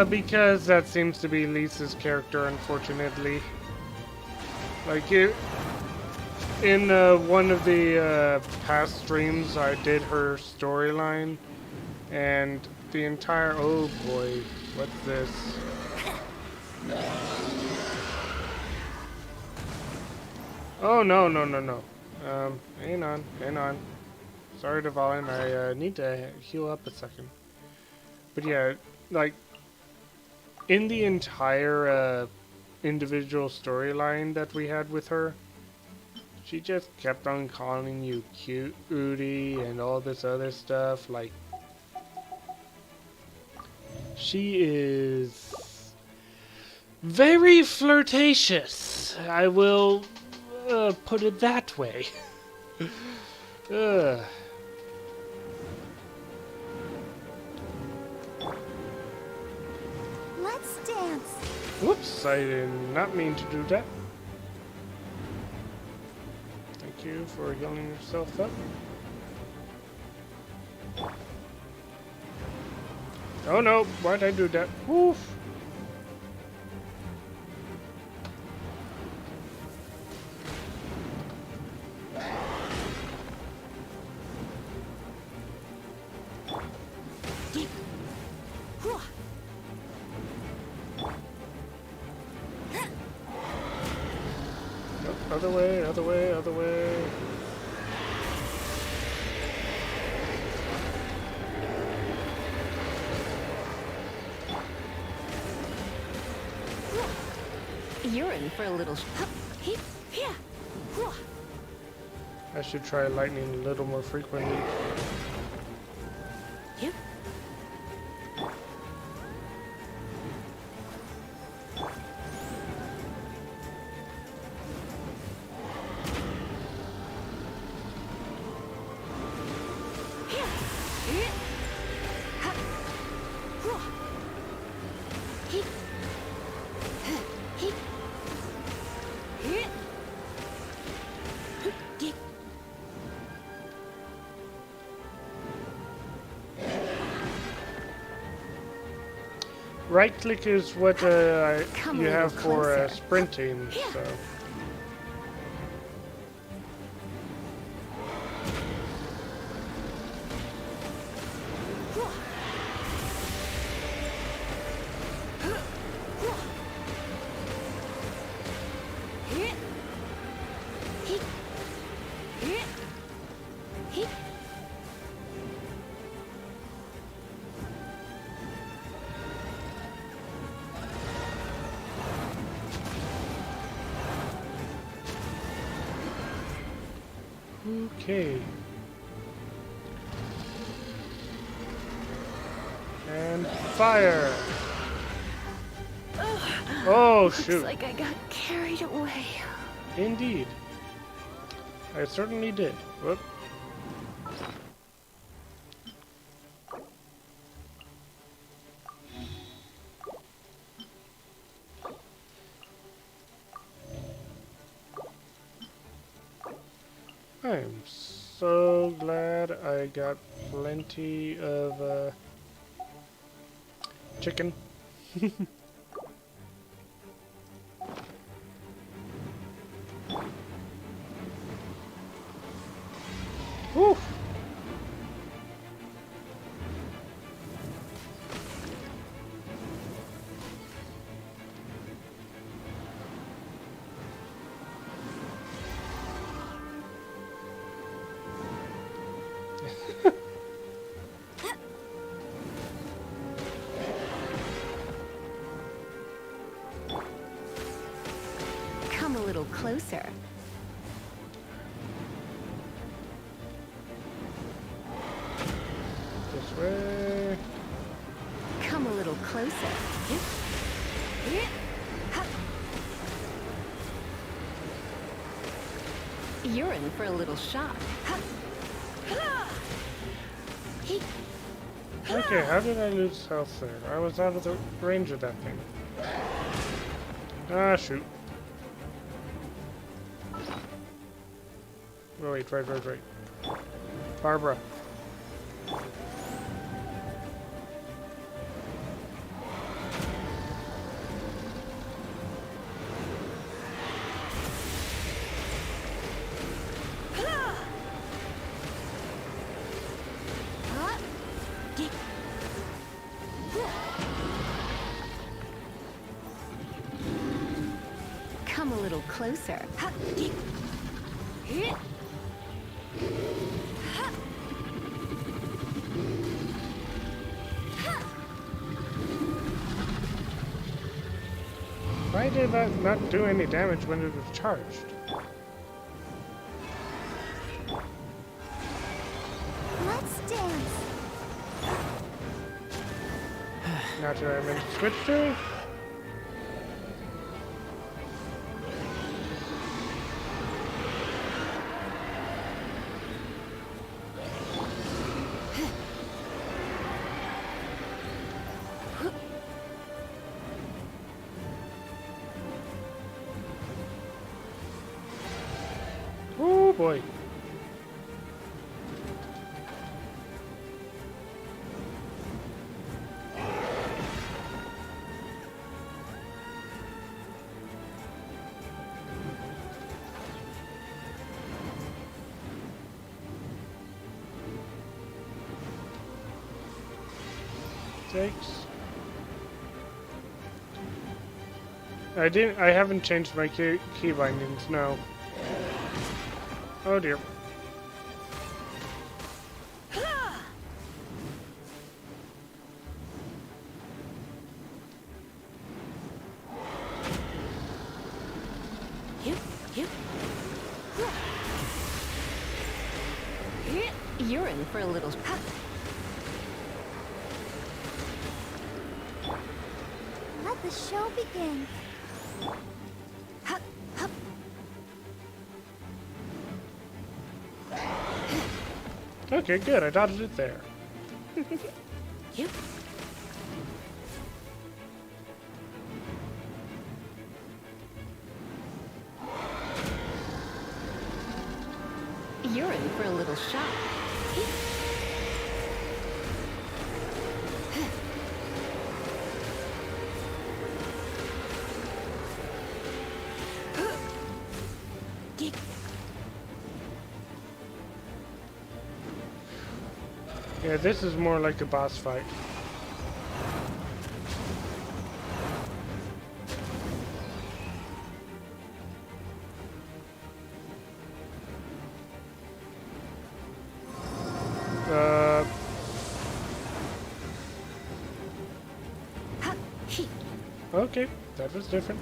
Because that seems to be Lisa's character, unfortunately. Like, in one of the past streams, I did her storyline, and the entire, oh boy, what's this? Oh, no, no, no, no. Hang on, hang on. Sorry, Devon, I need to heal up a second. But yeah, like, in the entire individual storyline that we had with her, she just kept on calling you cute, Udi, and all this other stuff. Like, she is very flirtatious. I will put it that way. Ugh. Let's dance. Whoops, I did not mean to do that. Thank you for healing yourself up. Oh no, why'd I do that? Woof. Other way, other way, other way. You're in for a little. I should try lightning a little more frequently. Right click is what you have for sprinting, so. Okay. And fire! Oh, shoot. Looks like I got carried away. Indeed. I certainly did. Whoop. I'm so glad I got plenty of chicken. Whew. Come a little closer. This way. Come a little closer. You're in for a little shock. Okay, how did I lose health there? I was out of the range of that thing. Ah, shoot. Oh, wait, right. Barbara. closer. Why did that not do any damage when it was charged? Let's dance. Now do I meant to switch to? Oh boy. Thanks. I haven't changed my key bindings, no. Oh dear. You're in for a little... Let the show begin. Okay, good. I dodged it there. You're in for a little shock. Yeah, this is more like a boss fight. Okay, that was different.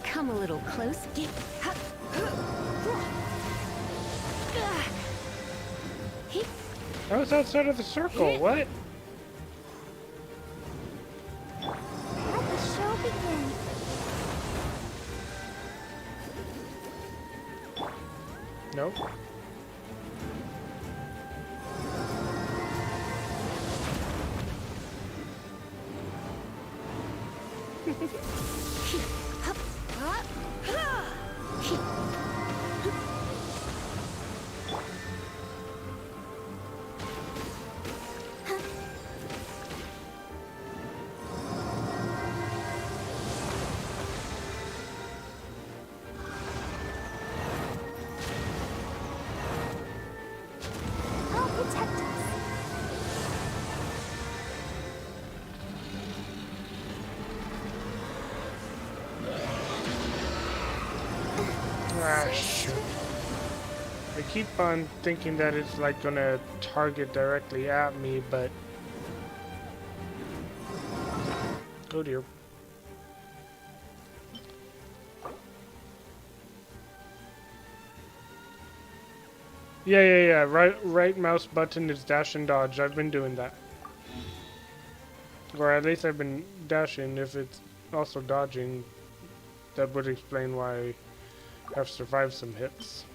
Come a little close. I was outside of the circle, what? Let the show begin. Nope. I'll protect us. Ah, shoot. I keep on thinking that it's like gonna target directly at me, but... Oh dear. Yeah. Right mouse button is dash and dodge. I've been doing that. Or at least I've been dashing. If it's also dodging, that would explain why I have survived some hits.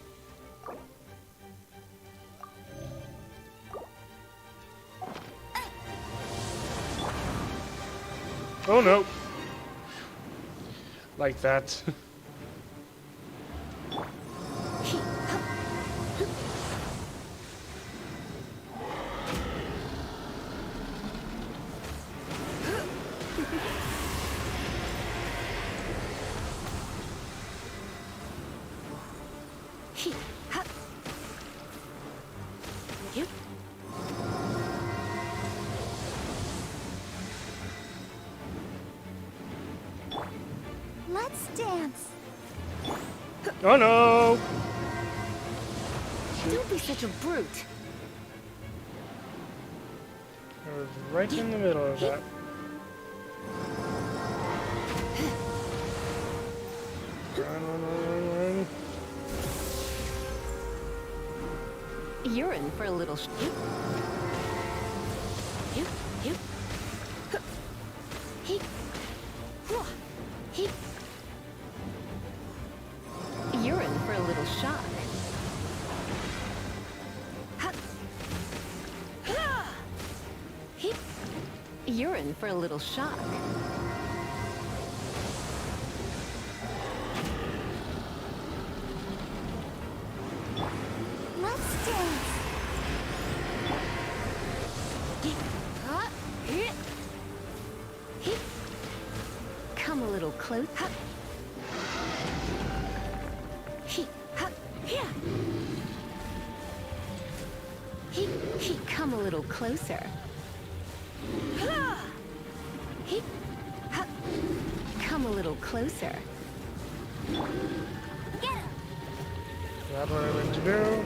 Oh no! Like that. Let's dance. Oh no! Don't be such a brute. I was right in the middle of that. Run. You're in for a little You're in for a little shock. You're in for a little shock. Let's dance. Come a little close. Come a little closer. Come a little closer. That's what I meant to do.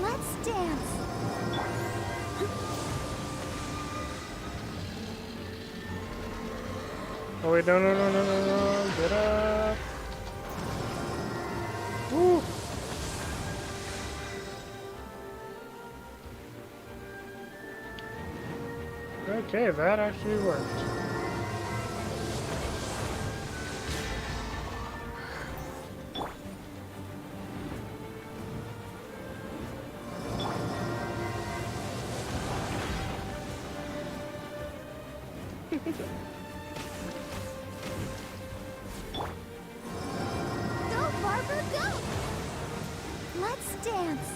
Let's dance. Oh wait, no, get up. Woo. Okay, that actually worked. Go, Barbara, go! Let's dance.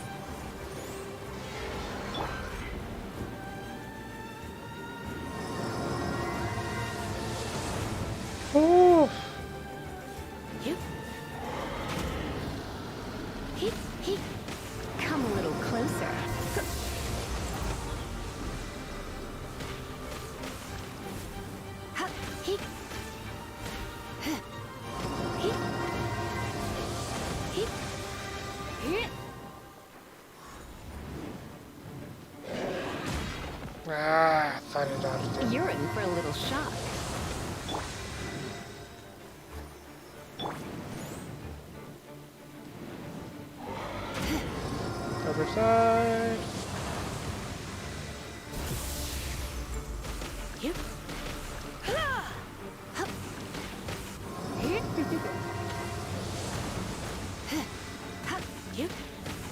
Oh. Come a little closer. Ah, thought I dodged it. You're in for a little shock. Other side.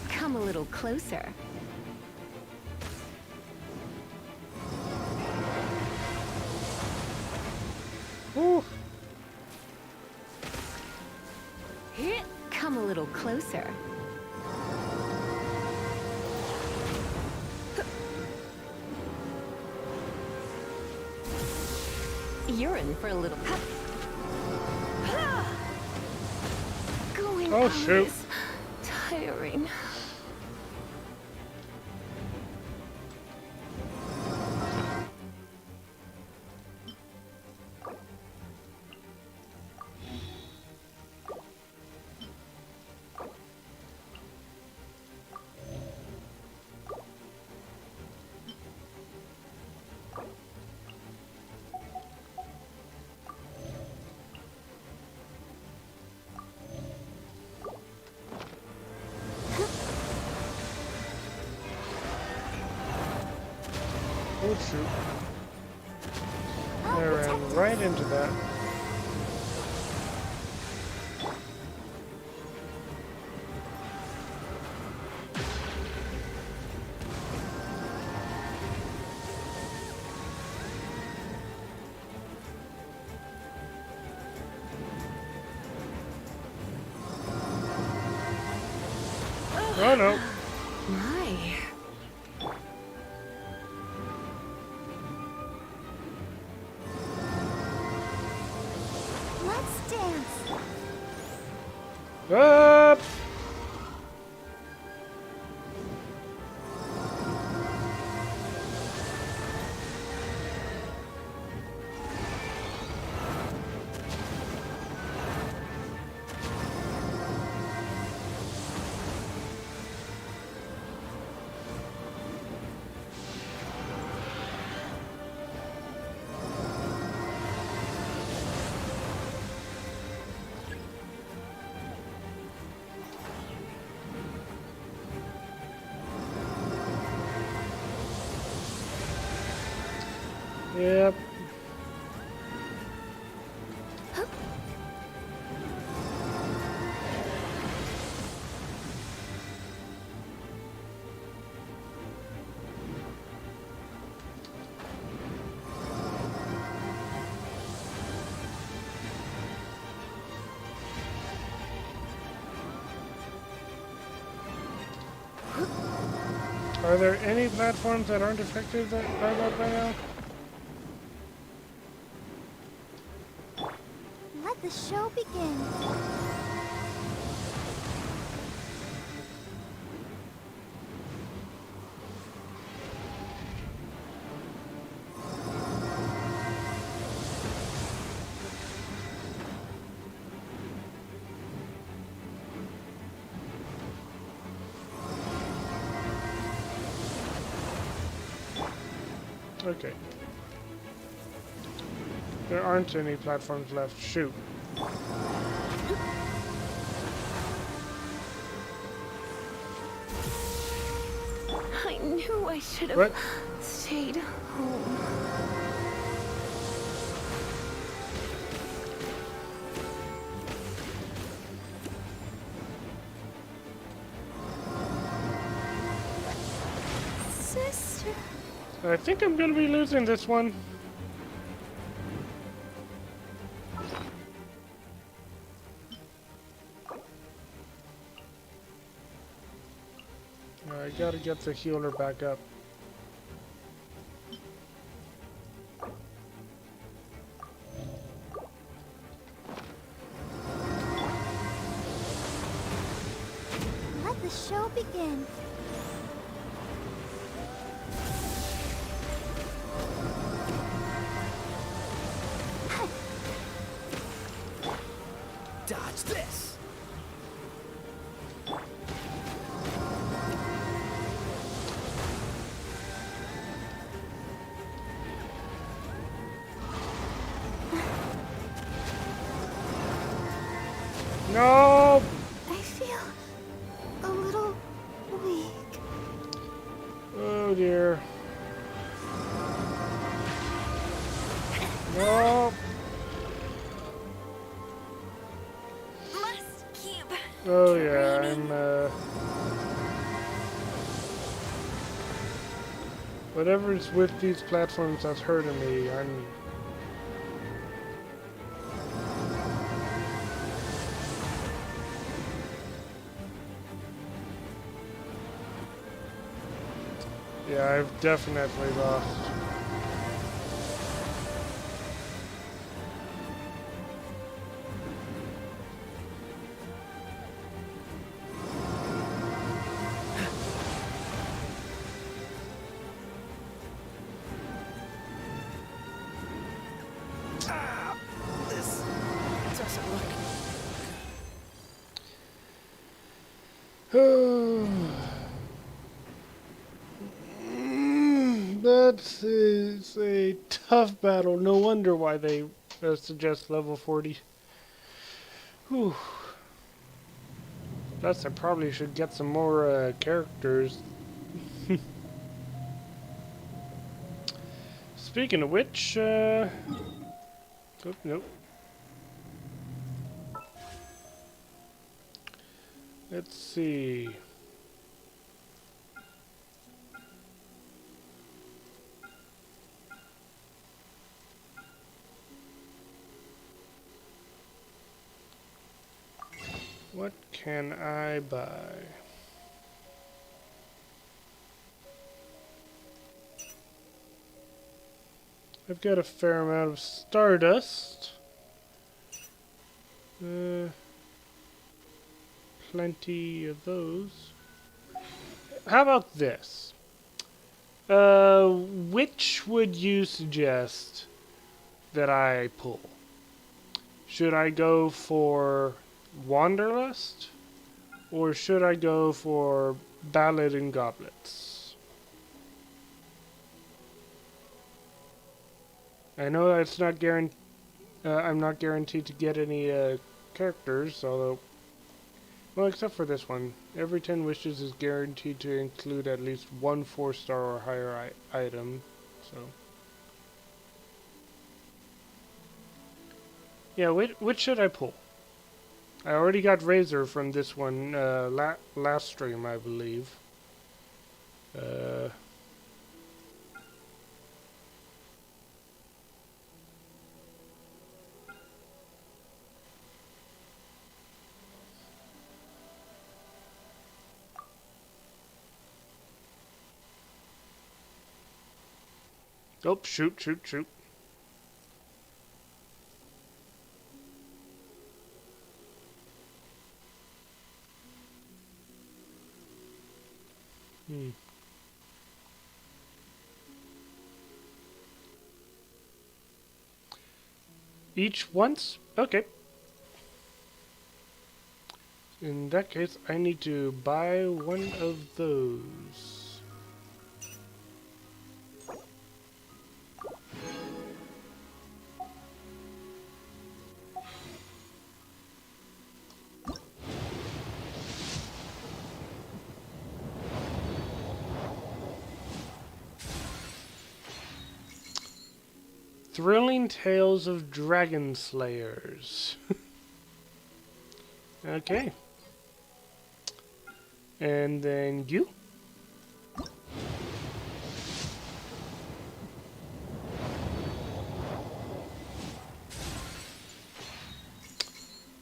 Come a little closer. Ooh. Come a little closer. You're in for a little. Going Oh, out shoot. is tiring. Oh shoot. I ran right into that. Oh no. My. Let's dance. Up. Yep. Are there any platforms that aren't affected by that by now? Let the show begin. Okay. There aren't any platforms left. Shoot. I knew I should have What? stayed home. Sister. I think I'm gonna be losing this one. I gotta get the healer back up. Let the show begin. Dodge this! No! I feel a little weak. Oh dear. No! Must keep. Oh yeah, I'm whatever's with these platforms that's hurting me, I'm... Yeah, I've definitely lost. This doesn't That is a tough battle. No wonder why they suggest level 40. Whew. Plus, I probably should get some more characters. Speaking of which, oh, nope. Let's see. What can I buy? I've got a fair amount of Stardust. Plenty of those. How about this? Which would you suggest that I pull? Should I go for Wanderlust? Or should I go for Ballad and Goblets? I know it's not guaranteed. I'm not guaranteed to get any characters, although, well, except for this one. Every 10 wishes is guaranteed to include at least one 4-star or higher item. So, Yeah, which should I pull? I already got Razor from this one last stream, I believe. Oh, shoot, shoot, shoot. Each once? Okay. In that case, I need to buy one of those. Thrilling Tales of Dragon Slayers. Okay. And then you?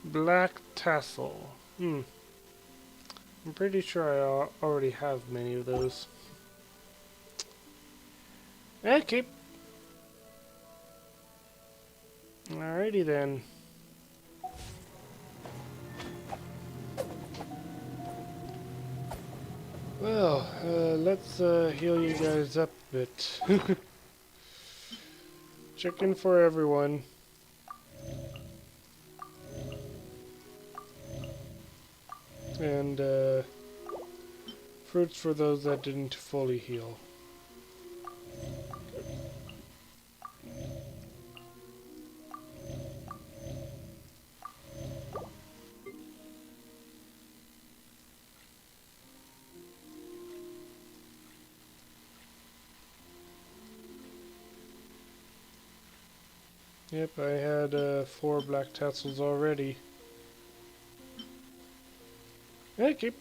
Black Tassel. I'm pretty sure I already have many of those. Okay. Alrighty then. Well, let's heal you guys up a bit. Chicken for everyone. And fruits for those that didn't fully heal. Yep, I had 4 black tassels already. Okay.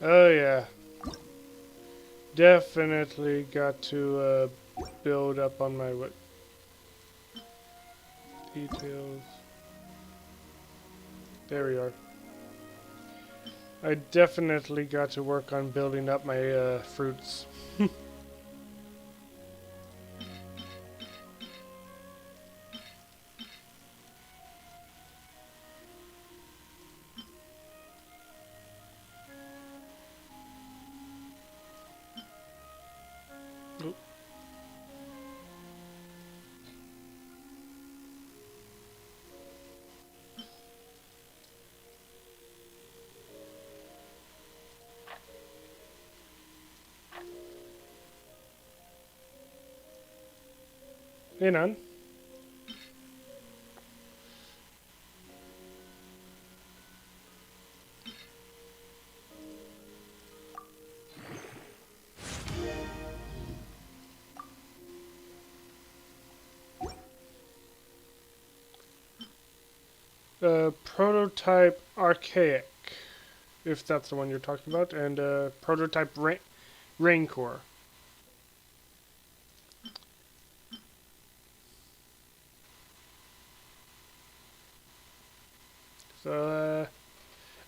Oh yeah. Definitely got to build up on my details. There we are. I definitely got to work on building up my fruits. Oop. Hey, none. Prototype Archaic, if that's the one you're talking about, and Prototype Raincore. So,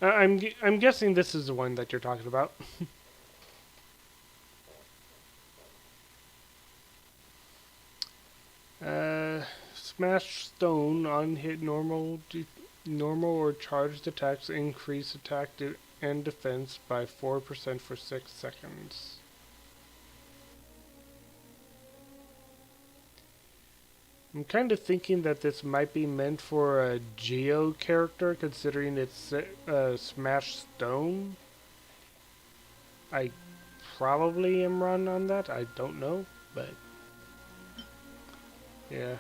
I'm guessing this is the one that you're talking about. Smash Stone on hit normal or charged attacks increase attack and defense by 4% for 6 seconds. I'm kind of thinking that this might be meant for a Geo character, considering it's Smash Stone. I probably am wrong on that. I don't know, but Yeah.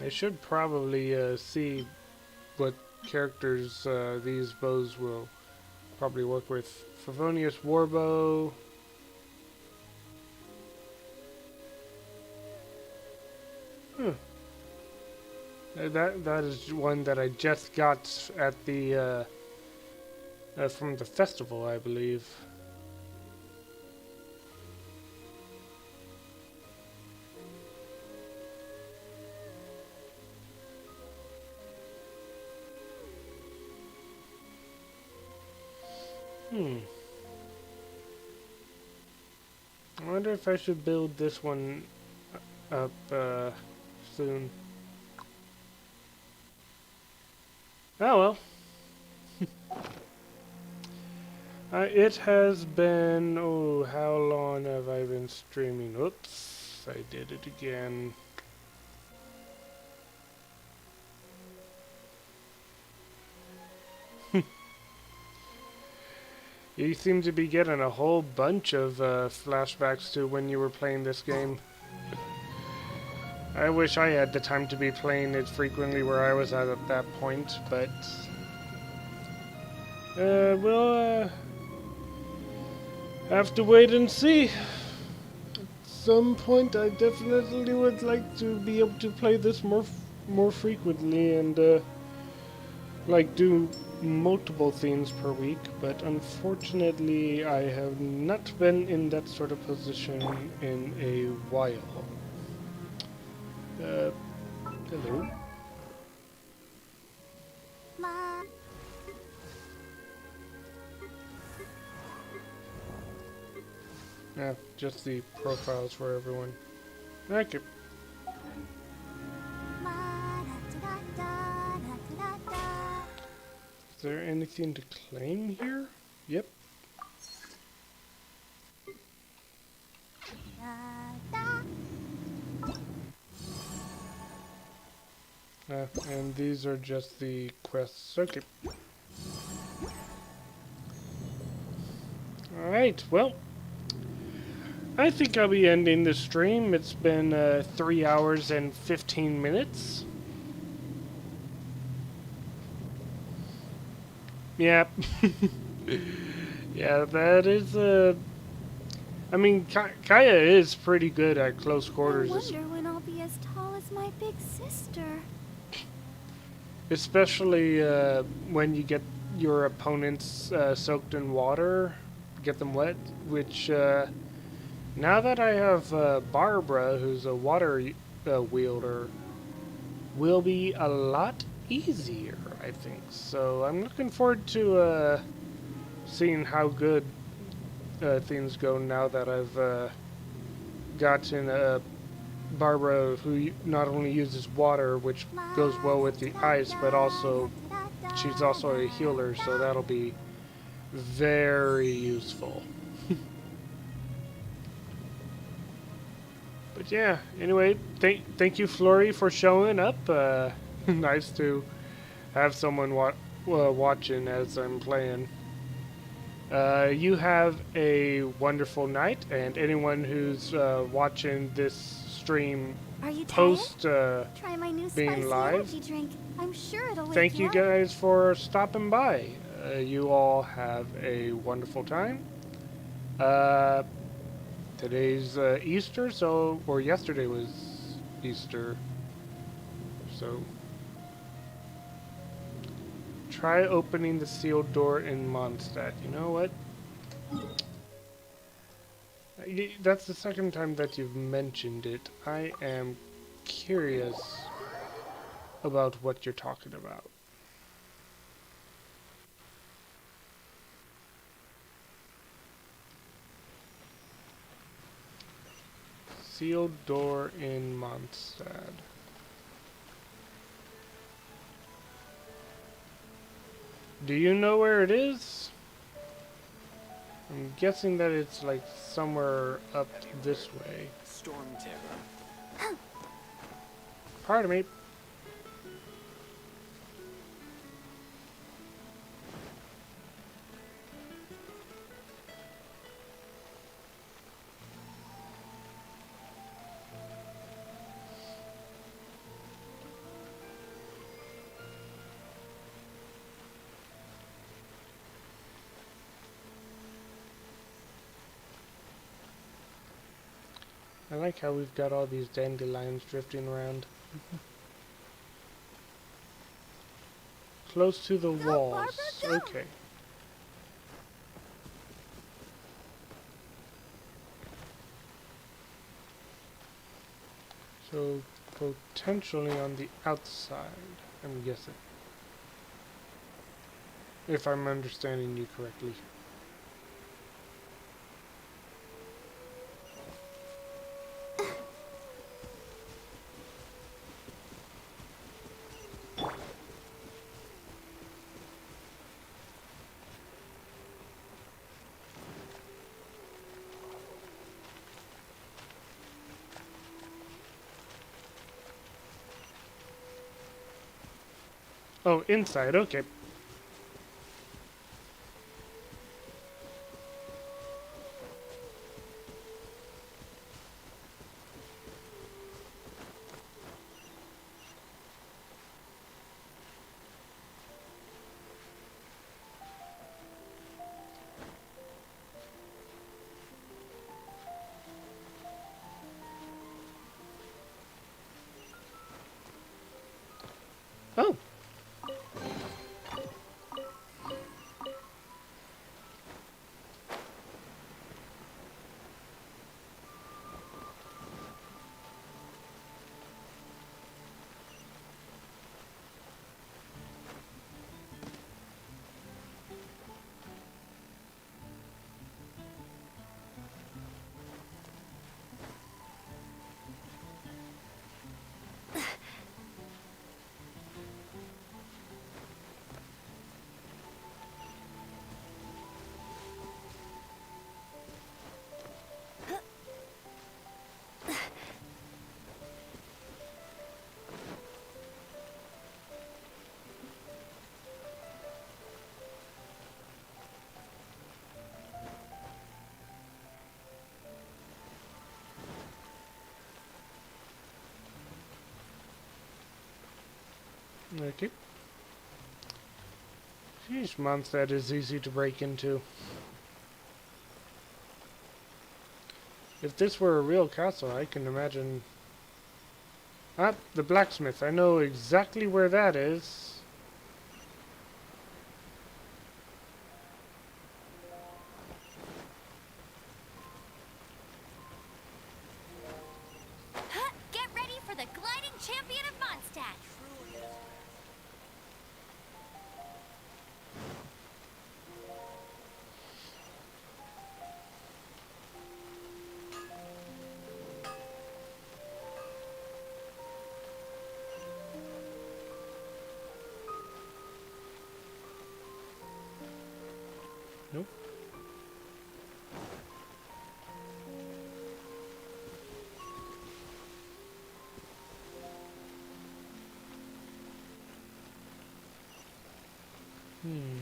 I should probably see what characters these bows will probably work with. Favonius Warbow. That is one that I just got at the from the festival, I believe. I wonder if I should build this one up soon. Oh well. It has been, oh, how long have I been streaming? Oops, I did it again. You seem to be getting a whole bunch of flashbacks to when you were playing this game. I wish I had the time to be playing it frequently where I was at that point, but we'll have to wait and see. At some point, I definitely would like to be able to play this more frequently and like do multiple things per week, but unfortunately I have not been in that sort of position in a while. Hello. Yeah, just the profiles for everyone. Okay. Is there anything to claim here? Yep. And these are just the quests. Okay. Alright, well, I think I'll be ending the stream. It's been 3 hours and 15 minutes. Yep. Yeah, that is I mean, Kaya is pretty good at close quarters. I wonder when I'll be as tall as my big sister. Especially when you get your opponents soaked in water, get them wet, which now that I have Barbara, who's a water wielder, will be a lot easier, I think. So I'm looking forward to seeing how good things go now that I've gotten Barbara, who not only uses water, which goes well with the ice, but also she's also a healer, so that'll be very useful. But yeah, anyway, thank you, Flory, for showing up. Nice to have someone watching as I'm playing. You have a wonderful night, and anyone who's watching this stream post Try my new being spicy live, energy drink. I'm sure it'll wake thank you up. guys for stopping by. You all have a wonderful time. Today's Easter, or yesterday was Easter, so try opening the sealed door in Mondstadt. You know what? That's the second time that you've mentioned it. I am curious about what you're talking about. Sealed door in Mondstadt. Do you know where it is? I'm guessing that it's like somewhere up this way. Stormterror. Pardon me. I like how we've got all these dandelions drifting around. Close to the walls. Okay. So, potentially on the outside, I'm guessing. If I'm understanding you correctly. Oh, inside, okay. Oh. Okay. Sheesh, Mondstadt is easy to break into. If this were a real castle, I can imagine... Ah, the blacksmith. I know exactly where that is. Get ready for the gliding champion of Mondstadt. Nope. Hmm.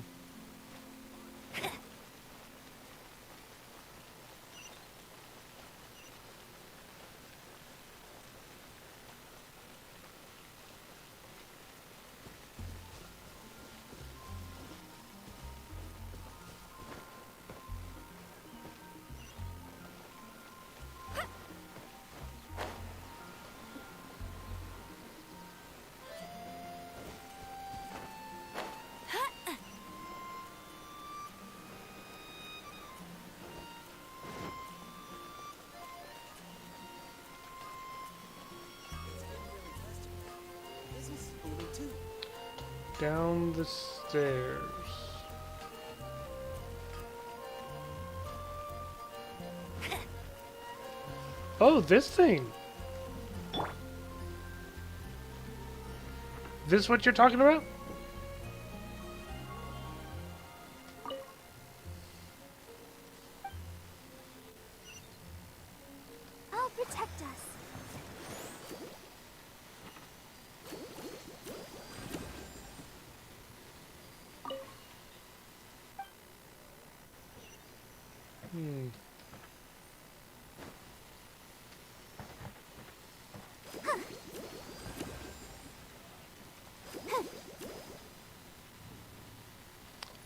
Down the stairs. Oh, this thing! This what you're talking about?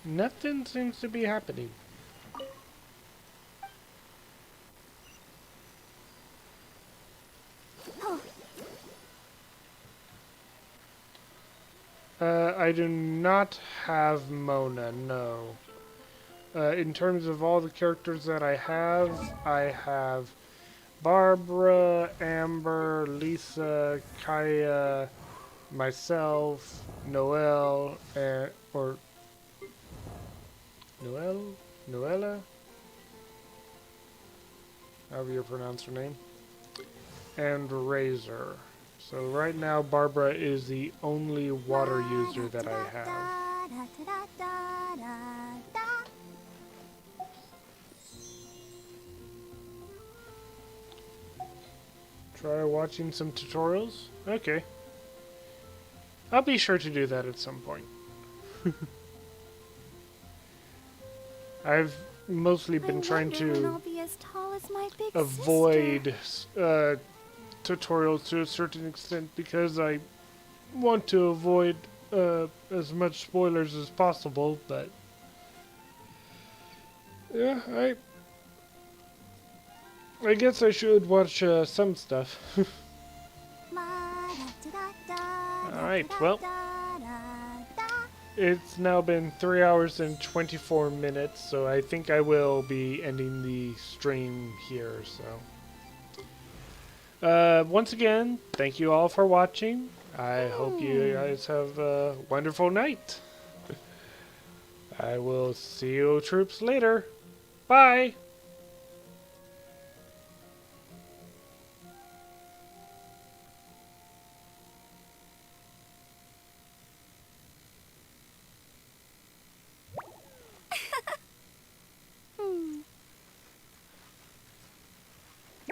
Nothing seems to be happening. I do not have Mona, no. In terms of all the characters that I have Barbara, Amber, Lisa, Kaya, myself, Noelle, or Noella? However you pronounce her name. And Razor. So right now Barbara is the only water user that I have. Try watching some tutorials? Okay. I'll be sure to do that at some point. I've mostly been trying to avoid tutorials to a certain extent because I want to avoid as much spoilers as possible, but yeah, I guess I should watch some stuff. Alright, well, it's now been 3 hours and 24 minutes, so I think I will be ending the stream here, so. Once again, thank you all for watching. I hope you guys have a wonderful night. I will see you troops later. Bye!